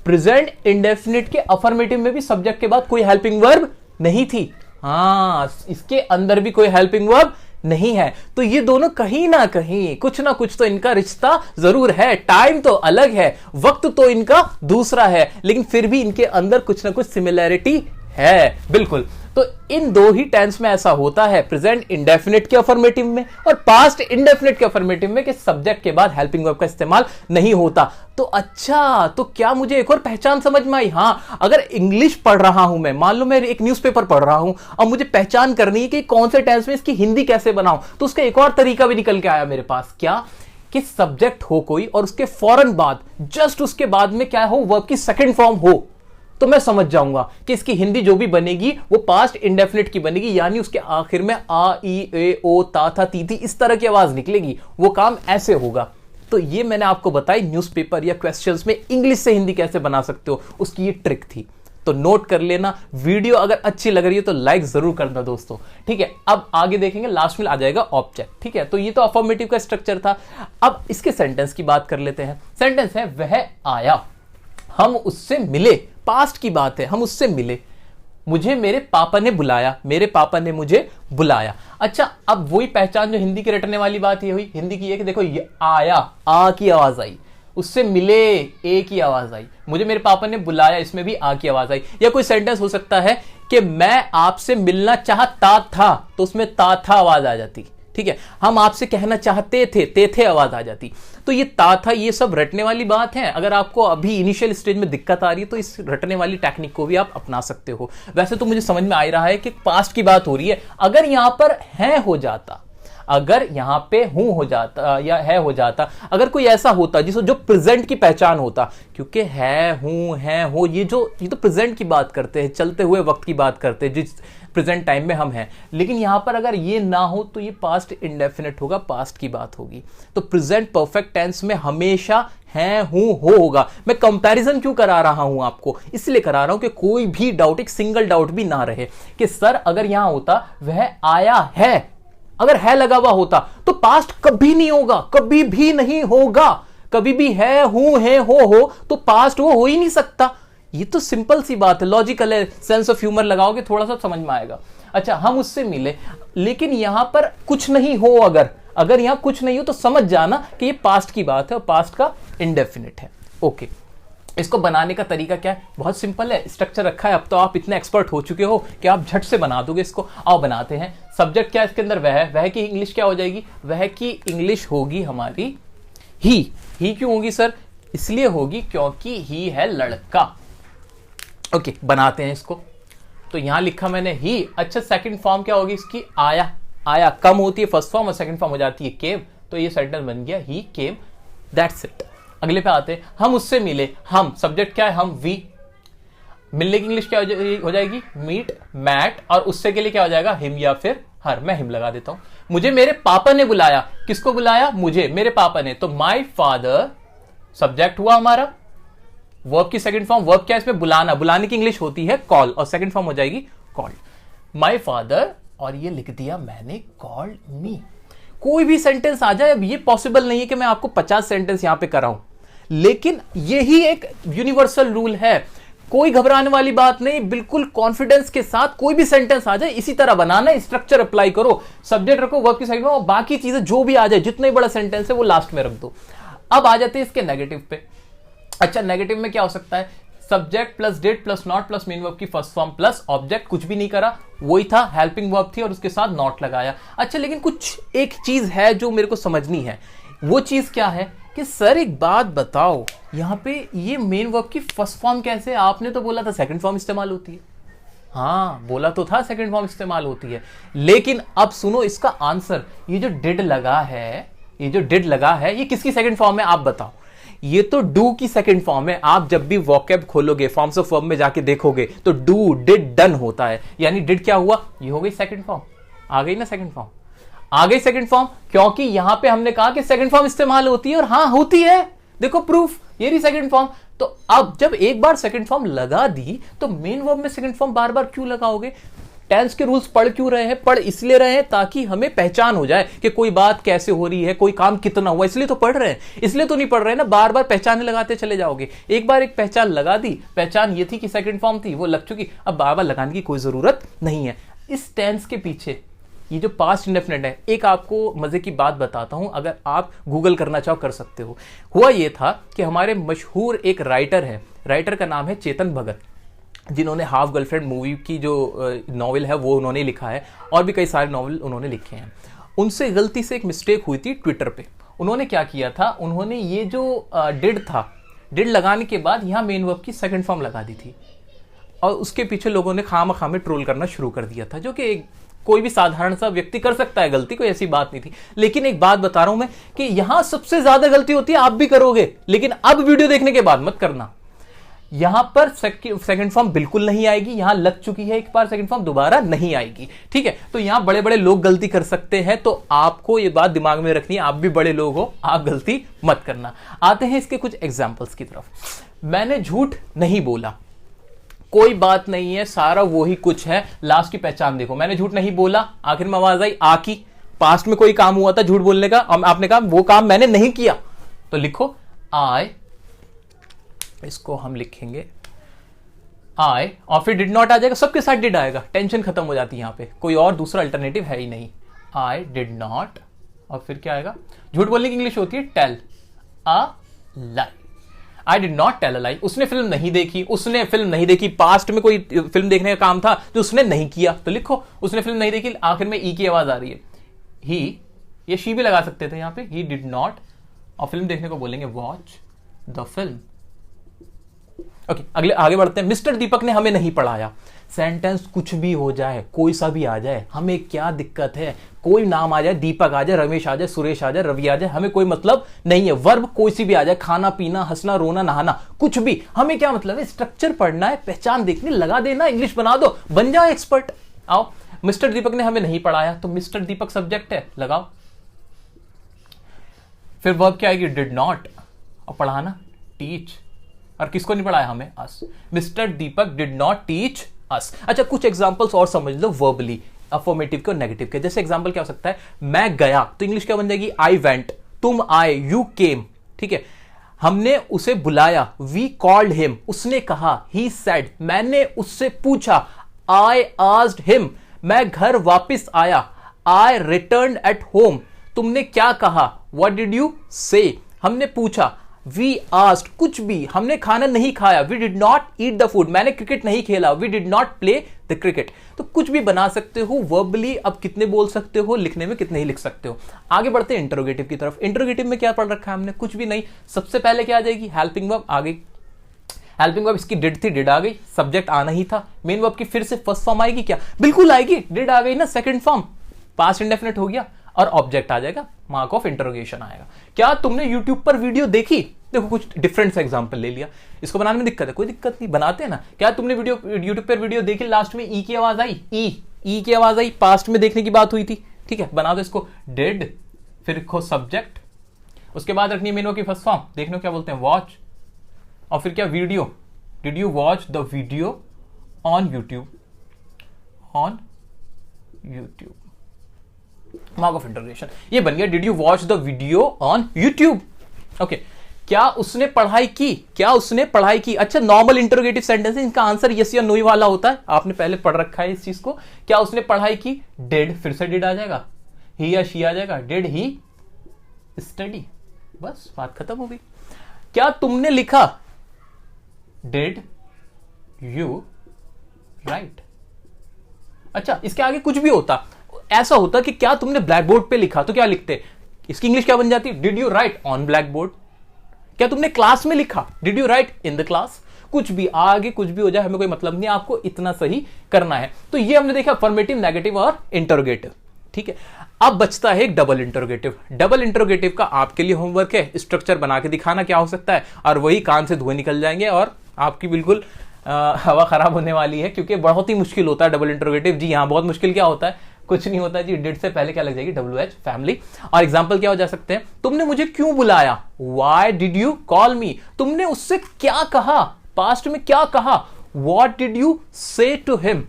प्रेजेंट इंडेफिनिट के अफर्मेटिव में भी सब्जेक्ट के बाद कोई हेल्पिंग वर्ब नहीं थी। हाँ, इसके अंदर भी कोई हेल्पिंग वर्ब नहीं है। तो ये दोनों कहीं ना कहीं कुछ ना कुछ तो इनका रिश्ता जरूर है। टाइम तो अलग है, वक्त तो इनका दूसरा है, लेकिन फिर भी इनके अंदर कुछ ना कुछ सिमिलैरिटी है। बिल्कुल, तो इन दो ही टेंस में ऐसा होता है, प्रेजेंट इंडेफिनिट के अफर्मेटिव में और पास्ट इंडेफिनिट के अफर्मेटिव में, कि सब्जेक्ट के बाद हेल्पिंग वर्ब का इस्तेमाल नहीं होता। तो अच्छा, तो क्या मुझे एक और पहचान समझ में आई? हाँ, अगर इंग्लिश पढ़ रहा हूं मैं, मान लो मैं एक न्यूज़पेपर पढ़ रहा हूं और मुझे पहचान करनी है कि कौन से टेंस में इसकी हिंदी कैसे बनाऊं, तो उसका एक और तरीका भी निकल के आया मेरे पास। क्या? कि सब्जेक्ट हो कोई और उसके फौरन बाद, जस्ट उसके बाद में क्या हो, वर्ब की सेकंड फॉर्म हो, तो मैं समझ जाऊंगा कि इसकी हिंदी जो भी बनेगी वो पास्ट इंडेफिनिट की बनेगी, यानी उसके आखिर में आ, ई, ए, ओ, ता, था, ती, थी, इस तरह की आवाज निकलेगी। वो काम ऐसे होगा। तो ये मैंने आपको बताई न्यूज़पेपर या क्वेश्चंस में इंग्लिश से हिंदी कैसे बना सकते हो, उसकी ये ट्रिक थी। तो नोट कर लेना। वीडियो अगर अच्छी लग रही है तो लाइक जरूर करना दोस्तों, ठीक है। अब आगे देखेंगे, लास्ट में आ जाएगा ऑब्जेक्ट, ठीक है। तो ये तो अफर्मेटिव का स्ट्रक्चर था। अब इसके सेंटेंस की बात कर लेते हैं। सेंटेंस है, वह आया, हम उससे मिले, पास्ट की बात है, हम उससे मिले, मुझे मेरे पापा ने बुलाया, मेरे पापा ने मुझे बुलाया। अच्छा, अब वही पहचान जो हिंदी के रटने वाली बात ये हुई, हिंदी की है कि देखो ये आया, आ की आवाज आई, उससे मिले, ए की आवाज आई, मुझे मेरे पापा ने बुलाया, इसमें भी आ की आवाज आई। या कोई सेंटेंस हो सकता है कि मैं आपसे मिलना चाहता था, तो उसमें ता था आवाज आ जाती, ठीक है, हम आपसे कहना चाहते थे आवाज आ जाती। तो ये था, ये सब रटने वाली बात है। अगर आपको अभी इनिशियल स्टेज में दिक्कत आ रही है तो इस रटने वाली टेक्निक को भी आप अपना सकते हो। वैसे तो मुझे समझ में आ रहा है कि पास्ट की बात हो रही है। अगर यहां पर है हो जाता, अगर यहां पे हूं हो जाता या है हो जाता, अगर कोई ऐसा होता जिसको जो प्रेजेंट की पहचान होता, क्योंकि है हूं है हो ये तो प्रेजेंट की बात करते हैं, चलते हुए वक्त की बात करते हैं, जिस प्रेजेंट टाइम में हम हैं। लेकिन यहां पर अगर ये ना हो तो ये पास्ट इंडेफिनिट होगा, पास्ट की बात होगी। तो प्रेजेंट परफेक्ट टेंस में हमेशा है हूं हो होगा। मैं कंपैरिजन क्यों करा रहा हूं आपको, इसलिए करा रहा हूं कि कोई भी डाउट, एक सिंगल डाउट भी ना रहे कि सर अगर यहां होता वह आया है, अगर है लगा हुआ होता तो पास्ट कभी नहीं होगा, कभी भी नहीं होगा। कभी भी है हूं है हो तो पास्ट वो हो ही नहीं सकता। ये तो सिंपल सी बात है, लॉजिकल है। सेंस ऑफ ह्यूमर लगाओगे थोड़ा सा समझ में आएगा। अच्छा, हम उससे मिले लेकिन यहां पर कुछ नहीं हो, अगर यहां कुछ नहीं हो तो समझ जाना कि ये पास्ट की बात है और पास्ट का इंडेफिनिट है। ओके, इसको बनाने का तरीका क्या है? बहुत सिंपल है, स्ट्रक्चर रखा है। अब तो आप इतने एक्सपर्ट हो चुके हो कि आप झट से बना दोगे इसको। आओ बनाते हैं। सब्जेक्ट क्या है इसके अंदर? वह की इंग्लिश क्या हो जाएगी? वह की इंग्लिश होगी हमारी ही क्यों होगी सर? इसलिए होगी क्योंकि ही है लड़का। ओके, बनाते हैं इसको। तो यहां लिखा मैंने ही। अच्छा, सेकंड फॉर्म क्या होगी इसकी? आया कम होती है फर्स्ट फॉर्म और सेकंड फॉर्म हो जाती है केम। तो ये सेंटेंस बन गया ही केम, दैट्स इट। अगले पे आते हैं। हम उससे मिले। हम सब्जेक्ट क्या है? हम वी। मिलने की इंग्लिश क्या हो जाएगी? Meet, met. और उससे के लिए क्या हो जाएगा? हिम या फिर हर। मैं हिम लगा देता हूं। मुझे मेरे पापा ने बुलाया। किसको बुलाया? मुझे, मेरे पापा ने। तो माई फादर सब्जेक्ट हुआ हमारा। वर्ब की सेकंड फॉर्म, वर्ब क्या है इसमें? बुलाना। बुलाने की इंग्लिश होती है कॉल और सेकंड फॉर्म हो जाएगी कॉल्ड। माई फादर, और ये लिख दिया मैंने, कॉल्ड मी। कोई भी सेंटेंस आ जाए। अब ये पॉसिबल नहीं है कि मैं आपको 50 सेंटेंस यहां पे कराऊं, लेकिन यही एक यूनिवर्सल रूल है। कोई घबराने वाली बात नहीं, बिल्कुल कॉन्फिडेंस के साथ कोई भी सेंटेंस आ जाए इसी तरह बनाना, स्ट्रक्चर अप्लाई करो, सब्जेक्ट रखो वर्ब की साइड में, और बाकी चीजें जो भी आ जाए, जितना ही बड़ा सेंटेंस है वो लास्ट में रख दो। अब आ जाते हैं इसके नेगेटिव पे। अच्छा, नेगेटिव में क्या हो सकता है? Subject plus did plus not plus main verb की फर्स्ट फॉर्म प्लस ऑब्जेक्ट, कुछ भी नहीं करा, वही था, हेल्पिंग वर्ब थी और उसके साथ नॉट लगाया। अच्छा, लेकिन कुछ एक चीज है जो मेरे को समझनी है। वो चीज क्या है कि सर एक बात बताओ, यहां पे ये मेन वर्ब की फर्स्ट फॉर्म कैसे? आपने तो बोला था सेकंड फॉर्म इस्तेमाल होती है। हाँ, बोला तो था सेकंड फॉर्म इस्तेमाल होती है, लेकिन अब सुनो इसका आंसर। ये जो डिड लगा है, ये किसकी सेकंड फॉर्म है आप बताओ? ये तो डू की सेकंड फॉर्म है। आप जब भी वोकैब खोलोगे, फॉर्म्स ऑफ वर्ब में जाके देखोगे तो डू, डिड, डन होता है। यानी डिड क्या हुआ? ये हो गई सेकंड फॉर्म। आ गई ना सेकंड फॉर्म? आ गई सेकंड फॉर्म, क्योंकि यहां पे हमने कहा कि सेकंड फॉर्म इस्तेमाल होती है, और हां होती है। देखो प्रूफ, ये रही सेकंड फॉर्म। तो अब जब एक बार सेकंड फॉर्म लगा दी तो मेन वर्ब में सेकंड फॉर्म बार बार क्यों लगाओगे? टेंस के रूल्स पढ़ क्यों रहे हैं? पढ़ इसलिए रहे हैं ताकि हमें पहचान हो जाए कि कोई बात कैसे हो रही है, कोई काम कितना हुआ, इसलिए तो पढ़ रहे हैं। इसलिए तो नहीं पढ़ रहे हैं ना बार बार पहचान लगाते चले जाओगे। एक बार एक पहचान लगा दी, पहचान ये थी कि सेकंड फॉर्म थी, वो लग चुकी, अब बार बार लगाने की कोई जरूरत नहीं है। इस टेंस के पीछे ये जो पास्ट इंडेफिनिट है, एक आपको मजे की बात बताता हूं, अगर आप गूगल करना चाहो कर सकते हो। हुआ ये था कि हमारे मशहूर एक राइटर है, राइटर का नाम है चेतन भगत, जिन्होंने हाफ गर्लफ्रेंड मूवी की जो नॉवल है वो उन्होंने लिखा है, और भी कई सारे नॉवल उन्होंने लिखे हैं। उनसे गलती से एक मिस्टेक हुई थी ट्विटर पे। उन्होंने क्या किया था, उन्होंने ये जो डिड था, डिड लगाने के बाद यहां मेन वर्ब की सेकंड फॉर्म लगा दी थी, और उसके पीछे लोगों ने खामखामे ट्रोल करना शुरू कर दिया था, जो कि कोई भी साधारण सा व्यक्ति कर सकता है गलती, कोई ऐसी बात नहीं थी। लेकिन एक बात बता रहा हूं मैं कि यहां सबसे ज्यादा गलती होती है, आप भी करोगे, लेकिन अब वीडियो देखने के बाद मत करना। यहां पर सेकंड फॉर्म बिल्कुल नहीं आएगी, यहां लग चुकी है एक बार सेकंड फॉर्म, दोबारा नहीं आएगी, ठीक है? तो यहां बड़े बड़े लोग गलती कर सकते हैं, तो आपको यह बात दिमाग में रखनी है, आप भी बड़े लोग हो, आप गलती मत करना। आते हैं इसके कुछ एग्जाम्पल्स की तरफ। मैंने झूठ नहीं बोला, कोई बात नहीं है, सारा वही कुछ है। लास्ट की पहचान देखो, मैंने झूठ नहीं बोला, आखिर में आवाज आई आ की। पास्ट में कोई काम हुआ था झूठ बोलने का, आपने कहा वो काम मैंने नहीं किया, तो लिखो आई, इसको हम लिखेंगे आई, और फिर डिड नॉट आ जाएगा, सबके साथ डिड आएगा, टेंशन खत्म हो जाती है। यहां पे कोई और दूसरा अल्टरनेटिव है ही नहीं। आई डिड नॉट, और फिर क्या आएगा? झूठ बोलने की इंग्लिश होती है tell a lie. I did not tell a lie. उसने फिल्म नहीं देखी, पास्ट में कोई फिल्म देखने का काम था जो उसने नहीं किया, तो लिखो उसने फिल्म नहीं देखी, आखिर में ई की आवाज आ रही है। ही, ये शी भी लगा सकते थे यहां पे, ही डिड नॉट, और फिल्म देखने को बोलेंगे वॉच द फिल्म। ओके, अगले आगे बढ़ते हैं। मिस्टर दीपक ने हमें नहीं पढ़ाया। सेंटेंस कुछ भी हो जाए, कोई सा भी आ जाए, हमें क्या दिक्कत है? कोई नाम आ जाए, दीपक आ जाए, रमेश आ जाए, सुरेश आ जाए, रवि आ जाए, हमें कोई मतलब नहीं है। वर्ब कोई सी भी आ जाए, खाना पीना, हंसना रोना नहाना, कुछ भी, हमें क्या मतलब है? स्ट्रक्चर पढ़ना है, पहचान देखनी, लगा देना, इंग्लिश बना दो, बन जाओ एक्सपर्ट। आओ, मिस्टर दीपक ने हमें नहीं पढ़ाया, तो मिस्टर दीपक सब्जेक्ट है, लगाओ। फिर वर्ब क्या आएगी? डिड नॉट, और पढ़ाना टीच, और किसको नहीं पढ़ाया? हमें, us. Mister Deepak did not teach us. अच्छा, कुछ एग्जांपल्स और समझ लो वर्बली, अफर्मेटिव के और नेगेटिव के। जैसे एग्जांपल क्या हो सकता है? मैं गया, तो इंग्लिश क्या बन जाएगी? आई वेंट, तुम आए, यू केम, ठीक है। हमने उसे बुलाया, वी कॉल्ड हिम, उसने कहा, ही सेड, मैंने उससे पूछा, आई आस्क्ड हिम, मैं घर वापस आया, आई रिटर्न्ड एट होम, तुमने क्या कहा? व्हाट डिड यू से, हमने पूछा, वी आस्क्ड, कुछ भी, हमने खाना नहीं खाया, we did not eat the food, मैंने क्रिकेट नहीं खेला, we did not play the cricket. तो कुछ भी बना सकते हो वर्बली। अब कितने बोल सकते हो, लिखने में कितने ही लिख सकते हो। आगे बढ़ते हैं इंटरोगेटिव की तरफ। इंटरोगेटिव में क्या पढ़ रखा है हमने? कुछ भी नहीं। सबसे पहले क्या आ जाएगी? हेल्पिंग वर्ब आ गई। हेल्पिंग वर्ब इसकी डिड थी, डिड आ गई, सब्जेक्ट आना ही था। मेन वर्ब की फिर से फर्स्ट फॉर्म आएगी क्या? बिल्कुल आएगी, डिड आ गई ना, सेकंड फॉर्म, पास्ट इंडेफिनिट हो गया, और ऑब्जेक्ट आ जाएगा, मार्क ऑफ इंटरोगेशन आएगा। क्या तुमने यूट्यूब पर वीडियो देखी? देखो, कुछ डिफरेंट सा एग्जांपल ले लिया, इसको बनाने में दिक्कत है? कोई दिक्कत नहीं, बनाते हैं ना। क्या तुमने यूट्यूब पर वीडियो देखी, लास्ट में ई की आवाज आई, ई की आवाज आई, पास्ट में देखने की बात हुई थी, ठीक है, बना दो इसको, डिड, फिर लिखो सब्जेक्ट, उसके बाद रखनी है मेन वर्ब की फर्स्ट फॉर्म, देखने को क्या बोलते हैं? वॉच, और फिर क्या? Video, did you watch the video on YouTube, on YouTube, mark of interrogation. ये बन गया, did you watch the video on YouTube. Okay, क्या उसने पढ़ाई की? क्या उसने पढ़ाई की? अच्छा, नॉर्मल इंटरोगेटिव सेंटेंस है, इनका आंसर यस या नो ही वाला होता है, आपने पहले पढ़ रखा है इस चीज को। क्या उसने पढ़ाई की? डिड, फिर से डिड आ जाएगा, ही या शी आ जाएगा, डिड ही स्टडी, बस बात खत्म हो गई। क्या तुमने लिखा? Did you right. अच्छा, इसके आगे कुछ भी होता, ऐसा होता कि क्या तुमने ब्लैक बोर्ड पे लिखा, तो क्या लिखते? इसकी इंग्लिश क्या बन जाती? Did you right on black board. क्या तुमने क्लास में लिखा? Did you right in the class. कुछ भी, आगे कुछ भी हो जाए, हमें कोई मतलब नहीं, आपको इतना सही करना है। तो ये हमने देखा अफर्मेटिव, नेगेटिव और इंटरोगेटिव, ठीक है। अब बचता है एक डबल इंटरोगेटिव। डबल इंटरोगेटिव का आपके लिए होमवर्क है, स्ट्रक्चर बना के दिखाना क्या हो सकता है, और वही कान से धुएं निकल जाएंगे और आपकी बिल्कुल हवा खराब होने वाली है, क्योंकि बहुत ही मुश्किल होता है डबल इंटरोगेटिव। जी हाँ, बहुत मुश्किल। क्या होता है? कुछ नहीं होता जी, डिड से पहले क्या लग जाएगी? WH, family. और एग्जांपल क्या हो जा सकते हैं? तुमने मुझे क्यों बुलाया? Why did you call me? तुमने उससे क्या कहा? पास्ट में क्या कहा? What did you say to him?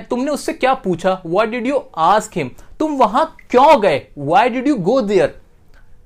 तुमने उससे क्या पूछा? What did you ask him? तुम वहां क्यों गए? Why did you go there?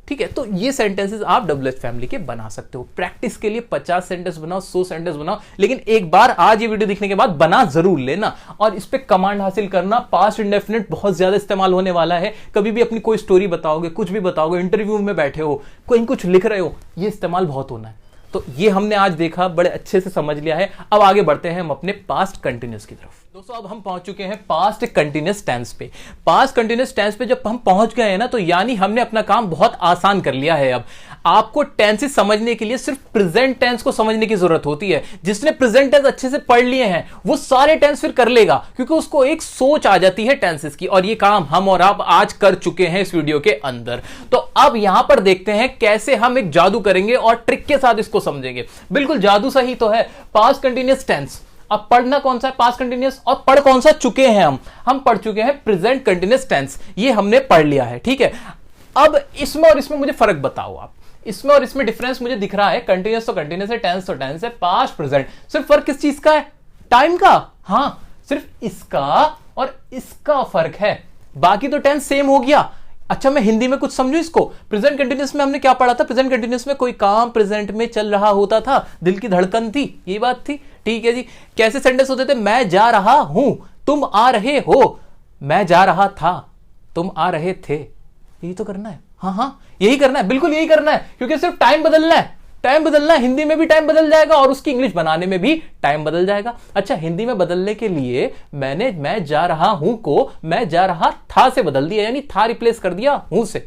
ठीक है, तो ये सेंटेंसेस आप WH फैमिली के बना सकते हो। प्रैक्टिस के लिए 50 सेंटेंस बनाओ, 100 सेंटेंस बनाओ, लेकिन एक बार आज ये वीडियो देखने के बाद बना जरूर लेना, और इस पे कमांड हासिल करना। पास्ट इंडेफिनिट बहुत ज्यादा इस्तेमाल होने वाला है। कभी भी अपनी कोई स्टोरी बताओगे, कुछ भी बताओगे, इंटरव्यू में बैठे हो, कोई कुछ लिख रहे हो, ये इस्तेमाल बहुत होना है। तो ये हमने आज देखा, बड़े अच्छे से समझ लिया है। अब आगे बढ़ते हैं हम अपने पास्ट कंटिन्यूअस की तरफ। दोस्तों, अब हम पहुंच चुके हैं पास्ट कंटिन्यूअस टेंस पे। पास्ट कंटिन्यूअस टेंस पे जब हम पहुंच गए हैं ना, तो यानी हमने अपना काम बहुत आसान कर लिया है। अब आपको टेंसेस समझने के लिए सिर्फ प्रेजेंट टेंस को समझने की जरूरत होती है। जिसने प्रेजेंट टेंस अच्छे से पढ़ लिए हैं, वो सारे टेंस फिर कर लेगा, क्योंकि उसको एक सोच आ जाती है टेंसेस की। और ये काम हम और आप आज कर चुके हैं इस वीडियो के अंदर। तो अब यहां पर देखते हैं कैसे हम एक जादू करेंगे और ट्रिक के साथ इसको समझेंगे। बिल्कुल जादू सही तो है। पास्ट कंटिन्यूअस टेंस, अब पढ़ना कौन सा है? Past continuous. और पढ़ कौन सा चुके हैं हम पढ़ चुके हैं प्रेजेंट कंटिन्यूअस टेंस, ये हमने पढ़ लिया है, ठीक है। अब इसमें और इसमें मुझे फर्क बताओ आप। इसमें और इसमें डिफरेंस मुझे दिख रहा है। कंटिन्यूअस तो कंटिन्यूअस है, टेंस तो टेंस है, पास्ट प्रेजेंट। सिर्फ फर्क किस चीज का है? टाइम का। हां, सिर्फ इसका और इसका फर्क है, बाकी तो टेंस सेम हो गया। अच्छा, मैं हिंदी में कुछ समझू इसको। प्रेजेंट कंटिन्यूअस में हमने क्या पढ़ा था? प्रेजेंट कंटिन्यूअस में कोई काम प्रेजेंट में चल रहा होता था, दिल की धड़कन थी, ये बात थी, ठीक है जी। कैसे सेंटेंस होते थे? मैं जा रहा हूं, तुम आ रहे हो, मैं जा रहा था, तुम आ रहे थे। यही तो करना है। हाँ, यही करना है, बिल्कुल यही करना है, क्योंकि सिर्फ टाइम बदलना है। टाइम बदलना, हिंदी में भी टाइम बदल जाएगा और उसकी इंग्लिश बनाने में भी टाइम बदल जाएगा। अच्छा, हिंदी में बदलने के लिए मैंने मैं जा रहा हूं को मैं जा रहा था से बदल दिया, यानी था रिप्लेस कर दिया हूं से,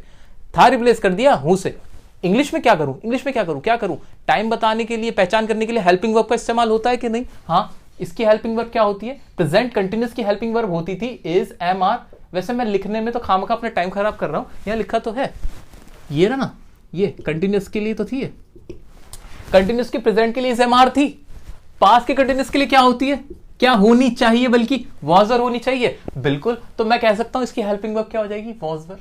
था रिप्लेस कर दिया हूं से। इंग्लिश में क्या करूं, इंग्लिश में क्या करूं, टाइम बताने के लिए, पहचान करने के लिए हेल्पिंग वर्ब का इस्तेमाल होता है कि नहीं? हाँ, इसकी हेल्पिंग वर्ब क्या होती है? प्रेजेंट कंटिन्यूअस की हेल्पिंग वर्ब होती थी इज, एम, आर। वैसे मैं लिखने में तो खामखा अपना टाइम खराब कर रहा हूं, यहां लिखा तो है ये ना, ये कंटिन्यूअस के लिए तो थी, कंटिन्यूअस की प्रेजेंट के लिए इज, एम, आर थी। पास्ट के कंटिन्यूअस के लिए क्या होती है, क्या होनी चाहिए, बल्कि वॉज वर होनी चाहिए। बिल्कुल, तो मैं कह सकता हूं इसकी हेल्पिंग वर्ब क्या हो जाएगी? Was were.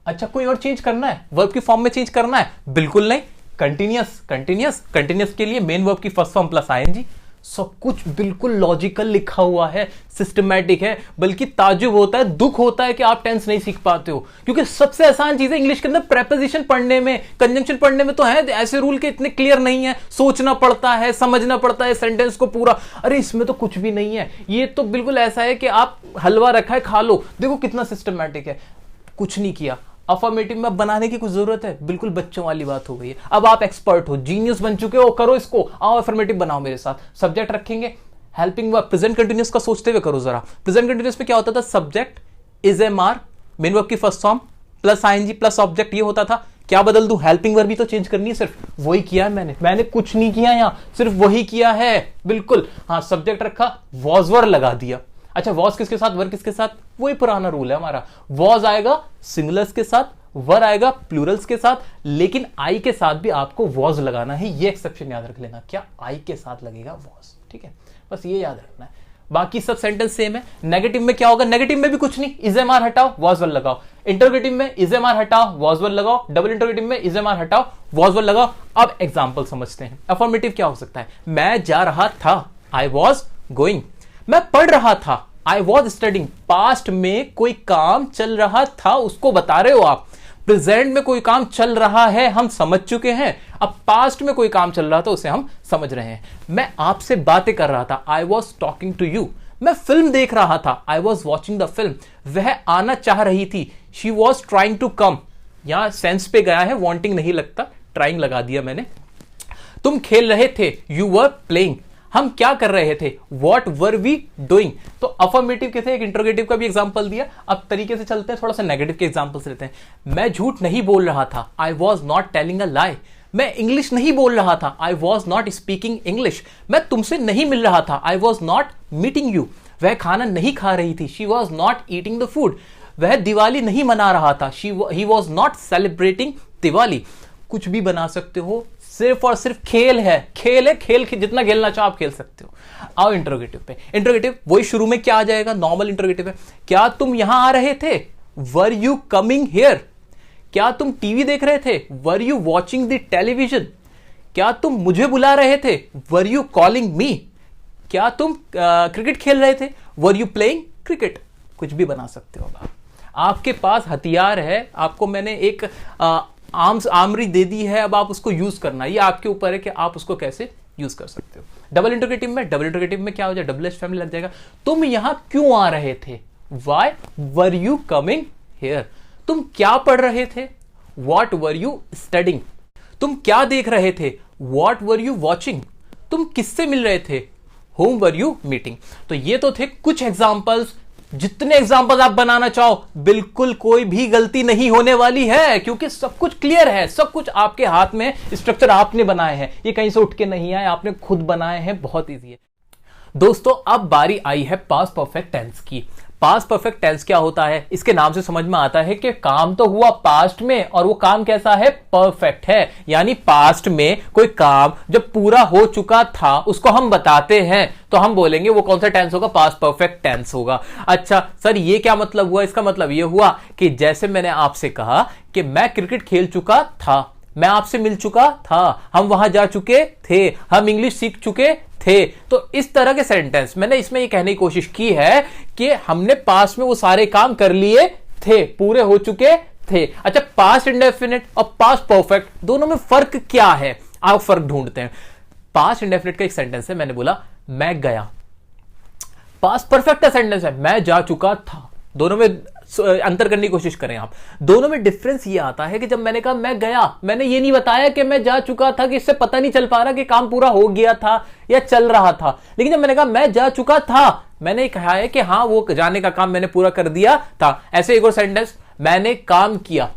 अच्छा, कोई और चेंज करना है, वर्ब की फॉर्म में चेंज करना है? बिल्कुल नहीं। कंटिन्यूअस, कंटिन्यूअस के लिए मेन वर्ब की फर्स्ट फॉर्म प्लस आईएनजी। सब कुछ बिल्कुल लॉजिकल लिखा हुआ है, सिस्टमैटिक है। बल्कि ताज्जुब होता है, दुख होता है कि आप टेंस नहीं सीख पाते हो, क्योंकि सबसे आसान चीज है इंग्लिश के अंदर प्रेपोजिशन पढ़ने में, कंजंक्शन पढ़ने में तो है, ऐसे रूल के इतने क्लियर नहीं है, सोचना पड़ता है, समझना पड़ता है सेंटेंस को पूरा। अरे इसमें तो कुछ भी नहीं है, ये तो बिल्कुल ऐसा है कि आप हलवा रखा है खा लो, देखो कितना सिस्टमैटिक है। कुछ नहीं किया, अफर्मेटिव में बनाने की कुछ जरूरत है? बिल्कुल बच्चों वाली बात हो गई है। अब आप एक्सपर्ट हो, जीनियस बन चुके हो, करो इसको, आओ अफर्मेटिव बनाओ मेरे साथ। सब्जेक्ट रखेंगे, हेल्पिंग वर्ब, प्रेजेंट कंटिन्यूअस का सोचते हुए करो जरा। प्रेजेंट कंटिन्यूअस में क्या होता था? Subject is, am, are, main verb की first form plus ING plus object, ये होता था। क्या बदल दूं? हेल्पिंग वर्ब भी तो चेंज करनी है, सिर्फ वही किया है मैंने कुछ नहीं किया, यहां सिर्फ वही किया है। बिल्कुल, हाँ, सब्जेक्ट रखा, वॉज वर लगा दिया। अच्छा, वॉज किसके साथ, वर किसके साथ? वही पुराना रूल है हमारा, वॉज आएगा सिंगुलर्स के साथ, वर आएगा प्लूरल्स के साथ, लेकिन आई के साथ भी आपको वॉज लगाना है। ये एक्सेप्शन याद रख लेना, क्या आई के साथ लगेगा वॉज, ठीक है? बस ये याद रखना है, बाकी सब सेंटेंस सेम है। नेगेटिव में क्या होगा? नेगेटिव में भी कुछ नहीं, इज, एम, आर हटाओ, वॉज वर लगाओ। इंटरोगेटिव में इज, एम, आर हटाओ, वॉज वर लगाओ। डबल इंटरोगेटिव में इज, एम, आर हटाओ, वॉज वर लगाओ। अब एग्जाम्पल समझते हैं। अफर्मेटिव क्या हो सकता है? मैं जा रहा था, आई वॉज गोइंग। मैं पढ़ रहा था, आई वॉज स्टडिंग। पास्ट में कोई काम चल रहा था, उसको बता रहे हो आप। प्रेजेंट में कोई काम चल रहा है, हम समझ चुके हैं। अब पास्ट में कोई काम चल रहा था, उसे हम समझ रहे हैं। मैं आपसे बातें कर रहा था, I was talking to you. मैं फिल्म देख रहा था, I was watching the film. वह आना चाह रही थी, she was trying to come. यहां सेंस पे गया है, वॉन्टिंग नहीं लगता, ट्राइंग लगा दिया मैंने। तुम खेल रहे थे, यू वर प्लेइंग। हम क्या कर रहे थे, वॉट वर वी डूइंग। तो अफर्मेटिव के थे, एक इंट्रोगेटिव का भी एग्जांपल दिया। अब तरीके से चलते हैं, थोड़ा सा नेगेटिव के एग्जांपल्स लेते हैं। मैं झूठ नहीं बोल रहा था, I was not telling a lie. मैं इंग्लिश नहीं बोल रहा था, I was not speaking English. मैं तुमसे नहीं मिल रहा था, I was not meeting you. वह खाना नहीं खा रही थी, she was not eating the food. वह दिवाली नहीं मना रहा था, he was not celebrating Diwali. कुछ भी बना सकते हो, सिर्फ और सिर्फ खेल है, खेल जितना खेलना चाहो आप खेल सकते हो। आओ इंट्रोगेटिव पे। इंट्रोगेटिव वही शुरू में क्या आ जाएगा, नॉर्मल इंट्रोगेटिव है। क्या तुम यहां आ रहे थे, वर यू कमिंग हियर। क्या तुम टीवी देख रहे थे, were you watching the television. क्या तुम मुझे बुला रहे थे, वर यू कॉलिंग मी। क्या तुम क्रिकेट खेल रहे थे, वर यू प्लेइंग क्रिकेट। कुछ भी बना सकते हो आप, आपके पास हथियार है। आपको मैंने एक आमरी दे दी है, अब आप उसको यूज करना, ये आपके ऊपर है कि आप उसको कैसे यूज कर सकते हो। डबल इंटरोगेटिव में क्या हो जाए, डबल एच फैमिली लग जाएगा। तुम यहां क्यों आ रहे थे, why were you coming here. तुम क्या पढ़ रहे थे, वॉट वर यू स्टडिंग। तुम क्या देख रहे थे, वॉट वर यू वॉचिंग। तुम किससे मिल रहे थे, होम वर यू मीटिंग। तो ये तो थे कुछ एग्जाम्पल्स। जितने एग्जाम्पल आप बनाना चाहो, बिल्कुल कोई भी गलती नहीं होने वाली है, क्योंकि सब कुछ क्लियर है, सब कुछ आपके हाथ में, स्ट्रक्चर आपने बनाए हैं, ये कहीं से उठ के नहीं आए, आपने खुद बनाए हैं, बहुत इजी है। दोस्तों, अब बारी आई है पास्ट परफेक्ट टेंस की। पास्ट परफेक्ट टेंस क्या होता है, इसके नाम से समझ में आता है कि काम तो हुआ पास्ट में, और वो काम कैसा है, परफेक्ट है। यानी पास्ट में कोई काम जब पूरा हो चुका था, उसको हम बताते हैं, तो हम बोलेंगे वो कौन सा टेंस होगा, पास्ट परफेक्ट टेंस होगा। अच्छा सर, ये क्या मतलब हुआ, इसका मतलब ये हुआ कि जैसे मैंने आपसे कहा कि मैं क्रिकेट खेल चुका था, मैं आपसे मिल चुका था, हम वहां जा चुके थे, हम इंग्लिश सीख चुके थे। तो इस तरह के सेंटेंस मैंने इसमें ये कहने की कोशिश की है कि हमने पास्ट में वो सारे काम कर लिए थे, पूरे हो चुके थे। अच्छा, पास्ट इंडेफिनिट और पास्ट परफेक्ट दोनों में फर्क क्या है, आप फर्क ढूंढते हैं। पास्ट इंडेफिनिट का एक सेंटेंस है, मैंने बोला मैं गया। पास्ट परफेक्ट का सेंटेंस है, मैं जा चुका था। दोनों में अंतर करने की कोशिश करें आप, दोनों में डिफरेंस ये आता है कि जब मैंने कहा मैं गया, मैंने ये नहीं बताया कि मैं जा चुका था, कि इससे पता नहीं चल पा रहा कि काम पूरा हो गया था या चल रहा था। लेकिन जब मैंने कहा मैं जा चुका था, मैंने कहा है कि हाँ वो जाने का काम मैंने पूरा कर दिया था। ऐसे एक और सेंटेंस, मैंने काम किया,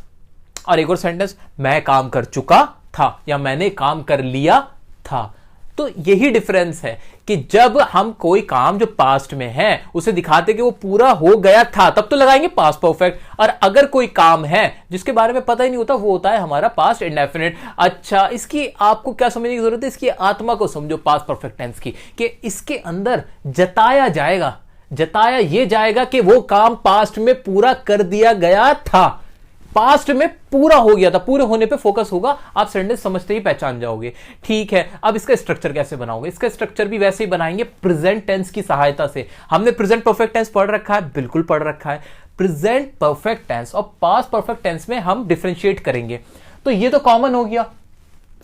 और एक और सेंटेंस, मैं काम कर चुका था या मैंने काम कर लिया था। तो यही डिफरेंस है कि जब हम कोई काम जो पास्ट में है उसे दिखाते कि वो पूरा हो गया था, तब तो लगाएंगे पास्ट परफेक्ट। और अगर कोई काम है जिसके बारे में पता ही नहीं होता, वो होता है हमारा पास्ट इंडेफिनिट। अच्छा, इसकी आपको क्या समझने की जरूरत है, इसकी आत्मा को समझो पास्ट परफेक्ट टेंस की, कि इसके अंदर जताया जाएगा, जताया ये जाएगा कि वो काम पास्ट में पूरा कर दिया गया था, पास्ट में पूरा हो गया था, पूरे होने पे फोकस होगा। आप सेंटेंस समझते ही पहचान जाओगे। ठीक है, अब इसका स्ट्रक्चर कैसे बनाओगे? इसका स्ट्रक्चर भी वैसे ही बनाएंगे प्रेजेंट टेंस की सहायता से। हमने प्रेजेंट परफेक्ट टेंस पढ़ रखा है, बिल्कुल पढ़ रखा है। प्रेजेंट परफेक्ट टेंस और पास्ट परफेक्ट टेंस में हम डिफरेंशिएट करेंगे। तो ये तो कॉमन हो गया,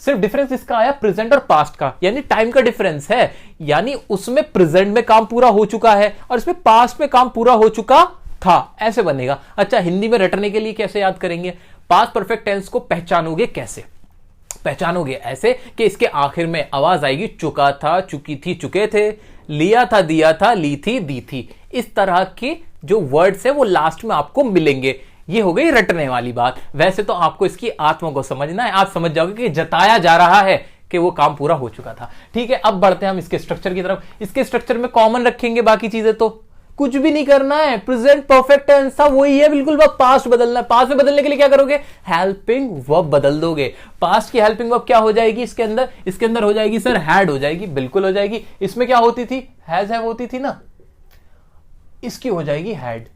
सिर्फ डिफरेंस इसका आया प्रेजेंट और पास्ट का, यानी टाइम का डिफरेंस है। यानी उसमें प्रेजेंट में काम पूरा हो चुका है और इसमें पास्ट में काम पूरा हो चुका था, ऐसे बनेगा। अच्छा, हिंदी में रटने के लिए कैसे याद करेंगे? पास्ट परफेक्ट टेंस को पहचानोगे कैसे? पहचानोगे ऐसे कि इसके आखिर में आवाज आएगी चुका था, चुकी थी, चुके थे, लिया था, दिया था, ली थी, दी थी। इस तरह के जो वर्ड्स है वो लास्ट में आपको मिलेंगे। ये हो गई रटने वाली बात। वैसे तो आपको इसकी आत्मा को समझना है, आप समझ जाओगे कि जताया जा रहा है कि वो काम पूरा हो चुका था। ठीक है, अब बढ़ते हैं हम इसके स्ट्रक्चर की तरफ। इसके स्ट्रक्चर में कॉमन रखेंगे, बाकी चीजें तो कुछ भी नहीं करना है। प्रेजेंट परफेक्ट टेंस था वही है बिल्कुल, बस पास्ट बदलना है। पास्ट में बदलने के लिए क्या करोगे? हेल्पिंग वर्ब बदल दोगे। पास्ट की हेल्पिंग वर्ब क्या हो जाएगी इसके अंदर? इसके अंदर हो जाएगी सर हैड हो जाएगी, बिल्कुल हो जाएगी। इसमें क्या होती थी? हैज हैव होती थी ना, इसकी हो जाएगी हैड।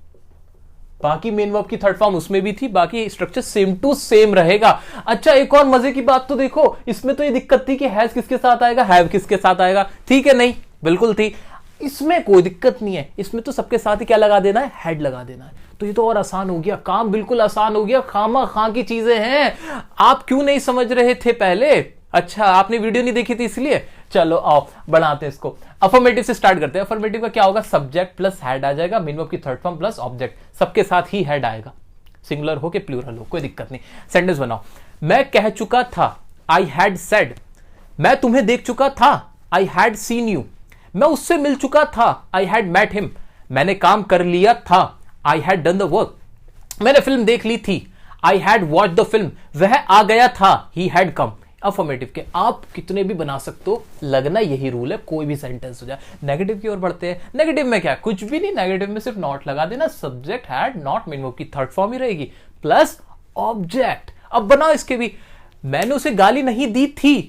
बाकी मेन वर्ब की थर्ड फॉर्म उसमें भी थी, बाकी स्ट्रक्चर सेम टू सेम रहेगा। अच्छा, एक और मजे की बात तो देखो, इसमें तो ये दिक्कत थी कि हैज किसके साथ आएगा, हैव किसके साथ आएगा। ठीक है, नहीं बिल्कुल थी, इसमें कोई दिक्कत नहीं है। इसमें तो सबके साथ ही क्या लगा देना है? हेड लगा देना है। तो ये तो और आसान हो गया, काम बिल्कुल आसान हो गया। खामा खां की चीजें हैं, आप क्यों नहीं समझ रहे थे पहले? अच्छा, आपने वीडियो नहीं देखी थी इसलिए। चलो आओ बढ़ाते हैं इसको। अफर्मेटिव से स्टार्ट करते हैं। अफर्मेटिव का क्या होगा? सब्जेक्ट प्लस हेड आ जाएगा, मेन वर्ब की थर्ड फॉर्म प्लस ऑब्जेक्ट, सबके साथ ही हेड आएगा, सिंगुलर हो के प्लूरल हो, कोई दिक्कत नहीं। सेंटेंस बनाओ। मैं कह चुका था, आई हैड सेड। मैं तुम्हें देख चुका था, आई हैड सीन यू। मैं उससे मिल चुका था, आई हैड मेट हिम। मैंने काम कर लिया था, I had done the work. मैंने फिल्म देख ली थी, I had watch the film. वह आ गया था, ही हैड कम। अफर्मेटिव के आप कितने भी बना सकते हो, लगना यही रूल है, कोई भी सेंटेंस हो जाए। नेगेटिव की ओर बढ़ते हैं। नेगेटिव में क्या, कुछ भी नहीं, नेगेटिव में सिर्फ नॉट लगा देना। Subject had not, main verb की थर्ड फॉर्म ही रहेगी, प्लस ऑब्जेक्ट। अब बनाओ इसके भी। मैंने उसे गाली नहीं दी थी,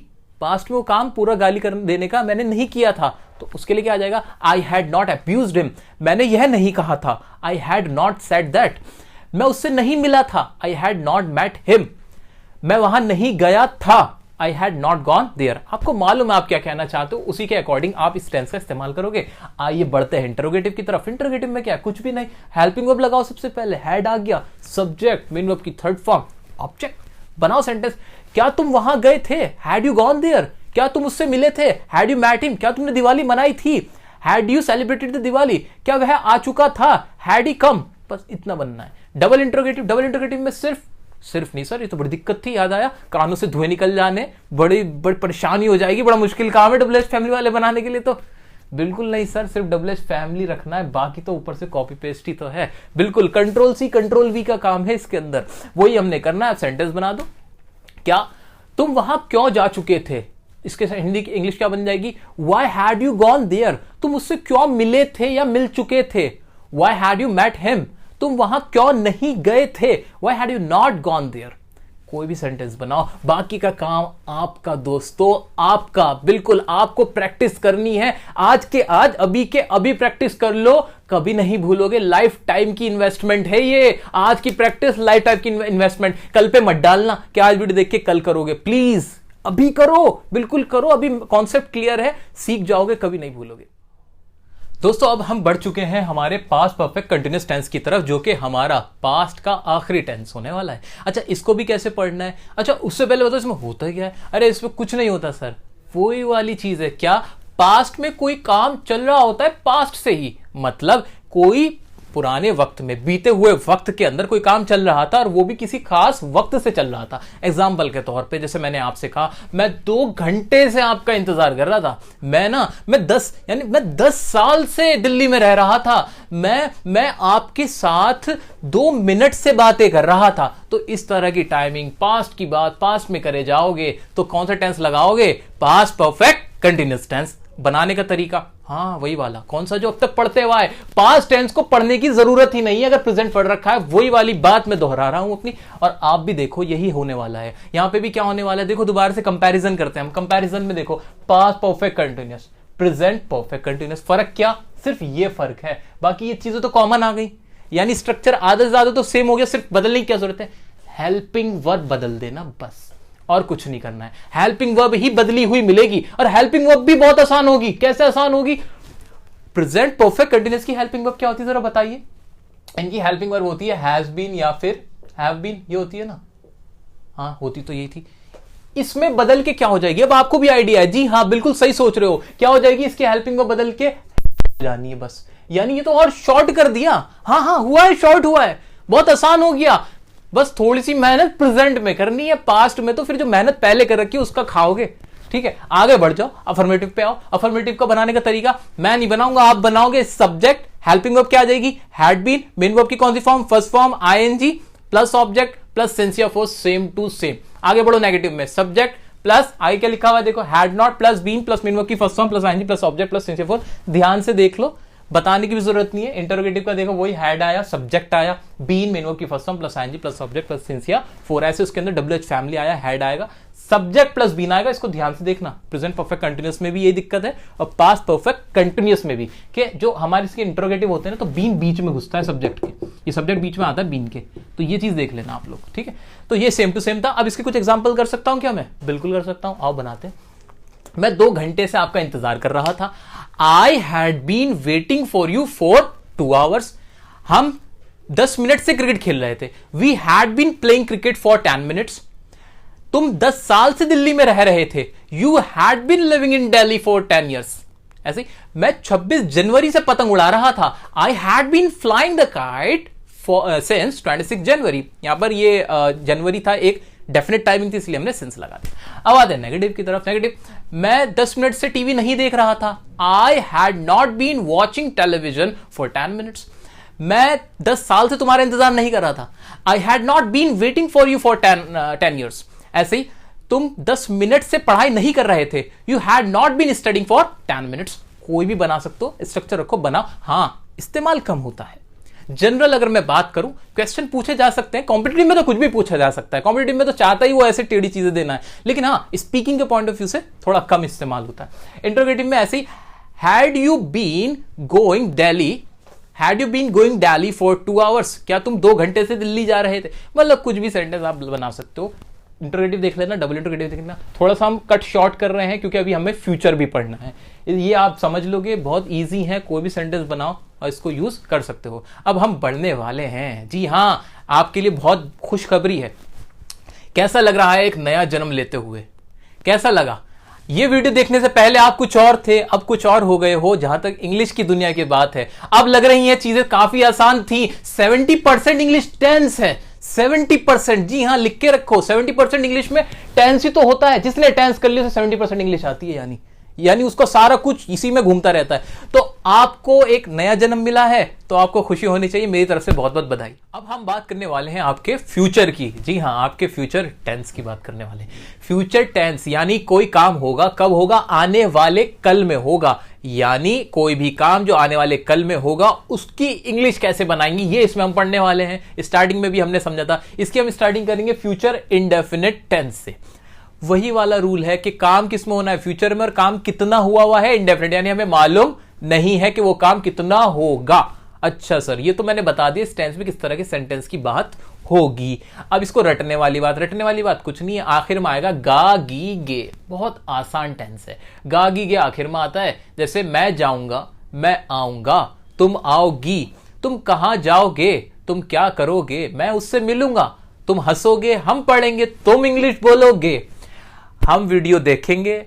पास्ट में वो काम पूरा गाली कर देने का मैंने नहीं किया था, तो उसके लिए क्या आ जाएगा? I had not abused him. मैंने यह नहीं कहा था, I had not said that. मैं उससे नहीं मिला था, I had not met him. मैं वहां नहीं गया था, I had not gone there. आपको मालूम है आप क्या कहना चाहते हो, उसी के अकॉर्डिंग आप इस टेंस का इस्तेमाल करोगे। आइए बढ़ते हैं इंटरोगेटिव की तरफ। इंटरोगेटिव में क्या, कुछ भी नहीं, हेल्पिंग वर्ब लगाओ सबसे पहले, हैड आ गया, सब्जेक्ट, मेन वर्ब की थर्ड फॉर्म, ऑब्जेक्ट। बनाओ सेंटेंस। क्या तुम वहां गए थे? Had you gone there. क्या तुम उससे मिले थे? Had you met him. क्या तुमने दिवाली मनाई थी? Had you celebrated the Diwali. क्या वह आ चुका था? Had he come. बस इतना बनना है। Double interrogative. डबल इंटरोगेटिव में सिर्फ नहीं सर, ये तो बड़ी दिक्कत थी, याद आया, कानों से धुएं निकल जाने, बड़ी परेशानी हो जाएगी, बड़ा मुश्किल काम है डबल एच फैमिली वाले बनाने के लिए। तो बिल्कुल नहीं सर, सिर्फ डबल एच फैमिली रखना है, बाकी तो ऊपर से कॉपी पेस्ट ही तो है। बिल्कुल कंट्रोल सी कंट्रोल वी का काम है इसके अंदर, वही हमने करना है। सेंटेंस बना दो। क्या तुम वहां क्यों जा चुके थे? इसके हिंदी की इंग्लिश क्या बन जाएगी? Why had you gone there? तुम उससे क्यों मिले थे या मिल चुके थे? Why had you met him? तुम वहां क्यों नहीं गए थे? Why had you not gone there? कोई भी सेंटेंस बनाओ, बाकी का काम आपका दोस्तों, आपका। बिल्कुल आपको प्रैक्टिस करनी है, आज के आज, अभी के अभी प्रैक्टिस कर लो, कभी नहीं भूलोगे। लाइफ टाइम की इन्वेस्टमेंट है ये, आज की प्रैक्टिस लाइफ टाइम की इन्वेस्टमेंट। कल पे मत डालना कि आज वीडियो देख के कल करोगे, प्लीज अभी करो, बिल्कुल करो, अभी कॉन्सेप्ट क्लियर है, सीख जाओगे, कभी नहीं भूलोगे। दोस्तों अब हम बढ़ चुके हैं हमारे पास्ट परफेक्ट कंटिन्यूअस टेंस की तरफ, जो कि हमारा पास्ट का आखिरी टेंस होने वाला है। अच्छा, इसको भी कैसे पढ़ना है? अच्छा, उससे पहले बताओ इसमें होता क्या है? अरे इसमें कुछ नहीं होता सर, वही वाली चीज है। क्या? पास्ट में कोई काम चल रहा होता है पास्ट से ही, मतलब कोई पुराने वक्त में, बीते हुए वक्त के अंदर कोई काम चल रहा था और वो भी किसी खास वक्त से चल रहा था। एग्जाम्पल के तौर पे जैसे मैंने आपसे कहा, मैं 2 घंटे से आपका इंतजार कर रहा था। मैं 10 साल से दिल्ली में रह रहा था। मैं आपके साथ 2 मिनट से बातें कर रहा था। तो इस तरह की टाइमिंग, पास्ट की बात पास्ट में करे जाओगे तो कौन सा टेंस लगाओगे? Past perfect continuous tense. बनाने का तरीका, हाँ वही वाला, कौन सा जो अब तक पढ़ते हुआ है। पास्ट टेंस को पढ़ने की जरूरत ही नहीं है अगर प्रेजेंट पढ़ रखा है। वही वाली बात मैं दोहरा रहा हूं अपनी, और आप भी देखो यही होने वाला है। यहां पे भी क्या होने वाला है, देखो दोबारा से कंपैरिजन करते हैं हम। कंपैरिजन में देखो, past perfect continuous, present perfect continuous. फर्क क्या? सिर्फ ये फर्क है, बाकी ये चीजें तो कॉमन आ गई। यानी स्ट्रक्चर आधा से ज्यादा तो सेम हो गया, सिर्फ बदलने की क्या जरूरत है? हेल्पिंग वर्ब बदल देना बस, और कुछ नहीं करना है। हेल्पिंग वर्ब ही बदली हुई मिलेगी, और हेल्पिंग वर्ब भी बहुत आसान होगी। कैसे आसान होगी? प्रेजेंट परफेक्ट कंटीन्यूअस की हेल्पिंग वर्ब क्या होती है जरा बताइए? इनकी हेल्पिंग वर्ब होती है हैज बीन या फिर हैव बीन, ये होती है ना? हाँ होती तो यही थी। इसमें बदल के क्या हो जाएगी? अब आपको भी आइडिया है, जी हाँ बिल्कुल सही सोच रहे हो। क्या हो जाएगी? इसकी हेल्पिंग वर्ब बदल के जानी है बस। यानी ये तो और शॉर्ट कर दिया। हाँ हुआ है, शॉर्ट हुआ है, बहुत आसान हो गया। बस थोड़ी सी मेहनत प्रेजेंट में करनी है, पास्ट में तो फिर जो मेहनत पहले कर रखी है उसका खाओगे। ठीक है, आगे बढ़ जाओ, अफर्मेटिव पे आओ। अफर्मेटिव का बनाने का तरीका मैं नहीं बनाऊंगा, आप बनाओगे। सब्जेक्ट, हेल्पिंग वर्ब क्या आ जाएगी? Had been. मेन वर्ब की कौन सी form? First form ING plus object plus since या फोर्स, सेम टू सेम। आगे बढ़ो नेगेटिव में, सब्जेक्ट प्लस आई क्या लिखा हुआ है देखो, had not plus been plus main verb की first form plus ING plus object plus since या फोर्स। ध्यान से देख लो, बताने की भी जरूरत नहीं है। इंटरोगेटिव का देखो, वही हैड आया, सब्जेक्ट आया, बीन मेन वर्ब की first form plus ING plus object plus since या फोर। ऐसे उसके अंदर डब्ल्यूएच फैमिली आया, हैड आएगा, सब्जेक्ट प्लस बीन आएगा। इसको ध्यान से देखना। प्रेजेंट परफेक्ट कंटीन्यूअस में भी यही दिक्कत है, और पास्ट परफेक्ट कंटीन्यूअस में भी, कि जो हमारे इसके इंटरोगेटिव होते हैं ना, तो बीन बीच में घुसता है सब्जेक्ट के, ये सब्जेक्ट बीच में आता है बीन के। तो ये चीज देख लेना आप लोग, ठीक है? तो ये सेम टू सेम था। अब इसके कुछ एग्जाम्पल कर सकता हूं क्या मैं? बिल्कुल कर सकता हूं, आओ बनाते हैं। मैं 2 घंटे से आपका इंतजार कर रहा था। I had been waiting for you for 2 hours. हम 10 मिनट से क्रिकेट खेल रहे थे। We had been playing cricket for 10 minutes. तुम 10 साल से दिल्ली में रह रहे थे। You had been living in Delhi for 10 years. ऐसे मैं 26 जनवरी से पतंग उड़ा रहा था। I had been flying the kite since 26 January. यहां पर ये जनवरी था, एक डेफिनेट टाइमिंग थी, इसलिए हमने सिंस लगा दिया। अब आते हैं नेगेटिव की तरफ। नेगेटिव, मैं 10 मिनट से टीवी नहीं देख रहा था। I had not been watching television for 10 minutes. मैं 10 साल से तुम्हारा इंतजार नहीं कर रहा था। I had not been waiting for you for 10 years. ऐसे ही तुम 10 मिनट से पढ़ाई नहीं कर रहे थे। You had not been studying for 10 minutes. कोई भी बना सकते हो, स्ट्रक्चर रखो, बनाओ। हाँ, इस्तेमाल कम होता है। जनरल अगर मैं बात करूं, क्वेश्चन पूछे जा सकते हैं। कॉम्पिटिटिव में तो कुछ भी पूछा जा सकता है। कॉम्पिटिटिव में तो चाहता ही वो ऐसे टेढ़ी चीजें देना है, लेकिन हाँ स्पीकिंग के पॉइंट ऑफ व्यू से थोड़ा कम इस्तेमाल होता है। इंटरोगेटिव में ऐसे ही, had you been going Delhi, had you been going Delhi for 2 hours. क्या तुम 2 घंटे से दिल्ली जा रहे थे? मतलब कुछ भी सेंटेंस आप बना सकते हो। इंटरोगेटिव देख लेना, डबल इंटरोगेटिव देख लेना। थोड़ा सा हम कट शॉर्ट कर रहे हैं क्योंकि अभी हमें फ्यूचर भी पढ़ना है। ये आप समझ लोगे, बहुत इजी है। कोई भी सेंटेंस बनाओ और इसको यूज कर सकते हो। अब हम बढ़ने वाले हैं। जी हाँ, आपके लिए बहुत खुशखबरी है। कैसा लग रहा है एक नया जन्म लेते हुए? कैसा लगा? ये वीडियो देखने से पहले आप कुछ और थे, अब कुछ और हो गए हो। जहां तक इंग्लिश की दुनिया की बात है, अब लग रही हैं चीजें काफी आसान थी। 70% इंग्लिश टेंस है। 70%, जी हाँ लिख के रखो। 70% इंग्लिश में टेंस ही तो होता है। जिसने टेंस कर लिया उसे 70% इंग्लिश आती है। यानी उसको सारा कुछ इसी में घूमता रहता है। तो आपको एक नया जन्म मिला है, तो आपको खुशी होनी चाहिए। मेरी तरफ से बहुत बहुत बधाई। अब हम बात करने वाले हैं आपके फ्यूचर की। जी हाँ, आपके फ्यूचर टेंस की बात करने वाले हैं। फ्यूचर टेंस यानी कोई काम होगा, कब होगा? आने वाले कल में होगा। यानी कोई भी काम जो आने वाले कल में होगा, उसकी इंग्लिश कैसे बनाएंगे, ये इसमें हम पढ़ने वाले हैं। स्टार्टिंग में भी हमने समझा था। इसकी हम स्टार्टिंग करेंगे फ्यूचर इंडेफिनिट टेंस से। वही वाला रूल है कि काम किस में होना है? फ्यूचर में। और काम कितना हुआ है? इंडेफिनिट, यानी हमें मालूम नहीं है कि वो काम कितना होगा। अच्छा सर, ये तो मैंने बता दिया इस टेंस में किस तरह के सेंटेंस की बात होगी। अब इसको रटने वाली बात कुछ नहीं है। आखिर में आएगा गा गी गे। बहुत आसान टेंस है। गा गी गे आखिर में आता है। जैसे मैं जाऊंगा, मैं आऊंगा, तुम आओगी, तुम कहां जाओगे, तुम क्या करोगे, मैं उससे मिलूंगा, तुम हंसोगे, हम पढ़ेंगे, तुम इंग्लिश बोलोगे, हम वीडियो देखेंगे,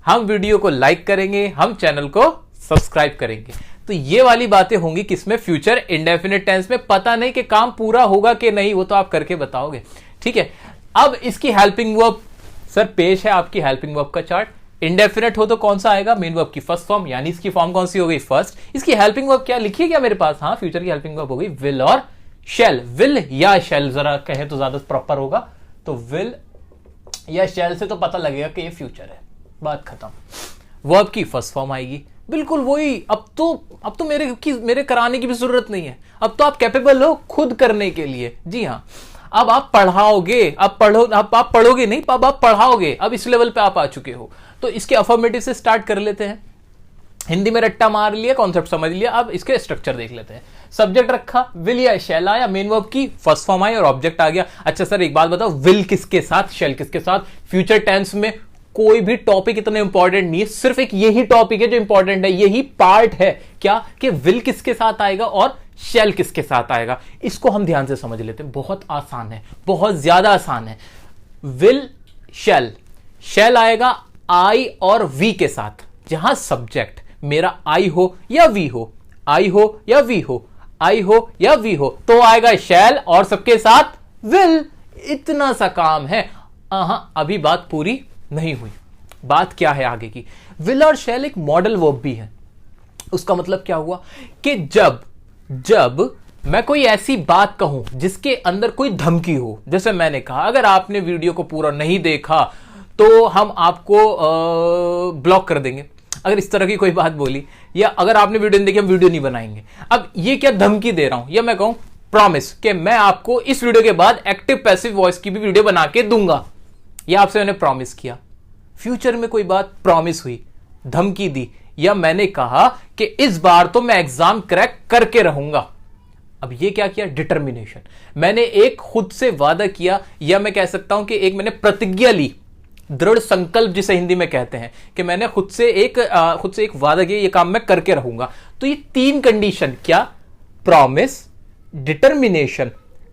हम वीडियो को लाइक करेंगे, हम चैनल को सब्सक्राइब करेंगे। तो ये वाली बातें होंगी किसमें, फ्यूचर इंडेफिनिट टेंस में। पता नहीं कि काम पूरा होगा कि नहीं, वो तो आप करके बताओगे, ठीक है। अब इसकी हेल्पिंग वर्ब, सर पेश है आपकी हेल्पिंग वर्ब का चार्ट। इंडेफिनिट हो तो कौन सा आएगा, मेन वर्ब की फर्स्ट फॉर्म, यानी इसकी फॉर्म कौन सी हो गई, फर्स्ट। इसकी हेल्पिंग वर्ब क्या लिखी है क्या मेरे पास, हाँ फ्यूचर की हेल्पिंग वर्ब हो गई विल और शैल। विल या शैल जरा कहे तो ज्यादा प्रॉपर होगा, तो विल या शैल से तो पता लगेगा कि ये फ्यूचर है, बात खत्म। वर्ब की फर्स्ट फॉर्म आएगी, बिल्कुल वही। अब तो मेरे कराने की भी जरूरत नहीं है, अब तो आप कैपेबल हो खुद करने के लिए। जी हाँ, अब आप पढ़ाओगे, अब आप पढ़ोगे नहीं, अब आप पढ़ाओगे, अब इस लेवल पे आप आ चुके हो। तो इसके अफर्मेटिव से स्टार्ट कर लेते हैं। हिंदी में रट्टा मार लिया, कॉन्सेप्ट समझ लिया, अब इसके स्ट्रक्चर देख लेते हैं। सब्जेक्ट रखा, विल या शैल आया, मेन वर्ब की फर्स्ट फॉर्म आई और ऑब्जेक्ट आ गया। अच्छा सर एक बात बताओ, विल किसके साथ, शैल किसके साथ? फ्यूचर टेंस में कोई भी टॉपिक इतना इंपॉर्टेंट नहीं है, सिर्फ एक यही टॉपिक है जो इंपॉर्टेंट है, यही पार्ट है क्या, कि विल किसके साथ आएगा और शैल किसके साथ आएगा। इसको हम ध्यान से समझ लेते हैं, बहुत आसान है, बहुत ज्यादा आसान है। विल शैल, शैल आएगा आई और वी के साथ, जहां सब्जेक्ट मेरा आई हो या वी हो, आई हो या वी हो, आई हो या वी हो, तो आएगा शैल और सबके साथ विल। इतना सा काम है। अभी बात पूरी नहीं हुई, बात क्या है आगे की। विल और शैल एक मॉडल वर्ब भी है। उसका मतलब क्या हुआ कि जब मैं कोई ऐसी बात कहूं जिसके अंदर कोई धमकी हो, जैसे मैंने कहा अगर आपने वीडियो को पूरा नहीं देखा तो हम आपको ब्लॉक कर देंगे, अगर इस तरह की कोई बात बोली, या अगर आपने वीडियो नहीं देखी हम वीडियो नहीं बनाएंगे। अब ये क्या धमकी दे रहा हूं, या मैं कहूं प्रॉमिस कि मैं आपको इस वीडियो के बाद एक्टिव पैसिव वॉइस की भी वीडियो बना के दूंगा, यह आपसे मैंने प्रॉमिस किया। फ्यूचर में कोई बात प्रॉमिस हुई, धमकी दी, या मैंने कहा कि इस बार तो मैं एग्जाम क्रैक करके रहूंगा। अब ये क्या किया, डिटर्मिनेशन। मैंने एक खुद से वादा किया, या मैं कह सकता हूं कि एक मैंने प्रतिज्ञा ली, दृढ़ संकल्प जिसे हिंदी में कहते हैं, कि मैंने खुद से एक वादा किया, ये काम मैं करके रहूंगा। तो ये तीन कंडीशन, क्या, प्रॉमिस, डिटर्मिनेशन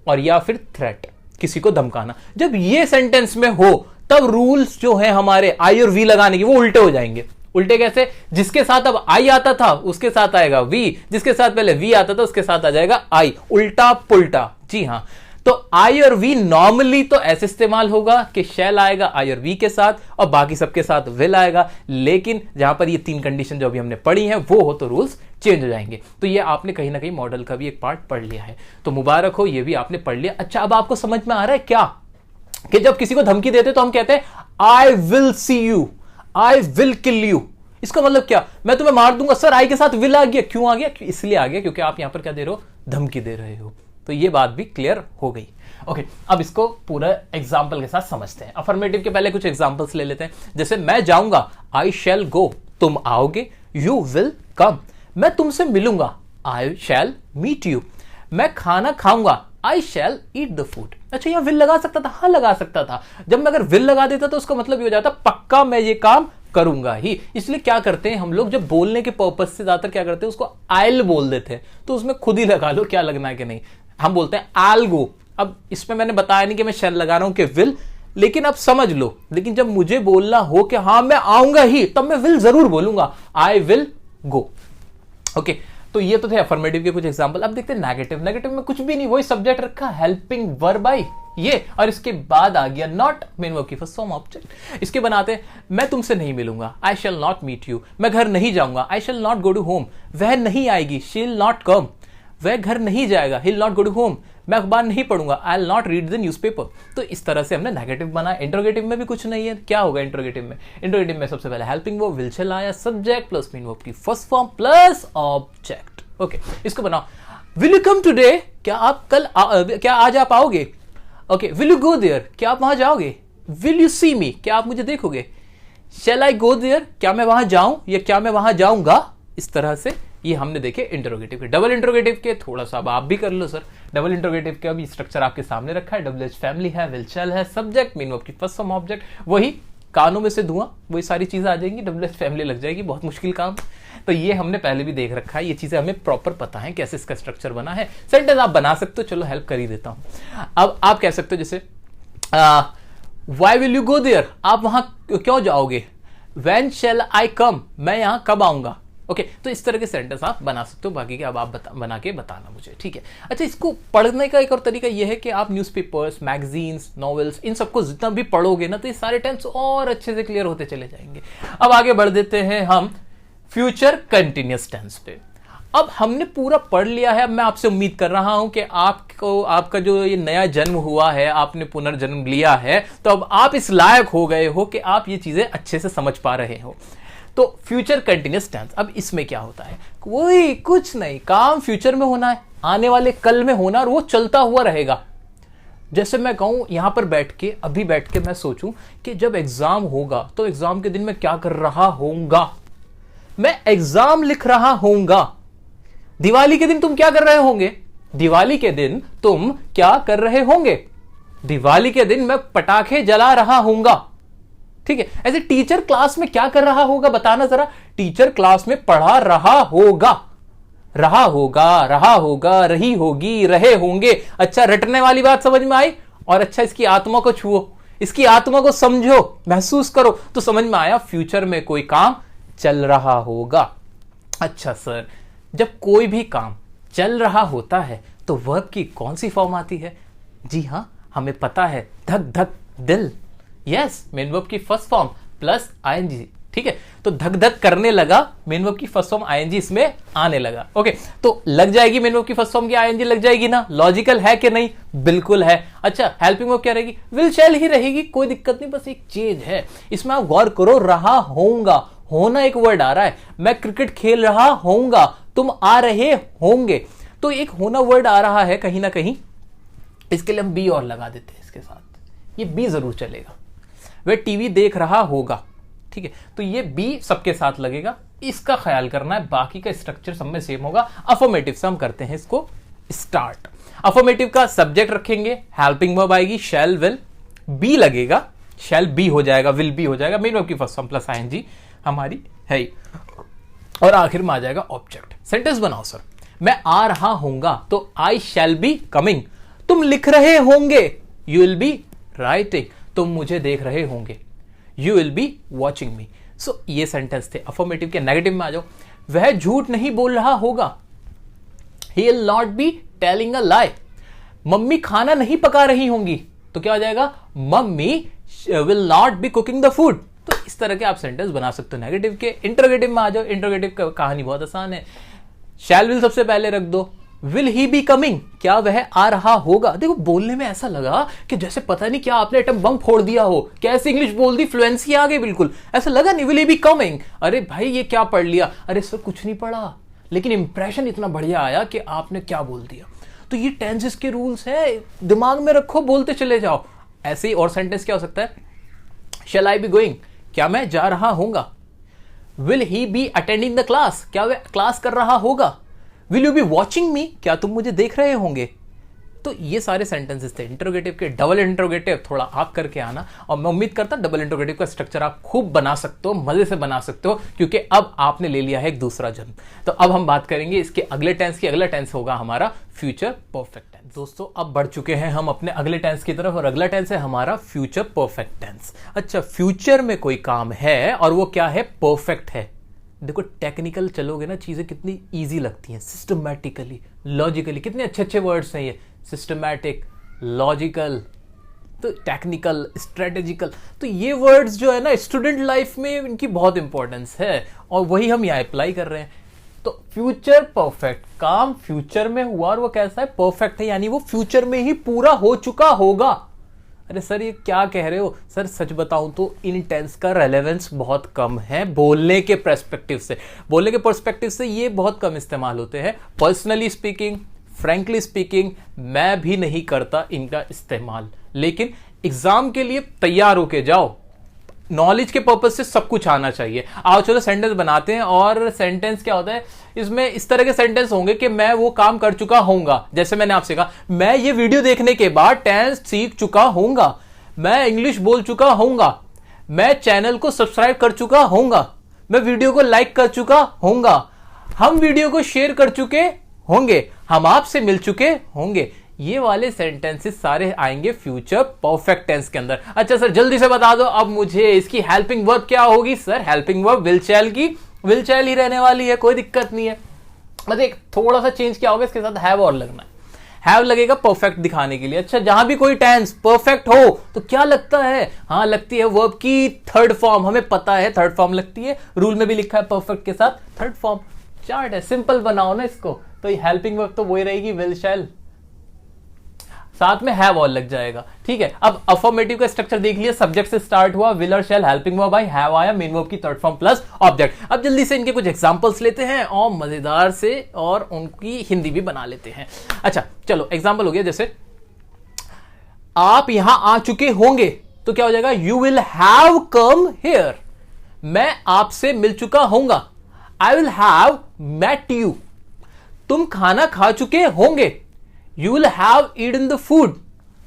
और या फिर थ्रेट, किसी को धमकाना। जब ये सेंटेंस में हो तब रूल्स जो है हमारे आई और वी लगाने की वो उल्टे हो जाएंगे। उल्टे कैसे, जिसके साथ अब आई आता था उसके साथ आएगा वी, जिसके साथ पहले वी आता था उसके साथ आ जाएगा आई, उल्टा पुल्टा। जी हां, तो आई और वी नॉर्मली तो ऐसे इस्तेमाल होगा कि शैल आएगा आई और वी के साथ और बाकी सबके साथ विल आएगा, लेकिन जहां पर ये तीन कंडीशन जो अभी हमने पढ़ी हैं वो हो तो रूल्स चेंज हो जाएंगे। तो ये आपने कहीं ना कहीं मॉडल का भी एक पार्ट पढ़ लिया है, तो मुबारक हो, ये भी आपने पढ़ लिया। अच्छा, अब आपको समझ में आ रहा है क्या कि जब किसी को धमकी देते तो हम कहते हैं I will see you, I will kill you. इसका मतलब क्या, मैं तुम्हें मार दूंगा। सर आई के साथ विल आ गया, क्यों आ गया, इसलिए आ गया क्योंकि आप यहां पर क्या दे रहे हो, धमकी दे रहे हो। तो ये बात भी क्लियर हो गई। ओके, अब इसको पूरा एग्जाम्पल के साथ समझते हैं। अफर्मेटिव के पहले कुछ एग्जाम्पल्स ले लेते हैं। जैसे मैं जाऊंगा, आई शैल गो, तुम आओगे, यू विल कम, मैं तुमसे मिलूंगा, आई शैल मीट यू, मैं खाना खाऊंगा, आई शैल ईट द फूड। अच्छा, यह विल लगा सकता था, हाँ लगा सकता था। जब मैं अगर विल लगा देता तो उसका मतलब ये हो जाता पक्का मैं ये काम करूंगा ही। इसलिए क्या करते हैं हम लोग, जब बोलने के पर्पस से ज्यादातर क्या करते हैं, उसको आइल बोल देते हैं, तो उसमें खुद ही लगा लो क्या लगना है कि नहीं। हम बोलते हैं आल गो। अब इसमें मैंने बताया नहीं कि मैं शैल लगा रहा हूं कि विल, लेकिन अब समझ लो, लेकिन जब मुझे बोलना हो कि हाँ मैं आऊंगा ही, तब मैं विल जरूर बोलूंगा, आई विल गो। ओके, तो ये तो थे अफर्मेटिव के कुछ एग्जांपल। अब देखते हैं नेगेटिव। नेगेटिव में कुछ भी नहीं, वही सब्जेक्ट रखा, हेल्पिंग वर्ब आई ये, और इसके बाद आ गया नॉट, मेन वर्ब की फर्स्ट फॉर्म ऑब्जेक्ट। इसके बनाते हैं, मैं तुमसे नहीं मिलूंगा, I shall not meet you, मैं घर नहीं जाऊंगा, I shall not go to home, वह नहीं आएगी, शी विल नॉट कम, वह घर नहीं जाएगा, he will not go to home, मैं अखबार नहीं पढ़ूंगा, I will not read the newspaper. तो इस तरह से हमने नेगेटिव बनाया। इंट्रोगेटिव में भी कुछ नहीं है, क्या होगा इंट्रोगेटिव में? इंट्रोगेटिव में सबसे पहले हेल्पिंग वर्ब विल शैल आया, सब्जेक्ट प्लस मेन वर्ब की first form plus object. Okay, इसको बनाओ, विल यू कम टुडे, क्या आप कल क्या आज आप आओगे? Okay, will you go there, क्या आप वहां जाओगे? विल यू सी मी, क्या आप मुझे देखोगे? शैल आई गो देयर, क्या मैं वहां जाऊं या क्या मैं वहां जाऊंगा? इस तरह से ये हमने देखे इंटरोगेटिव के। डबल इंटरोगेटिव के थोड़ा सा अब आप भी कर लो सर। डबल इंटरोगेटिव का भी स्ट्रक्चर आपके सामने रखा है, डबल एच फैमिली है, विल शैल है, सब्जेक्ट मेन वर्ब की फर्स्ट फॉर्म ऑब्जेक्ट, वही कानों में से धुआं, वही सारी चीजें आ जाएंगी, डबल एच फैमिली लग जाएगी, बहुत मुश्किल काम। तो ये हमने पहले भी देख रखा है, ये चीजें हमें प्रॉपर पता है कैसे इसका स्ट्रक्चर बना है। सेंटेंस आप बना सकते हो, चलो हेल्प कर ही देता हूं। अब आप कह सकते हो जैसे why will you go there, आप वहां क्यों जाओगे? व्हेन शैल आई कम, मैं यहां कब आऊंगा? ओके, तो इस तरह के सेंटेंस आप बना सकते हो, बाकी के अब आप बना के बताना मुझे, ठीक है। अच्छा, इसको पढ़ने का एक और तरीका यह है कि आप न्यूज़पेपर्स, मैगजीन्स, नॉवेल्स, इन सबको जितना भी पढ़ोगे ना तो ये सारे टेंस और अच्छे से क्लियर होते चले जाएंगे। अब आगे बढ़ देते हैं हम फ्यूचर कंटिन्यूअस टेंस पे। अब हमने पूरा पढ़ लिया है। अब मैं आपसे उम्मीद कर रहा हूं कि आपको, आपका जो ये नया जन्म हुआ है, आपने पुनर्जन्म लिया है, तो अब आप इस लायक हो गए हो कि आप ये चीजें अच्छे से समझ पा रहे हो। तो फ्यूचर कंटिन्यूअस टेंस, अब इसमें क्या होता है, कोई कुछ नहीं, काम फ्यूचर में होना है, आने वाले कल में होना, और वो चलता हुआ रहेगा। जैसे मैं कहूं, यहां पर बैठ के, अभी बैठ के मैं सोचूं कि जब एग्जाम होगा तो एग्जाम के दिन मैं क्या कर रहा होऊंगा, मैं एग्जाम लिख रहा होऊंगा। दिवाली के दिन तुम क्या कर रहे होंगे, दिवाली के दिन तुम क्या कर रहे होंगे, दिवाली के दिन मैं पटाखे जला रहा होऊंगा, ठीक है। ऐसे टीचर क्लास में क्या कर रहा होगा, बताना जरा। टीचर क्लास में पढ़ा रहा होगा, रहा होगा, रहा होगा, रही होगी, रहे होंगे। अच्छा, रटने वाली बात समझ में आई। और अच्छा, इसकी आत्मा को छुओ, इसकी आत्मा को समझो, महसूस करो, तो समझ में आया फ्यूचर में कोई काम चल रहा होगा। अच्छा सर, जब कोई भी काम चल रहा होता है तो वर्ब की कौन सी फॉर्म आती है? जी हां, हमें पता है, धक धक दिल। यस, मेन वर्ब की फर्स्ट फॉर्म प्लस आईएनजी, ठीक है। तो धक धक करने लगा, मेन वर्ब की फर्स्ट फॉर्म आईएनजी इसमें आने लगा। ओके, तो लग जाएगी मेन वर्ब की फर्स्ट फॉर्म की आईएनजी, लग जाएगी ना। लॉजिकल है कि नहीं? बिल्कुल है। अच्छा, हेल्पिंग वर्ब क्या रहेगी? विल शैल ही रहेगी, कोई दिक्कत नहीं, बस एक चेंज है इसमें। आप गौर करो, रहा होऊंगा, होना एक वर्ड आ रहा है। मैं क्रिकेट खेल रहा होऊंगा, तुम आ रहे होंगे, तो एक होना वर्ड आ रहा है कहीं ना कहीं। इसके लिए हम बी और लगा देते हैं इसके साथ, ये बी जरूर चलेगा। वह टीवी देख रहा होगा, ठीक है, तो ये बी सबके साथ लगेगा, इसका ख्याल करना है। बाकी का स्ट्रक्चर सब में सेम होगा। अफर्मेटिव से हम करते हैं इसको स्टार्ट। अफर्मेटिव का सब्जेक्ट रखेंगे, हेल्पिंग वर्ब आएगी, शैल विल, बी लगेगा, शैल बी हो जाएगा, विल बी हो जाएगा, मेन वर्ब की फर्स्ट फॉर्म प्लस आईएनजी हमारी है, और आखिर में आ जाएगा ऑब्जेक्ट। सेंटेंस बनाओ सर। मैं आ रहा होऊंगा, तो आई शैल बी कमिंग। तुम लिख रहे होंगे, यू विल बी राइटिंग। तुम मुझे देख रहे होंगे, you will be watching me. So ये सेंटेंस थे। अफर्मेटिव के नेगेटिव में आ जाओ। वह झूठ नहीं बोल रहा होगा, ही will not be telling a lie. Mummy खाना नहीं पका रही होंगी, तो क्या हो जाएगा, mummy will not be cooking the food. तो इस तरह के आप सेंटेंस बना सकते हो नेगेटिव के। इंटरोगेटिव में आ जाओ। इंटरोगेटिव का कहानी बहुत आसान है। शैल विल सबसे पहले रख दो, विल ही बी कमिंग, क्या वह आ रहा होगा। देखो, बोलने में ऐसा लगा कि जैसे पता नहीं क्या आपने एटम बम फोड़ दिया हो, कैसे इंग्लिश बोल दी, फ्लुएंसी आ गई बिल्कुल, ऐसा लगा नहीं। विल ही बी कमिंग, अरे भाई ये क्या पढ़ लिया, अरे सर कुछ नहीं पढ़ा, लेकिन इंप्रेशन इतना बढ़िया आया कि आपने क्या बोल दिया। तो ये टेंसेस के रूल्स है, दिमाग में रखो, बोलते चले जाओ। ऐसे ही और सेंटेंस क्या हो सकता है, शैल आई बी गोइंग, क्या मैं जा रहा होऊंगा। Will he be attending the class, क्या वह क्लास कर रहा होगा। विल यू बी वॉचिंग मी, क्या तुम मुझे देख रहे होंगे। तो ये सारे सेंटेंसेस थे इंटरोगेटिव के। डबल इंटरोगेटिव थोड़ा आप करके आना, और मैं उम्मीद करता डबल इंटरोगेटिव का स्ट्रक्चर आप खूब बना सकते हो, मजे से बना सकते हो, क्योंकि अब आपने ले लिया है एक दूसरा जन्म। तो अब हम बात करेंगे इसके अगले टेंस की। अगला टेंस होगा हमारा फ्यूचर परफेक्ट टेंस। दोस्तों, अब बढ़ चुके हैं हम अपने अगले टेंस की तरफ, और अगला टेंस है हमारा फ्यूचर परफेक्ट टेंस। अच्छा, फ्यूचर में कोई काम है और वो क्या है, परफेक्ट है। देखो, टेक्निकल चलोगे ना, चीजें कितनी इजी लगती हैं। सिस्टमैटिकली, लॉजिकली, कितने अच्छे अच्छे वर्ड्स हैं ये, सिस्टमैटिक, लॉजिकल, तो टेक्निकल, स्ट्रेटेजिकल। तो ये वर्ड्स जो है ना, स्टूडेंट लाइफ में इनकी बहुत इंपॉर्टेंस है, और वही हम यहाँ अप्लाई कर रहे हैं। तो फ्यूचर परफेक्ट, काम फ्यूचर में हुआ और वो कैसा है, परफेक्ट है, यानी वो फ्यूचर में ही पूरा हो चुका होगा। अरे सर ये क्या कह रहे हो? सर सच बताऊं तो इन टेंस का रेलेवेंस बहुत कम है बोलने के पर्सपेक्टिव से। बोलने के पर्सपेक्टिव से ये बहुत कम इस्तेमाल होते हैं। पर्सनली स्पीकिंग, फ्रैंकली स्पीकिंग, मैं भी नहीं करता इनका इस्तेमाल, लेकिन एग्जाम के लिए तैयार होके जाओ। नॉलेज के पर्पज से सब कुछ आना चाहिए। आओ चलो सेंटेंस बनाते हैं। और सेंटेंस क्या होता है, इसमें इस तरह के सेंटेंस होंगे कि मैं वो काम कर चुका होऊंगा। जैसे मैंने आपसे कहा, मैं ये वीडियो देखने के बाद टेंस सीख चुका होऊंगा, मैं इंग्लिश बोल चुका होऊंगा, मैं चैनल को सब्सक्राइब कर चुका होऊंगा, मैं वीडियो को लाइक कर चुका होऊंगा, हम वीडियो को शेयर कर चुके होंगे, हम आपसे मिल चुके होंगे। ये वाले सेंटेंसेस सारे आएंगे फ्यूचर परफेक्ट टेंस के अंदर। अच्छा सर जल्दी से बता दो अब मुझे इसकी हेल्पिंग वर्ब क्या होगी। सर हेल्पिंग वर्ब विल शैल की विल शैल ही रहने वाली है, कोई दिक्कत नहीं है। बस एक थोड़ा सा चेंज क्या होगा, इसके साथ हैव और लगना है। हैव लगेगा परफेक्ट दिखाने के लिए। अच्छा, जहां भी कोई टेंस परफेक्ट हो तो क्या लगता है, हाँ लगती है वर्ब की थर्ड फॉर्म, हमें पता है थर्ड फॉर्म लगती है, रूल में भी लिखा है परफेक्ट के साथ थर्ड फॉर्म। चार्ट है, सिंपल बनाओ ना इसको, तो ये हेल्पिंग वर्ब तो वही रहेगी विल शैल, साथ में हैव और लग जाएगा। ठीक है, अब अफर्मेटिव का स्ट्रक्चर देख लिया, सब्जेक्ट से स्टार्ट हुआ, विल और शैल, हेल्पिंग वर्ब आई, हैव आया, मेन वर्ब की थर्ड फॉर्म प्लस ऑब्जेक्ट। अब जल्दी से इनके कुछ एग्जांपल्स लेते हैं और मजेदार से और उनकी हिंदी भी बना लेते हैं। अच्छा चलो, एग्जांपल हो गया, जैसे आप यहां आ चुके होंगे तो क्या हो जाएगा, you will have come here. मैं आपसे मिल चुका होऊंगा, I will have met you. तुम खाना खा चुके होंगे, you will have eaten the food.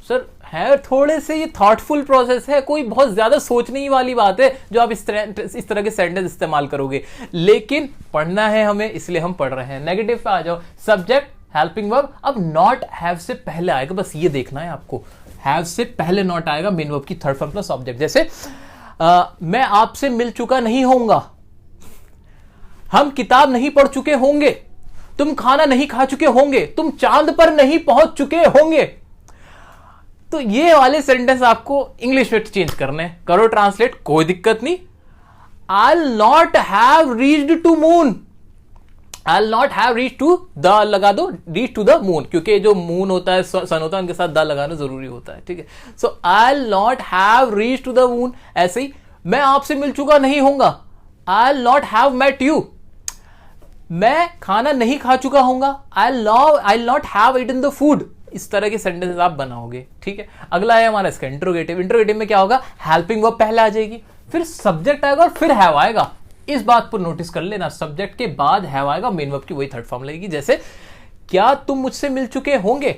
Sir है थोड़े से ये थॉटफुल प्रोसेस है, कोई बहुत ज्यादा सोचने ही वाली बात है जो आप इस तरह के सेंटेंस इस्तेमाल करोगे, लेकिन पढ़ना है हमें इसलिए हम पढ़ रहे हैं। नेगेटिव पे आ जाओ, सब्जेक्ट हेल्पिंग वर्ब, अब नॉट हैव से पहले आएगा, बस ये देखना है आपको, हैव से पहले नॉट आएगा, मेन वर्ब की थर्ड फॉर्म प्लस ऑब्जेक्ट। जैसे मैं आपसे मिल चुका नहीं होऊंगा, हम किताब नहीं पढ़ चुके होंगे, तुम खाना नहीं खा चुके होंगे, तुम चांद पर नहीं पहुंच चुके होंगे। तो ये वाले सेंटेंस आपको इंग्लिश में चेंज करने, करो ट्रांसलेट, कोई दिक्कत नहीं। I'll not have reached to moon, I'll not have reached to the लगा दो, reach to the moon, क्योंकि जो मून होता है सन होता है उनके साथ द लगाना जरूरी होता है। ठीक है, सो I'll not have reached to the moon। ऐसे ही मैं आपसे मिल चुका नहीं होऊंगा, I'll not have met you। मैं खाना नहीं खा चुका होऊंगा, I'll not have eaten the food। इस तरह के सेंटेंसेस आप बनाओगे। ठीक है, अगला है हमारा इसका इंट्रोगेटिव। इंट्रोगेटिव में क्या होगा, हेल्पिंग वर्ब पहले आ जाएगी, फिर सब्जेक्ट आएगा और फिर हैव आएगा। इस बात पर नोटिस कर लेना, सब्जेक्ट के बाद हैव आएगा, मेन वर्ब की वही थर्ड फॉर्म लगेगी। जैसे क्या तुम मुझसे मिल चुके होंगे,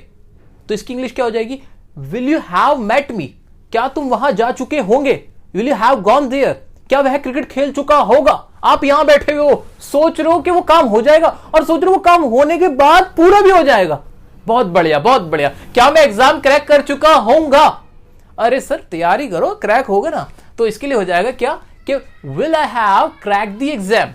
तो इसकी इंग्लिश क्या हो जाएगी, will you have met me. क्या तुम वहां जा चुके होंगे, will you have gone there. क्या वह क्रिकेट खेल चुका होगा। आप यहां बैठे हुए हो, सोच रहे हो कि वो काम हो जाएगा और सोच रहे हो वो काम होने के बाद पूरा भी हो जाएगा। बहुत बढ़िया, बहुत बढ़िया। क्या मैं एग्जाम क्रैक कर चुका होऊंगा। अरे सर तैयारी करो, क्रैक होगा ना। तो इसके लिए हो जाएगा क्या कि will I have crack the exam.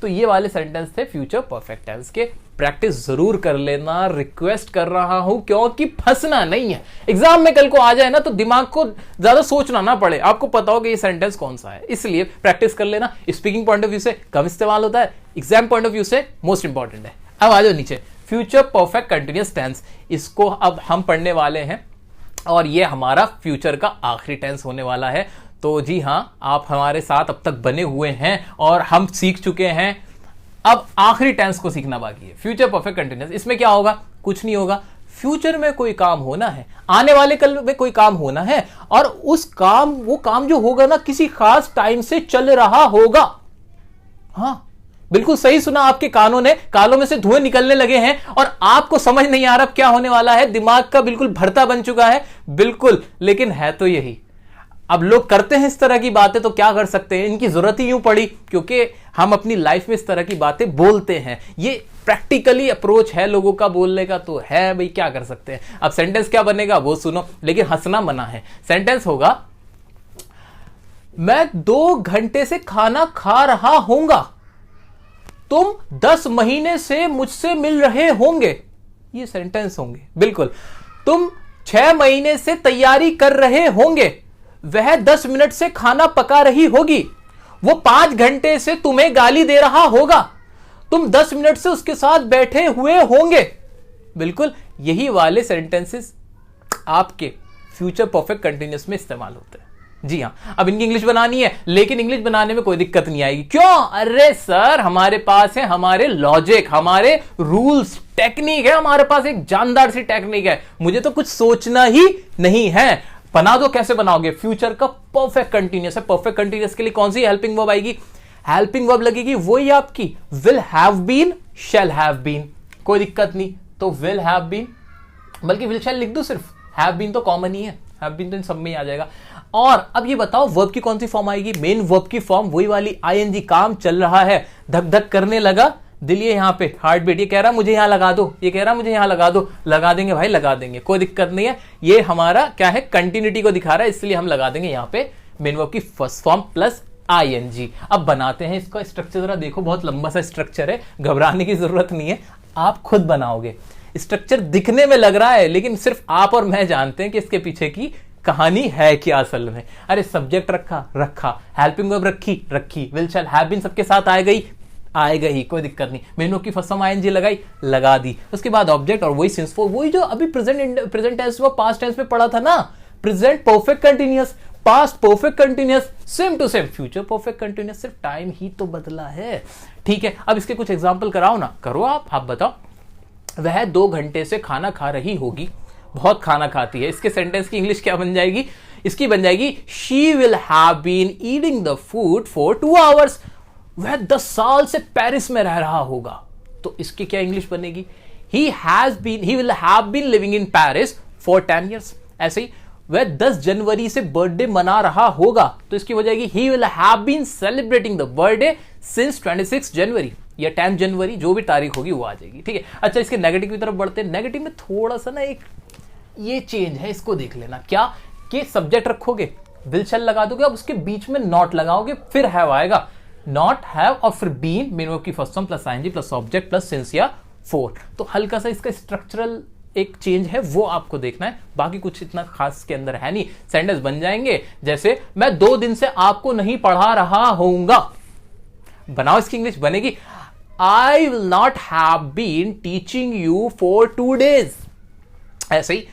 तो ये वाले सेंटेंस थे फ्यूचर परफेक्ट टेंस के। प्रैक्टिस जरूर कर लेना, रिक्वेस्ट कर रहा हूं, क्योंकि फंसना नहीं है। एग्जाम में कल को आ जाए ना तो दिमाग को ज्यादा सोचना ना पड़े, आपको पता हो कि ये सेंटेंस कौन सा है। इसलिए प्रैक्टिस कर लेना। स्पीकिंग पॉइंट ऑफ व्यू से कम इस्तेमाल होता है, एग्जाम पॉइंट ऑफ व्यू से मोस्ट इंपॉर्टेंट है। अब आ जाओ नीचे, फ्यूचर परफेक्ट कंटिन्यूअस टेंस। इसको अब हम पढ़ने वाले हैं और ये हमारा फ्यूचर का आखिरी टेंस होने वाला है। तो जी हाँ, आप हमारे साथ अब तक बने हुए हैं और हम सीख चुके हैं। अब आखिरी टेंस को सीखना बाकी है, फ्यूचर परफेक्ट कंटिन्यूअस। इसमें क्या होगा, कुछ नहीं होगा। फ्यूचर में कोई काम होना है, आने वाले कल में कोई काम होना है, और उस काम, वो काम जो होगा ना किसी खास टाइम से चल रहा होगा। हाँ बिल्कुल सही सुना आपके कानों ने, कानों में से धुएं निकलने लगे हैं और आपको समझ नहीं आ रहा क्या होने वाला है, दिमाग का बिल्कुल भरता बन चुका है। बिल्कुल, लेकिन है तो यही। अब लोग करते हैं इस तरह की बातें तो क्या कर सकते हैं, इनकी जरूरत ही यूं पड़ी क्योंकि हम अपनी लाइफ में इस तरह की बातें बोलते हैं। ये प्रैक्टिकली अप्रोच है लोगों का बोलने का, तो है भाई, क्या कर सकते हैं। अब सेंटेंस क्या बनेगा वो सुनो, लेकिन हंसना मना है। सेंटेंस होगा, मैं 2 घंटे से खाना खा रहा होऊंगा, तुम 10 महीने से मुझसे मिल रहे होंगे। ये सेंटेंस होंगे। बिल्कुल, तुम 6 महीने से तैयारी कर रहे होंगे, वह 10 मिनट से खाना पका रही होगी, वो 5 घंटे से तुम्हें गाली दे रहा होगा, तुम 10 मिनट से उसके साथ बैठे हुए होंगे। बिल्कुल यही वाले सेंटेंसेस आपके फ्यूचर परफेक्ट कंटिन्यूअस में इस्तेमाल होते हैं। जी हाँ, अब इनकी इंग्लिश बनानी है, लेकिन इंग्लिश बनाने में कोई दिक्कत नहीं आएगी। क्यों? अरे सर, हमारे पास है हमारे लॉजिक, हमारे रूल्स, टेक्निक है, हमारे पास एक जानदार सी टेक्निक है। मुझे तो कुछ सोचना ही नहीं है। बना दो। कैसे बनाओगे? फ्यूचर का परफेक्ट कंटिन्यूअस है। परफेक्ट कंटिन्यूअस के लिए कौन सी हेल्पिंग वर्ब आएगी? हेल्पिंग वर्ब लगेगी वही आपकी will have been, shall have been. कोई दिक्कत नहीं, तो विल हैव बीन, बल्कि विल शैल लिख दो सिर्फ, हैव बीन तो कॉमन ही है, हैव बीन तो इन सब में ही आ जाएगा। और अब ये बताओ वर्ब की कौन सी फॉर्म आएगी? मेन वर्ब की फॉर्म वही वाली आईएनजी, काम चल रहा है, धक धक करने लगा दिल, ये यहाँ पे हार्ट बीट, ये कह रहा मुझे यहाँ लगा दो, ये कह रहा मुझे यहाँ लगा दो, लगा देंगे भाई, लगा देंगे, कोई दिक्कत नहीं है। ये हमारा क्या है, कंटिन्यूटी को दिखा रहा है, इसलिए हम लगा देंगे यहाँ पे मेन वर्ब की फर्स्ट फॉर्म प्लस ING। अब बनाते हैं इसका स्ट्रक्चर, जरा देखो बहुत लंबा सा स्ट्रक्चर है, घबराने की जरूरत नहीं है, आप खुद बनाओगे। स्ट्रक्चर दिखने में लग रहा है लेकिन सिर्फ आप और मैं जानते हैं कि इसके पीछे की कहानी है क्या असल में। अरे सब्जेक्ट रखा, हेल्पिंग वर्ब रखी, विल शैल हैव बीन सबके साथ आएगा ही, कोई दिक्कत नहीं। मेनू की फर्स्ट फॉर्म ING लगा दी, उसके बाद ऑब्जेक्ट और वही सिंस फोर, वही जो अभी प्रेजेंट टेंस व पास्ट टेंस में पढ़ा था ना, present perfect continuous, past perfect continuous, same to same future perfect continuous, सिर्फ टाइम ही तो बदला है। ठीक है, अब इसके कुछ एग्जांपल कराओ ना, करो आप बताओ। वह 2 घंटे से खाना खा रही होगी, बहुत खाना खाती है। इसके सेंटेंस की इंग्लिश क्या बन जाएगी? इसकी बन जाएगी she will have been eating the food for 2 hours. वह 10 साल से पेरिस में रह रहा होगा, तो इसकी क्या इंग्लिश बनेगी? He will have been living in Paris for 10 years। ऐसे ही वह 10 जनवरी से बर्थडे मना रहा होगा, तो इसकी हो जाएगी he will have been celebrating the birthday since 26 January या 10 जनवरी, जो भी तारीख होगी वो आ जाएगी। ठीक है, अच्छा इसके नेगेटिव की तरफ बढ़ते हैं। नेगेटिव में थोड़ा सा ना एक ये चेंज है, इसको देख लेना। क्या कि सब्जेक्ट रखोगे, विल शैल लगा दोगे, अब उसके बीच में नॉट लगाओगे, फिर हैव आएगा, नॉट हैव और फिर बीन, मेन वर्ब की first form plus ING plus object plus since या फोर। तो हल्का सा इसका स्ट्रक्चरल एक चेंज है, वो आपको देखना है, बाकी कुछ इतना खास के अंदर है नहीं। सेंटेंस बन जाएंगे जैसे मैं 2 दिन से आपको नहीं पढ़ा रहा होऊंगा। बनाओ, इसकी इंग्लिश बनेगी I will not have been teaching you for 2 days। ऐसे ही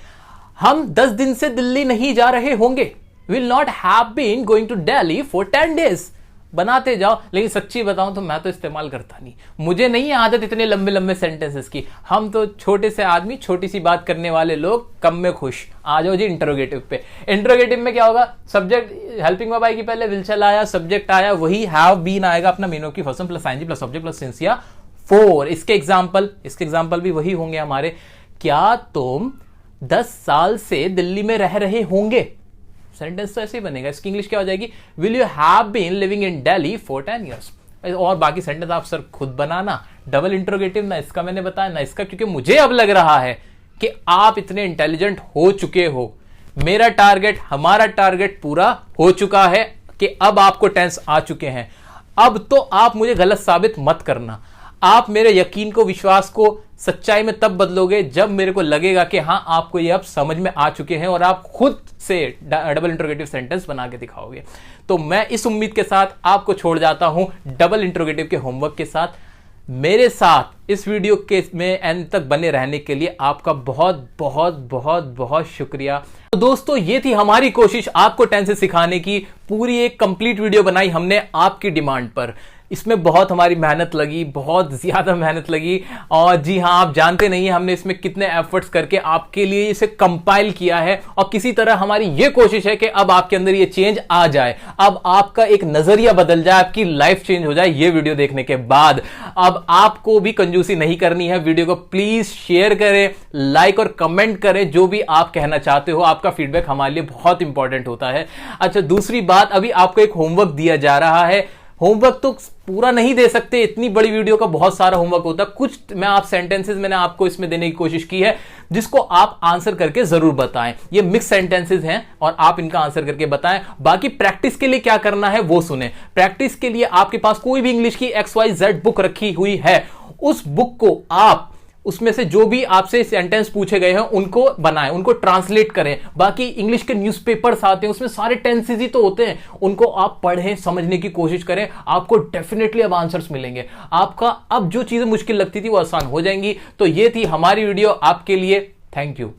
हम 10 दिन से दिल्ली नहीं जा रहे होंगे, will not have been going to Delhi for 10 days। बनाते जाओ, लेकिन सच्ची बताऊं तो मैं तो इस्तेमाल करता नहीं, मुझे नहीं है आदत इतने लंबे लंबे सेंटेंसेस की। हम तो छोटे से आदमी, छोटी सी बात करने वाले लोग, कम में खुश। आ जाओ जी इंटरोगेटिव पे। इंटरोगेटिव में क्या होगा? सब्जेक्ट हेल्पिंग वर्ब आएगी, पहले विल शैल आया, सब्जेक्ट आया, वही हैव बीन आएगा अपना, मेन वर्ब की first form plus ING plus object plus since या फोर। इसके एग्जाम्पल भी वही होंगे हमारे। क्या तुम 10 साल से दिल्ली में रह रहे होंगे? सेंटेंस तो ऐसे ही बनेगा। इसकी इंग्लिश क्या हो जाएगी? Will you have been living in Delhi for 10 years। और बाकी सेंटेंस आप सर खुद बनाना। डबल इंटरोगेटिव ना इसका मैंने बताया ना इसका, क्योंकि मुझे अब लग रहा है कि आप इतने इंटेलिजेंट हो चुके हो। मेरा टारगेट, हमारा टारगेट पूरा हो चुका है कि अब आपको टेंस आ चुके हैं। अब तो आप मुझे गलत साबित मत करना। आप मेरे यकीन को, विश्वास को सच्चाई में तब बदलोगे जब मेरे को लगेगा कि हां आपको ये अब समझ में आ चुके हैं और आप खुद से डबल इंटरोगेटिव सेंटेंस बना के दिखाओगे। तो मैं इस उम्मीद के साथ आपको छोड़ जाता हूं डबल इंटरोगेटिव के होमवर्क के साथ। मेरे साथ इस वीडियो के में एंड तक बने रहने के लिए आपका बहुत बहुत बहुत बहुत शुक्रिया। तो दोस्तों, ये थी हमारी कोशिश आपको टेंसेस सिखाने की। पूरी एक कंप्लीट वीडियो बनाई हमने आपकी डिमांड पर। इसमें बहुत हमारी मेहनत लगी, बहुत ज्यादा मेहनत लगी। और जी हाँ, आप जानते नहीं है हमने इसमें कितने एफर्ट्स करके आपके लिए इसे कंपाइल किया है। और किसी तरह हमारी ये कोशिश है कि अब आपके अंदर ये चेंज आ जाए, अब आपका एक नजरिया बदल जाए, आपकी लाइफ चेंज हो जाए ये वीडियो देखने के बाद। अब आपको भी कंजूसी नहीं करनी है। वीडियो को प्लीज शेयर करें, लाइक और कमेंट करें, जो भी आप कहना चाहते हो। आपका फीडबैक हमारे लिए बहुत इंपॉर्टेंट होता है। अच्छा, दूसरी बात, अभी आपको एक होमवर्क दिया जा रहा है। होमवर्क तो पूरा नहीं दे सकते, इतनी बड़ी वीडियो का बहुत सारा होमवर्क होता है। कुछ मैं आप सेंटेंसेस मैंने आपको इसमें देने की कोशिश की है, जिसको आप आंसर करके जरूर बताएं। ये मिक्स सेंटेंसेस हैं और आप इनका आंसर करके बताएं। बाकी प्रैक्टिस के लिए क्या करना है वो सुने। प्रैक्टिस के लिए आपके पास कोई भी इंग्लिश की XYZ बुक रखी हुई है, उस बुक को आप उसमें से जो भी आपसे सेंटेंस पूछे गए हैं उनको बनाएं, उनको ट्रांसलेट करें। बाकी इंग्लिश के न्यूज़पेपर्स आते हैं, उसमें सारे टेंसेस ही तो होते हैं, उनको आप पढ़ें, समझने की कोशिश करें। आपको डेफिनेटली अब आंसर्स मिलेंगे। आपका अब जो चीजें मुश्किल लगती थी वो आसान हो जाएंगी। तो ये थी हमारी वीडियो आपके लिए। Thank you.